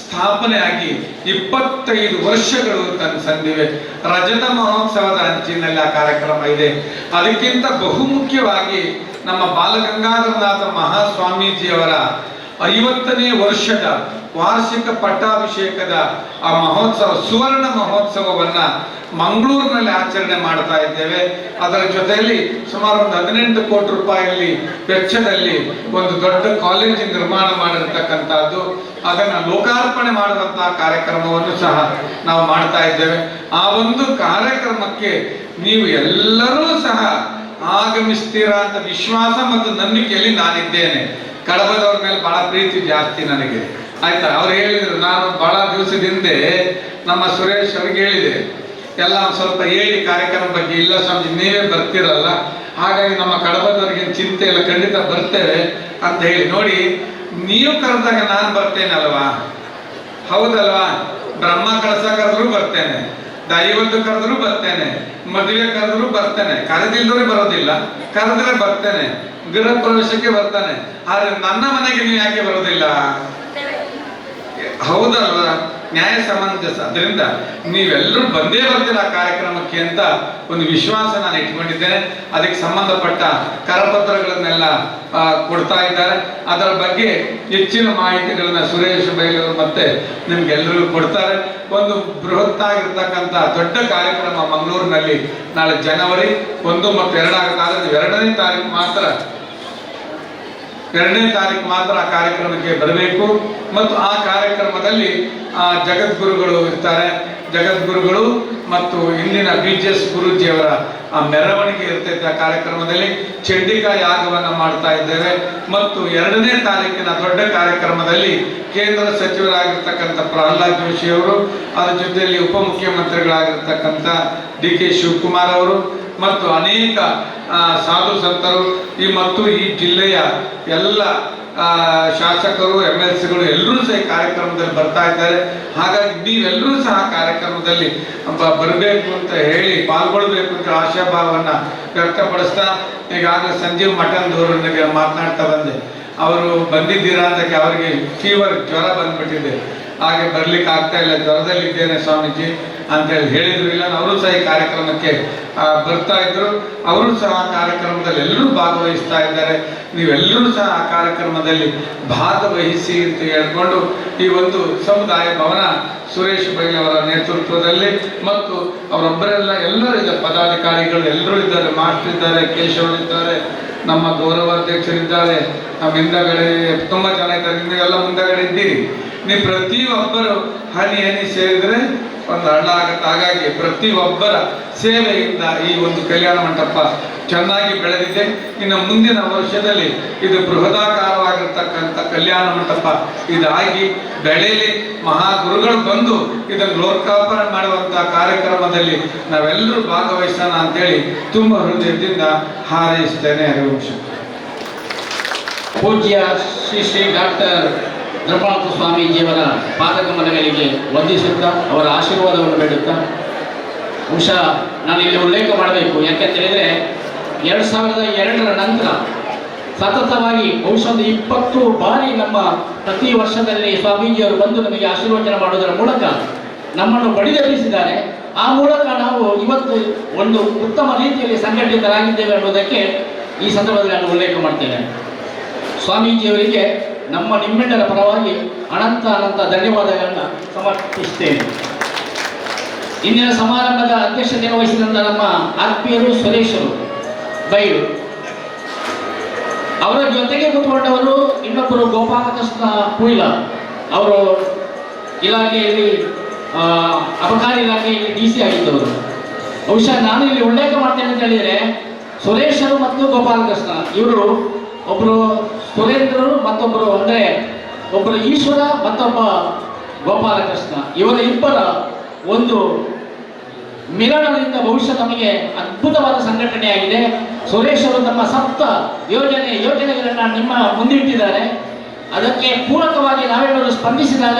ಸ್ಥಾಪನೆ ಆಗಿ 25 ವರ್ಷಗಳು ಸಂದಿವೆ. ರಜತ ಮಹೋತ್ಸವದ ಅಂಚಿನಲ್ಲಿ ಆ ಕಾರ್ಯಕ್ರಮ ಇದೆ. ಅದಕ್ಕಿಂತ ಬಹುಮುಖ್ಯವಾಗಿ ನಮ್ಮ ಬಾಲಗಂಗಾಧರನಾಥ ಮಹಾಸ್ವಾಮೀಜಿಯವರ 50ನೇ ವರ್ಷದ ವಾರ್ಷಿಕ ಪಟ್ಟಾಭಿಷೇಕದ ಆ ಮಹೋತ್ಸವ, ಸುವರ್ಣ ಮಹೋತ್ಸವವನ್ನ ಮಂಗಳೂರಿನಲ್ಲಿ ಆಚರಣೆ ಮಾಡ್ತಾ ಇದ್ದೇವೆ. ಅದರ ಜೊತೆಯಲ್ಲಿ ಸುಮಾರು ಒಂದು 18 ಕೋಟಿ ರೂಪಾಯಿಯಲ್ಲಿ ವೆಚ್ಚದಲ್ಲಿ ಒಂದು ದೊಡ್ಡ ಕಾಲೇಜ್ ನಿರ್ಮಾಣ ಮಾಡಿರ್ತಕ್ಕಂಥದ್ದು, ಅದನ್ನು ಲೋಕಾರ್ಪಣೆ ಮಾಡುವಂತಹ ಕಾರ್ಯಕ್ರಮವನ್ನು ಸಹ ನಾವು ಮಾಡ್ತಾ ಇದ್ದೇವೆ. ಆ ಒಂದು ಕಾರ್ಯಕ್ರಮಕ್ಕೆ ನೀವು ಎಲ್ಲರೂ ಸಹ ಆಗಮಿಸ್ತೀರಾ ಅಂತ ವಿಶ್ವಾಸ ಮತ್ತು ನಂಬಿಕೆಯಲ್ಲಿ ನಾನಿದ್ದೇನೆ. ಕಡಬದವ್ರ ಮೇಲೆ ಬಹಳ ಪ್ರೀತಿ ಜಾಸ್ತಿ ನನಗೆ. ಆಯ್ತಾ? ಅವ್ರು ಹೇಳಿದ್ರು, ನಾನು ಬಹಳ ದಿವಸದಿಂದ ನಮ್ಮ ಸುರೇಶ್ ಅವ್ರಿಗೆ ಹೇಳಿದೆ, ಎಲ್ಲ ಸ್ವಲ್ಪ ಹೇಳಿ ಕಾರ್ಯಕ್ರಮ ಬಗ್ಗೆ. ಇಲ್ಲ ಸ್ವಾಮಿ, ನೀವೇ ಬರ್ತಿರಲ್ಲ, ಹಾಗಾಗಿ ನಮ್ಮ ಕಡಬದವ್ರಿಗೆ ಚಿಂತೆ ಇಲ್ಲ, ಖಂಡಿತ ಬರ್ತೇವೆ ಅಂತ ಹೇಳಿ. ನೋಡಿ, ನೀವು ಕರೆದಾಗ ನಾನು ಬರ್ತೇನಲ್ವಾ? ಹೌದಲ್ವಾ? ಬ್ರಹ್ಮ ಕಳಸ ಕರೆದ್ರು ಬರ್ತೇನೆ, ದೈವದ್ದು ಕರೆದ್ರು ಬರ್ತೇನೆ, ಮದುವೆ ಕರೆದ್ರು ಬರ್ತೇನೆ, ಕರೆದಿಲ್ಲದ್ರೆ ಬರೋದಿಲ್ಲ, ಕರೆದ್ರೆ ಬರ್ತೇನೆ, ಗೃಹ ಪ್ರವೇಶಕ್ಕೆ ಬರ್ತಾನೆ. ಆದ್ರೆ ನನ್ನ ಮನೆಗೆ ನೀವು ಯಾಕೆ ಬರೋದಿಲ್ಲ? ಹೌದಲ್ವಾ? ನ್ಯಾಯ ಸಮಂಜಸ. ಅದರಿಂದ ನೀವೆಲ್ಲರೂ ಬಂದೇ ಬರ್ತೀರ ಆ ಕಾರ್ಯಕ್ರಮಕ್ಕೆ ಅಂತ ಒಂದು ವಿಶ್ವಾಸ ನಾನು ಇಟ್ಕೊಂಡಿದ್ದೇನೆ. ಅದಕ್ಕೆ ಸಂಬಂಧಪಟ್ಟ ಕರಪತ್ರಗಳನ್ನೆಲ್ಲ ಕೊಡ್ತಾ ಇದ್ದಾರೆ. ಅದರ ಬಗ್ಗೆ ಹೆಚ್ಚಿನ ಮಾಹಿತಿಗಳನ್ನ ಸುರೇಶ್ ಬೈಲೂರು ಮತ್ತೆ ನಿಮ್ಗೆಲ್ಲರಿಗೂ ಕೊಡ್ತಾರೆ. ಒಂದು ಬೃಹತ್ತಾಗಿರ್ತಕ್ಕಂಥ ದೊಡ್ಡ ಕಾರ್ಯಕ್ರಮ ಮಂಗಳೂರಿನಲ್ಲಿ ನಾಳೆ ಜನವರಿ 1 ಮತ್ತು 2 ಆಗುತ್ತೆ. ಆದರೆ 2ನೇ ತಾರೀಕು ಮಾತ್ರ ಆ ಕಾರ್ಯಕ್ರಮಕ್ಕೆ ಬರಬೇಕು. ಮತ್ತು ಆ ಕಾರ್ಯಕ್ರಮದಲ್ಲಿ ಜಗದ್ಗುರುಗಳು ಇರ್ತಾರೆ. ಜಗದ್ಗುರುಗಳು ಮತ್ತು ಇಂದಿನ BGS ಗುರೂಜಿಯವರ ಆ ಮೆರವಣಿಗೆ ಇರ್ತೈತೆ. ಆ ಕಾರ್ಯಕ್ರಮದಲ್ಲಿ ಚಂಡಿಕಾ ಯಾಗವನ್ನು ಮಾಡ್ತಾ ಇದ್ದೇವೆ. ಮತ್ತು 2ನೇ ತಾರೀಕಿನ ದೊಡ್ಡ ಕಾರ್ಯಕ್ರಮದಲ್ಲಿ ಕೇಂದ್ರ ಸಚಿವರಾಗಿರ್ತಕ್ಕಂಥ ಪ್ರಹ್ಲಾದ್ ಜೋಶಿ ಅವರು, ಅದರ ಜೊತೆಯಲ್ಲಿ ಉಪಮುಖ್ಯಮಂತ್ರಿಗಳಾಗಿರ್ತಕ್ಕಂಥ DK ಶಿವಕುಮಾರ್ ಅವರು ಮತ್ತು ಅನೇಕ ಸಾಧು ಸಂತರು ಮತ್ತು ಈ ಜಿಲ್ಲೆಯ ಎಲ್ಲ ಶಾಸಕರು MLCಗಳು ಎಲ್ಲರೂ ಸಹ ಈ ಕಾರ್ಯಕ್ರಮದಲ್ಲಿ ಬರ್ತಾ ಇದ್ದಾರೆ. ಹಾಗಾಗಿ ನೀವೆಲ್ಲರೂ ಸಹ ಕಾರ್ಯಕ್ರಮದಲ್ಲಿ ಬರಬೇಕು ಅಂತ ಹೇಳಿ ಪಾಲ್ಗೊಳ್ಬೇಕು ಅಂತ ಆಶಾಭಾವವನ್ನು ವ್ಯಕ್ತಪಡಿಸ್ತಾ, ಈಗಾಗಲೇ ಸಂಜೀವ್ ಮಠಂದವರೊಂದಿಗೆ ಮಾತನಾಡ್ತಾ ಬಂದೆ. ಅವರು ಬಂದಿದ್ದೀರಾ ಅಂತಕ್ಕೆ ಅವರಿಗೆ ಫೀವರ್, ಜ್ವರ ಬಂದ್ಬಿಟ್ಟಿದೆ, ಹಾಗೆ ಬರ್ಲಿಕ್ಕೆ ಆಗ್ತಾ ಇಲ್ಲ, ಜ್ವರದಲ್ಲಿದ್ದೇನೆ ಸ್ವಾಮೀಜಿ ಅಂತೇಳಿ ಹೇಳಿದ್ರು. ಇಲ್ಲ ಅವರು ಸಹ ಈ ಕಾರ್ಯಕ್ರಮಕ್ಕೆ ಬರ್ತಾ ಇದ್ರು. ಅವರು ಸಹ ಆ ಕಾರ್ಯಕ್ರಮದಲ್ಲಿ ಎಲ್ಲರೂ ಭಾಗವಹಿಸ್ತಾ ಇದ್ದಾರೆ. ನೀವೆಲ್ಲರೂ ಸಹ ಆ ಕಾರ್ಯಕ್ರಮದಲ್ಲಿ ಭಾಗವಹಿಸಿ ಅಂತ ಹೇಳ್ಕೊಂಡು ಈ ಒಂದು ಸಮುದಾಯ ಭವನ ಸುರೇಶ್ ಬೈಲ್ ಅವರ ನೇತೃತ್ವದಲ್ಲಿ ಮತ್ತು ಅವರೊಬ್ಬರೆಲ್ಲ ಎಲ್ಲರೂ ಇದ್ದಾರೆ, ಪದಾಧಿಕಾರಿಗಳು ಎಲ್ಲರೂ ಇದ್ದಾರೆ, ಮಾಸ್ಟರ್ ಇದ್ದಾರೆ, ಕೇಶವರಿದ್ದಾರೆ, ನಮ್ಮ ಗೌರವಾಧ್ಯಕ್ಷರಿದ್ದಾರೆ, ನಮ್ಮ ಹಿಂದಗಡೆ ತುಂಬ ಜನ ಇದ್ದಾರೆ. ನೀವೆಲ್ಲ ಮುಂದಗಡೆ ಇದ್ದೀರಿ. ನೀವು ಪ್ರತಿಯೊಬ್ಬರು ಹನಿ ಸೇರಿದರೆ ಒಂದು ಹಳ್ಳ ಆಗುತ್ತೆ. ಹಾಗಾಗಿ ಪ್ರತಿಯೊಬ್ಬರ ಸೇವೆಯಿಂದ ಈ ಒಂದು ಕಲ್ಯಾಣ ಮಂಟಪ ಚೆನ್ನಾಗಿ ಬೆಳೆದಿದೆ. ಇನ್ನು ಮುಂದಿನ ವರ್ಷದಲ್ಲಿ ಇದು ಬೃಹದಾಕಾರವಾಗಿರ್ತಕ್ಕಂಥ ಕಲ್ಯಾಣ ಮಂಟಪ ಇದಾಗಿ ಬೆಳೆಯಲಿ. ಮಹಾಗುರುಗಳು ಬಂದು ಇದನ್ನು ಲೋಕಾರ್ಪಣೆ ಮಾಡುವಂಥ ಕಾರ್ಯಕ್ರಮದಲ್ಲಿ ನಾವೆಲ್ಲರೂ ಭಾಗವಹಿಸೋಣ ಅಂತೇಳಿ ತುಂಬ ಹೃದಯದಿಂದ ಹಾರೈಸ್ತೇನೆ. ಹರಿವಂಶ. ಪೂಜ್ಯ ಶ್ರೀ ಡಾಕ್ಟರ್ ಧರ್ಮಾರ್ಥ ಸ್ವಾಮೀಜಿಯವರ ಪಾದಕಮಲಗಳಿಗೆ ವಂದಿಸುತ್ತಾ ಅವರ ಆಶೀರ್ವಾದವನ್ನು ಬೇಡುತ್ತಾ, ಬಹುಶಃ ನಾನು ಇಲ್ಲಿ ಉಲ್ಲೇಖ ಮಾಡಬೇಕು. ಯಾಕೆಂತ ಹೇಳಿದರೆ 2002ರ ನಂತರ ಸತತವಾಗಿ ಬಹುಶಃ 20 ಬಾರಿ ನಮ್ಮ ಪ್ರತಿ ವರ್ಷದಲ್ಲಿ ಸ್ವಾಮೀಜಿಯವರು ಬಂದು ನಮಗೆ ಆಶೀರ್ವಚನ ಮಾಡುವುದರ ಮೂಲಕ ನಮ್ಮನ್ನು ಬಡಿದೆಬ್ಬಿಸಿದ್ದಾರೆ. ಆ ಮೂಲಕ ನಾವು ಇವತ್ತು ಒಂದು ಉತ್ತಮ ರೀತಿಯಲ್ಲಿ ಸಂಘಟಿತರಾಗಿದ್ದೇವೆ ಅನ್ನೋದಕ್ಕೆ ಈ ಸಂದರ್ಭದಲ್ಲಿ ನಾನು ಉಲ್ಲೇಖ ಮಾಡ್ತೇನೆ. ಸ್ವಾಮೀಜಿಯವರಿಗೆ ನಮ್ಮ ನಿಮ್ಮೆಲ್ಲರ ಪರವಾಗಿ ಅನಂತ ಧನ್ಯವಾದಗಳನ್ನು ಸಮರ್ಪಿಸ್ತೇನೆ. ಇಂದಿನ ಸಮಾರಂಭದ ಅಧ್ಯಕ್ಷತೆ ವಹಿಸಿದಂಥ ನಮ್ಮ ಆತ್ಮೀಯರು ಸುರೇಶರು ಬೈಲು, ಅವರ ಜೊತೆಗೆ ಕೂತ್ಕೊಂಡವರು ಇನ್ನೊಬ್ಬರು ಗೋಪಾಲಕೃಷ್ಣ ಪುಯ್ಲ, ಅವರು ಇಲಾಖೆಯಲ್ಲಿ ಅಬಕಾರಿ ಇಲಾಖೆಯಲ್ಲಿ DC ಆಗಿದ್ದವರು. ಬಹುಶಃ ನಾನು ಇಲ್ಲಿ ಉಲ್ಲೇಖ ಮಾಡ್ತೇನೆ ಅಂತ ಹೇಳಿದರೆ, ಸುರೇಶರು ಮತ್ತು ಗೋಪಾಲಕೃಷ್ಣ ಇವರು, ಒಬ್ಬರು ಸುರೇಂದ್ರರು ಮತ್ತೊಬ್ಬರು ಅಂದರೆ ಒಬ್ಬರು ಈಶ್ವರ ಮತ್ತೊಬ್ಬ ಗೋಪಾಲಕೃಷ್ಣ, ಇವರ ಇಬ್ಬರ ಒಂದು ಮಿಲನದಿಂದ ಬಹುಶಃ ನಮಗೆ ಅದ್ಭುತವಾದ ಸಂಘಟನೆಯಾಗಿದೆ. ಸುರೇಶ್ ಅವರು ತಮ್ಮ 7 ಯೋಜನೆಗಳನ್ನು ನಿಮ್ಮ ಮುಂದಿಟ್ಟಿದ್ದಾರೆ. ಅದಕ್ಕೆ ಪೂರಕವಾಗಿ ನಾವೆಲ್ಲರೂ ಸ್ಪಂದಿಸಿದಾಗ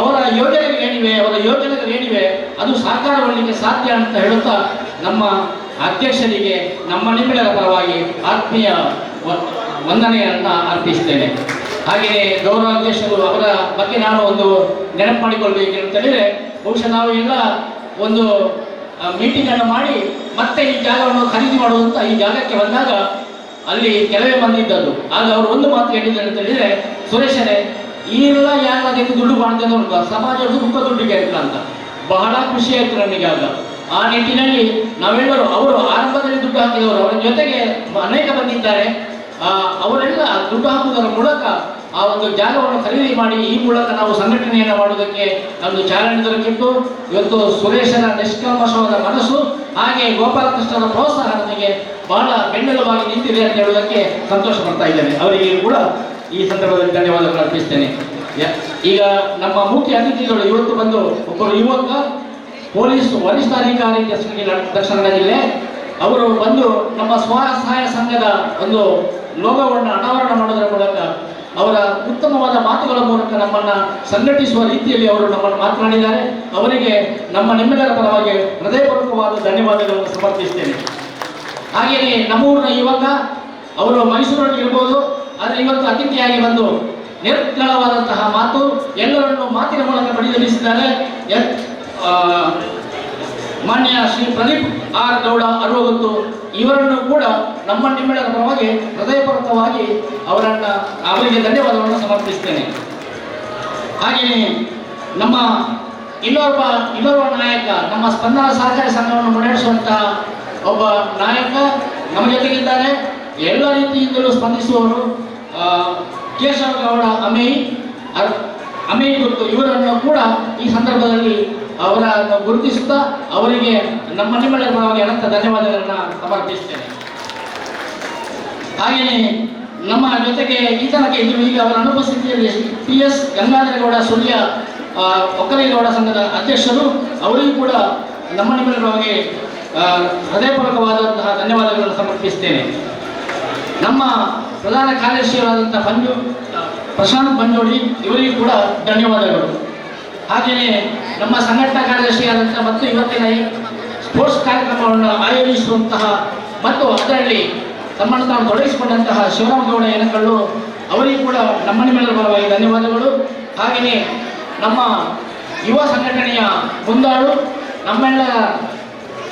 ಅವರ ಯೋಜನೆಗಳೇನಿವೆ ಅದು ಸಾಕಾರಗೊಳ್ಳಲಿಕ್ಕೆ ಸಾಧ್ಯ ಅಂತ ಹೇಳುತ್ತಾ ನಮ್ಮ ಅಧ್ಯಕ್ಷರಿಗೆ ನಮ್ಮ ನಿಮ್ಮೆಲ್ಲರ ಪರವಾಗಿ ಆತ್ಮೀಯ ವಂದನೆಯನ್ನು ಅರ್ಪಿಸ್ತೇನೆ. ಹಾಗೆಯೇ ಗೌರವಾಧ್ಯಕ್ಷರು ಅವರ ಬಗ್ಗೆ ನಾನು ಒಂದು ನೆನಪು ಮಾಡಿಕೊಳ್ಬೇಕು ಅಂತ ಹೇಳಿದರೆ, ಬಹುಶಃ ನಾವು ಎಲ್ಲ ಒಂದು ಮೀಟಿಂಗನ್ನು ಮಾಡಿ ಮತ್ತೆ ಈ ಜಾಗವನ್ನು ಖರೀದಿ ಮಾಡುವಂಥ ಈ ಜಾಗಕ್ಕೆ ಬಂದಾಗ ಅಲ್ಲಿ ಕೆಲವೇ ಬಂದಿದ್ದದ್ದು. ಆಗ ಅವರು ಒಂದು ಮಾತು ಹೇಳಿದ್ದಾರೆ ಅಂತ ಹೇಳಿದರೆ, ಸುರೇಶರೇ ಈಗೆಲ್ಲ ಯಾರು ಅದಕ್ಕೆ ದುಡ್ಡು ಮಾಡ್ತೇನೆ ಉಂಟು, ಸಮಾಜದ ದುಃಖ ದುಡ್ಡಿಗೆ ಇರಲ್ಲ ಅಂತ ಬಹಳ ಖುಷಿ ಆಯಿತು ನನಗೆ. ಆಗ ಆ ನಿಟ್ಟಿನಲ್ಲಿ ನಾವೆಲ್ಲರೂ, ಅವರು ಆರಂಭದಲ್ಲಿ ದುಡ್ಡು ಹಾಕಿದವರು, ಅವರ ಜೊತೆಗೆ ಅನೇಕ ಬಂದಿದ್ದಾರೆ, ಅವರೆಲ್ಲ ದುಡ್ಡು ಹಾಕುವುದರ ಮೂಲಕ ಆ ಒಂದು ಜಾಗವನ್ನು ಖರೀದಿ ಮಾಡಿ ಈ ಮೂಲಕ ನಾವು ಸಂಘಟನೆಯನ್ನು ಮಾಡುವುದಕ್ಕೆ ನಮ್ಮದು ಚಾಲನೆ ದೊರಕಿತ್ತು. ಇವತ್ತು ಸುರೇಶನ ನಿಷ್ಕಲ್ಮಶವಾದ ಮನಸ್ಸು ಹಾಗೆ ಗೋಪಾಲಕೃಷ್ಣನ ಪ್ರೋತ್ಸಾಹ ನನಗೆ ಬಹಳ ಬೆನ್ನೆಲುಬಾಗಿ ನಿಂತಿದೆ ಅಂತ ಹೇಳುವುದಕ್ಕೆ ಸಂತೋಷ ಪಡ್ತಾ ಇದ್ದೇನೆ. ಅವರಿಗೆ ಕೂಡ ಈ ಸಂದರ್ಭದಲ್ಲಿ ಧನ್ಯವಾದಗಳು ಅರ್ಪಿಸ್ತೇನೆ. ಈಗ ನಮ್ಮ ಮುಖ್ಯ ಅತಿಥಿಗಳು ಇವತ್ತು ಬಂದು ಒಬ್ಬರು ಯುವಕ ಪೊಲೀಸ್ ವರಿಷ್ಠಾಧಿಕಾರಿ ದಕ್ಷಿಣ ಕನ್ನಡ ಜಿಲ್ಲೆ, ಅವರು ಬಂದು ನಮ್ಮ ಸ್ವಸಹಾಯ ಸಂಘದ ಒಂದು ಲೋಗೋವನ್ನು ಅನಾವರಣ ಮಾಡೋದರ ಮೂಲಕ ಅವರ ಉತ್ತಮವಾದ ಮಾತುಗಳ ಮೂಲಕ ನಮ್ಮನ್ನು ಸಂಘಟಿಸುವ ರೀತಿಯಲ್ಲಿ ಅವರು ನಮ್ಮನ್ನು ಮಾತನಾಡಿದ್ದಾರೆ. ಅವರಿಗೆ ನಮ್ಮ ನಿಮ್ಮೆಲ್ಲರ ಪರವಾಗಿ ಹೃದಯಪೂರ್ವಕವಾದ ಧನ್ಯವಾದಗಳನ್ನು ಸಮರ್ಪಿಸ್ತೇನೆ. ಹಾಗೆಯೇ ನಮ್ಮೂರಿನ ಯುವಕ, ಅವರು ಮೈಸೂರಲ್ಲಿ ಇರ್ಬೋದು, ಆದರೆ ಇವತ್ತು ಅತಿಥಿಯಾಗಿ ಬಂದು ನಿರ್ಗಳವಾದಂತಹ ಮಾತು ಎಲ್ಲರನ್ನು ಮಾತಿನ ಮೂಲಕ ಬಡಿದೆಬ್ಬಿಸಿದ್ದಾರೆ. ಮಾನ್ಯ ಶ್ರೀ ಪ್ರದೀಪ್ ಆರ್ ಗೌಡ ಅರುವತ್ತು, ಇವರನ್ನು ಕೂಡ ನಮ್ಮ ನಿಮ್ಮೆಲ್ಲರ ಪರವಾಗಿ ಹೃದಯಪೂರ್ವಕವಾಗಿ ಅವರಿಗೆ ಧನ್ಯವಾದಗಳನ್ನು ಸಮರ್ಪಿಸ್ತೇನೆ. ಹಾಗೆಯೇ ನಮ್ಮ ಇನ್ನೋರ್ವ ನಾಯಕ, ನಮ್ಮ ಸ್ಪಂದನ ಸಹಕಾರಿ ಸಂಘವನ್ನು ಮುನ್ನಡೆಸುವಂತಹ ಒಬ್ಬ ನಾಯಕ ನಮ್ಮ ಜೊತೆಗಿದ್ದಾರೆ. ಎಲ್ಲ ರೀತಿಯಿಂದಲೂ ಸ್ಪಂದಿಸುವವರು ಕೇಶವ ಗೌಡ ಅಮೇಯಿ ಗುರುತು, ಇವರನ್ನು ಕೂಡ ಈ ಸಂದರ್ಭದಲ್ಲಿ ಅವರನ್ನು ಗುರುತಿಸುತ್ತಾ ಅವರಿಗೆ ನಮ್ಮ ನಿಮ್ಮೆಲ್ಲರ ಪರವಾಗಿ ಅನಂತ ಧನ್ಯವಾದಗಳನ್ನು ಸಮರ್ಪಿಸ್ತೇನೆ. ಹಾಗೆಯೇ ನಮ್ಮ ಜೊತೆಗೆ ಈ ತನಕ ಈಗ ಅವರ ಅನುಪಸ್ಥಿತಿಯಲ್ಲಿ PS ಗಂಗಾಧರಗೌಡ ಸುಳ್ಯ ಒಕ್ಕಲಿಗೌಡ ಸಂಘದ ಅಧ್ಯಕ್ಷರು, ಅವರಿಗೂ ಕೂಡ ನಮ್ಮ ನಿಮ್ಮೆಲ್ಲರ ಪರವಾಗಿ ಹೃದಯಪೂರ್ವಕವಾದಂತಹ ಧನ್ಯವಾದಗಳನ್ನು ಸಮರ್ಪಿಸ್ತೇನೆ. ನಮ್ಮ ಪ್ರಧಾನ ಕಾರ್ಯದರ್ಶಿಯವರಾದಂತಹ ಪ್ರಶಾಂತ್ ಬಂಜೋಡಿ, ಇವರಿಗೂ ಕೂಡ ಧನ್ಯವಾದಗಳು. ಹಾಗೆಯೇ ನಮ್ಮ ಸಂಘಟನಾ ಕಾರ್ಯದರ್ಶಿಯಾದಂಥ ಮತ್ತು ಇವತ್ತಿನ ಈ ಸ್ಪೋರ್ಟ್ಸ್ ಕಾರ್ಯಕ್ರಮವನ್ನು ಆಯೋಜಿಸುವಂತಹ ಮತ್ತು ಅದರಲ್ಲಿ ತಮ್ಮನ್ನು ತಾವು ತೊಡಗಿಸಿಕೊಂಡಂತಹ ಶಿವರಾಮಗೌಡ ಯನಕಳ್ಳು, ಅವರಿಗೂ ಕೂಡ ನಮ್ಮ ನಿಮ್ಮೆಲ್ಲರ ಪರವಾಗಿ ಧನ್ಯವಾದಗಳು. ಹಾಗೆಯೇ ನಮ್ಮ ಯುವ ಸಂಘಟನೆಯ ಮುಂದಾಳು, ನಮ್ಮೆಲ್ಲರ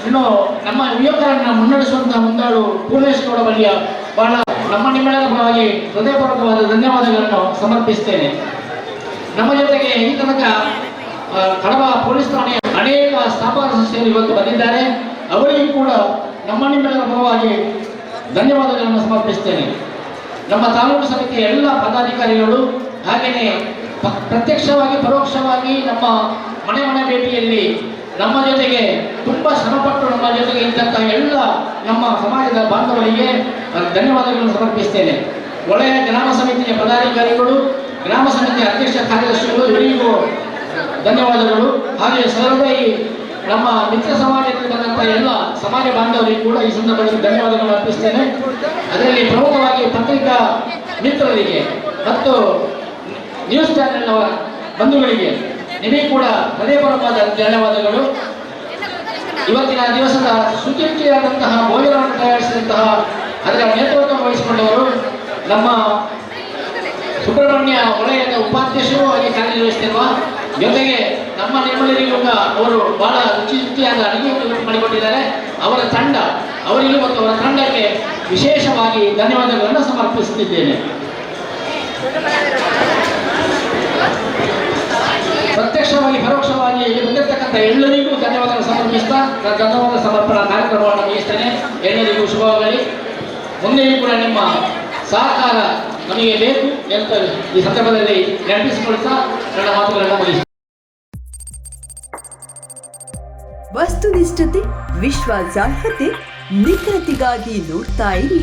ಇನ್ನು ನಮ್ಮ ಯುವಕರನ್ನು ಮುನ್ನಡೆಸುವಂತಹ ಮುಂದಾಳು ಪೂರ್ಣೇಶ್ ಗೌಡ ಬಳಿಯ ಬಹಳ ನಮ್ಮ ನಿಮ್ಮೆಲ್ಲರ ಪರವಾಗಿ ಹೃದಯಪೂರ್ವಕವಾದ ಧನ್ಯವಾದಗಳನ್ನು ಸಮರ್ಪಿಸ್ತೇನೆ. ನಮ್ಮ ಜೊತೆಗೆ ಈ ತನಕ ಕಡಬ ಪೊಲೀಸ್ ಠಾಣೆಯ ಅನೇಕ ಸ್ಥಾಪಕ ಸದಸ್ಯರು ಇವತ್ತು ಬಂದಿದ್ದಾರೆ, ಅವರಿಗೂ ಕೂಡ ನಮ್ಮ ನಿಮ್ಮೆಲ್ಲರ ಪರವಾಗಿ ಧನ್ಯವಾದಗಳನ್ನು ಸಮರ್ಪಿಸ್ತೇನೆ. ನಮ್ಮ ತಾಲೂಕು ಸಮಿತಿಯ ಎಲ್ಲ ಪದಾಧಿಕಾರಿಗಳು, ಹಾಗೆಯೇ ಪ್ರತ್ಯಕ್ಷವಾಗಿ ಪರೋಕ್ಷವಾಗಿ ನಮ್ಮ ಮನೆ ಭೇಟಿಯಲ್ಲಿ ನಮ್ಮ ಜೊತೆಗೆ ತುಂಬ ಶ್ರಮಪಟ್ಟು ನಮ್ಮ ಜೊತೆಗೆ ಇದ್ದಂತಹ ಎಲ್ಲ ನಮ್ಮ ಸಮಾಜದ ಬಾಂಧವರಿಗೆ ಧನ್ಯವಾದಗಳನ್ನು ಸಮರ್ಪಿಸ್ತೇನೆ. ಒಳ್ಳೆಯ ಗ್ರಾಮ ಸಮಿತಿಯ ಪದಾಧಿಕಾರಿಗಳು, ಗ್ರಾಮ ಸಮಿತಿಯ ಅಧ್ಯಕ್ಷ ಕಾರ್ಯದರ್ಶಿಗಳು, ಇವರಿಗೂ ಧನ್ಯವಾದಗಳು. ಹಾಗೆ ಸಹೃದಯಿ ನಮ್ಮ ಮಿತ್ರ ಸಮಾಜದಲ್ಲಿ ಬಂದಂತಹ ಎಲ್ಲ ಸಮಾಜ ಬಾಂಧವರಿಗೂ ಕೂಡ ಈ ಸಂದರ್ಭದಲ್ಲಿ ಧನ್ಯವಾದಗಳನ್ನು ಅರ್ಪಿಸ್ತೇನೆ. ಅದರಲ್ಲಿ ಪ್ರಮುಖವಾಗಿ ಪತ್ರಿಕಾ ಮಿತ್ರರಿಗೆ ಮತ್ತು ನ್ಯೂಸ್ ಚಾನೆಲ್ ಬಂಧುಗಳಿಗೆ ನಿಮಗೆ ಕೂಡ ಹೃದಯಪೂರ್ವಕವಾದ ಧನ್ಯವಾದಗಳು. ಇವತ್ತಿನ ದಿವಸದ ಸುಚಿರ್ತಿಯಾದಂತಹ ಭೋಜನವನ್ನು ತಯಾರಿಸಿದಂತಹ ಅದರ ನೇತೃತ್ವ ವಹಿಸಿಕೊಂಡವರು ನಮ್ಮ ಸುಬ್ರಹ್ಮಣ್ಯ ವಲಯದ ಉಪಾಧ್ಯಕ್ಷರು ಆಗಿ ಕಾರ್ಯನಿರ್ವಹಿಸುತ್ತಿರುವ, ಜೊತೆಗೆ ನಮ್ಮ ನಿಮ್ಮೆಲ್ಲರಿಗೂ ಅವರು ಬಹಳ ರುಚಿಯಾದ ಅಡುಗೆ ಮಾಡಿಕೊಟ್ಟಿದ್ದಾರೆ. ಅವರ ತಂಡ, ಅವರಿಗೂ ಮತ್ತು ಅವರ ತಂಡಕ್ಕೆ ವಿಶೇಷವಾಗಿ ಧನ್ಯವಾದಗಳನ್ನು ಸಮರ್ಪಿಸುತ್ತಿದ್ದೇನೆ. ಪ್ರತ್ಯಕ್ಷವಾಗಿ ಪರೋಕ್ಷವಾಗಿ ಇಲ್ಲಿ ಬಂದಿರತಕ್ಕಂಥ ಎಲ್ಲರಿಗೂ ಧನ್ಯವಾದ ಸಮರ್ಪಿಸ್ತಾ ಧನ್ಯವಾದ ಸಮರ್ಪಣಾ ಕಾರ್ಯಕ್ರಮವನ್ನು ಮುಗಿಸ್ತೇನೆ. ಎಲ್ಲರಿಗೂ ಶುಭವಾಗಲಿ. ಮುಂದೆಯೂ ಕೂಡ ನಿಮ್ಮ ಸಹಕಾರ ನಮಗೆ ಬೇಕು ಅಂತ ಈ ಸಂದರ್ಭದಲ್ಲಿ ನೆನಪಿಸಿಕೊಳ್ತಾ ನನ್ನ ಮಾತುಗಳನ್ನು ಮುಗಿಸ್ತೇನೆ. ವಸ್ತುನಿಷ್ಠತೆ, ವಿಶ್ವಾಸಾರ್ಹತೆ, ನಿಖರತೆಗಾಗಿ ನೋಡ್ತಾ ಇರಿ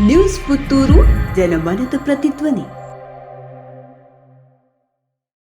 ನ್ಯೂಸ್ ಪುತ್ತೂರು, ಜನಮನದ ಪ್ರತಿಧ್ವನಿ.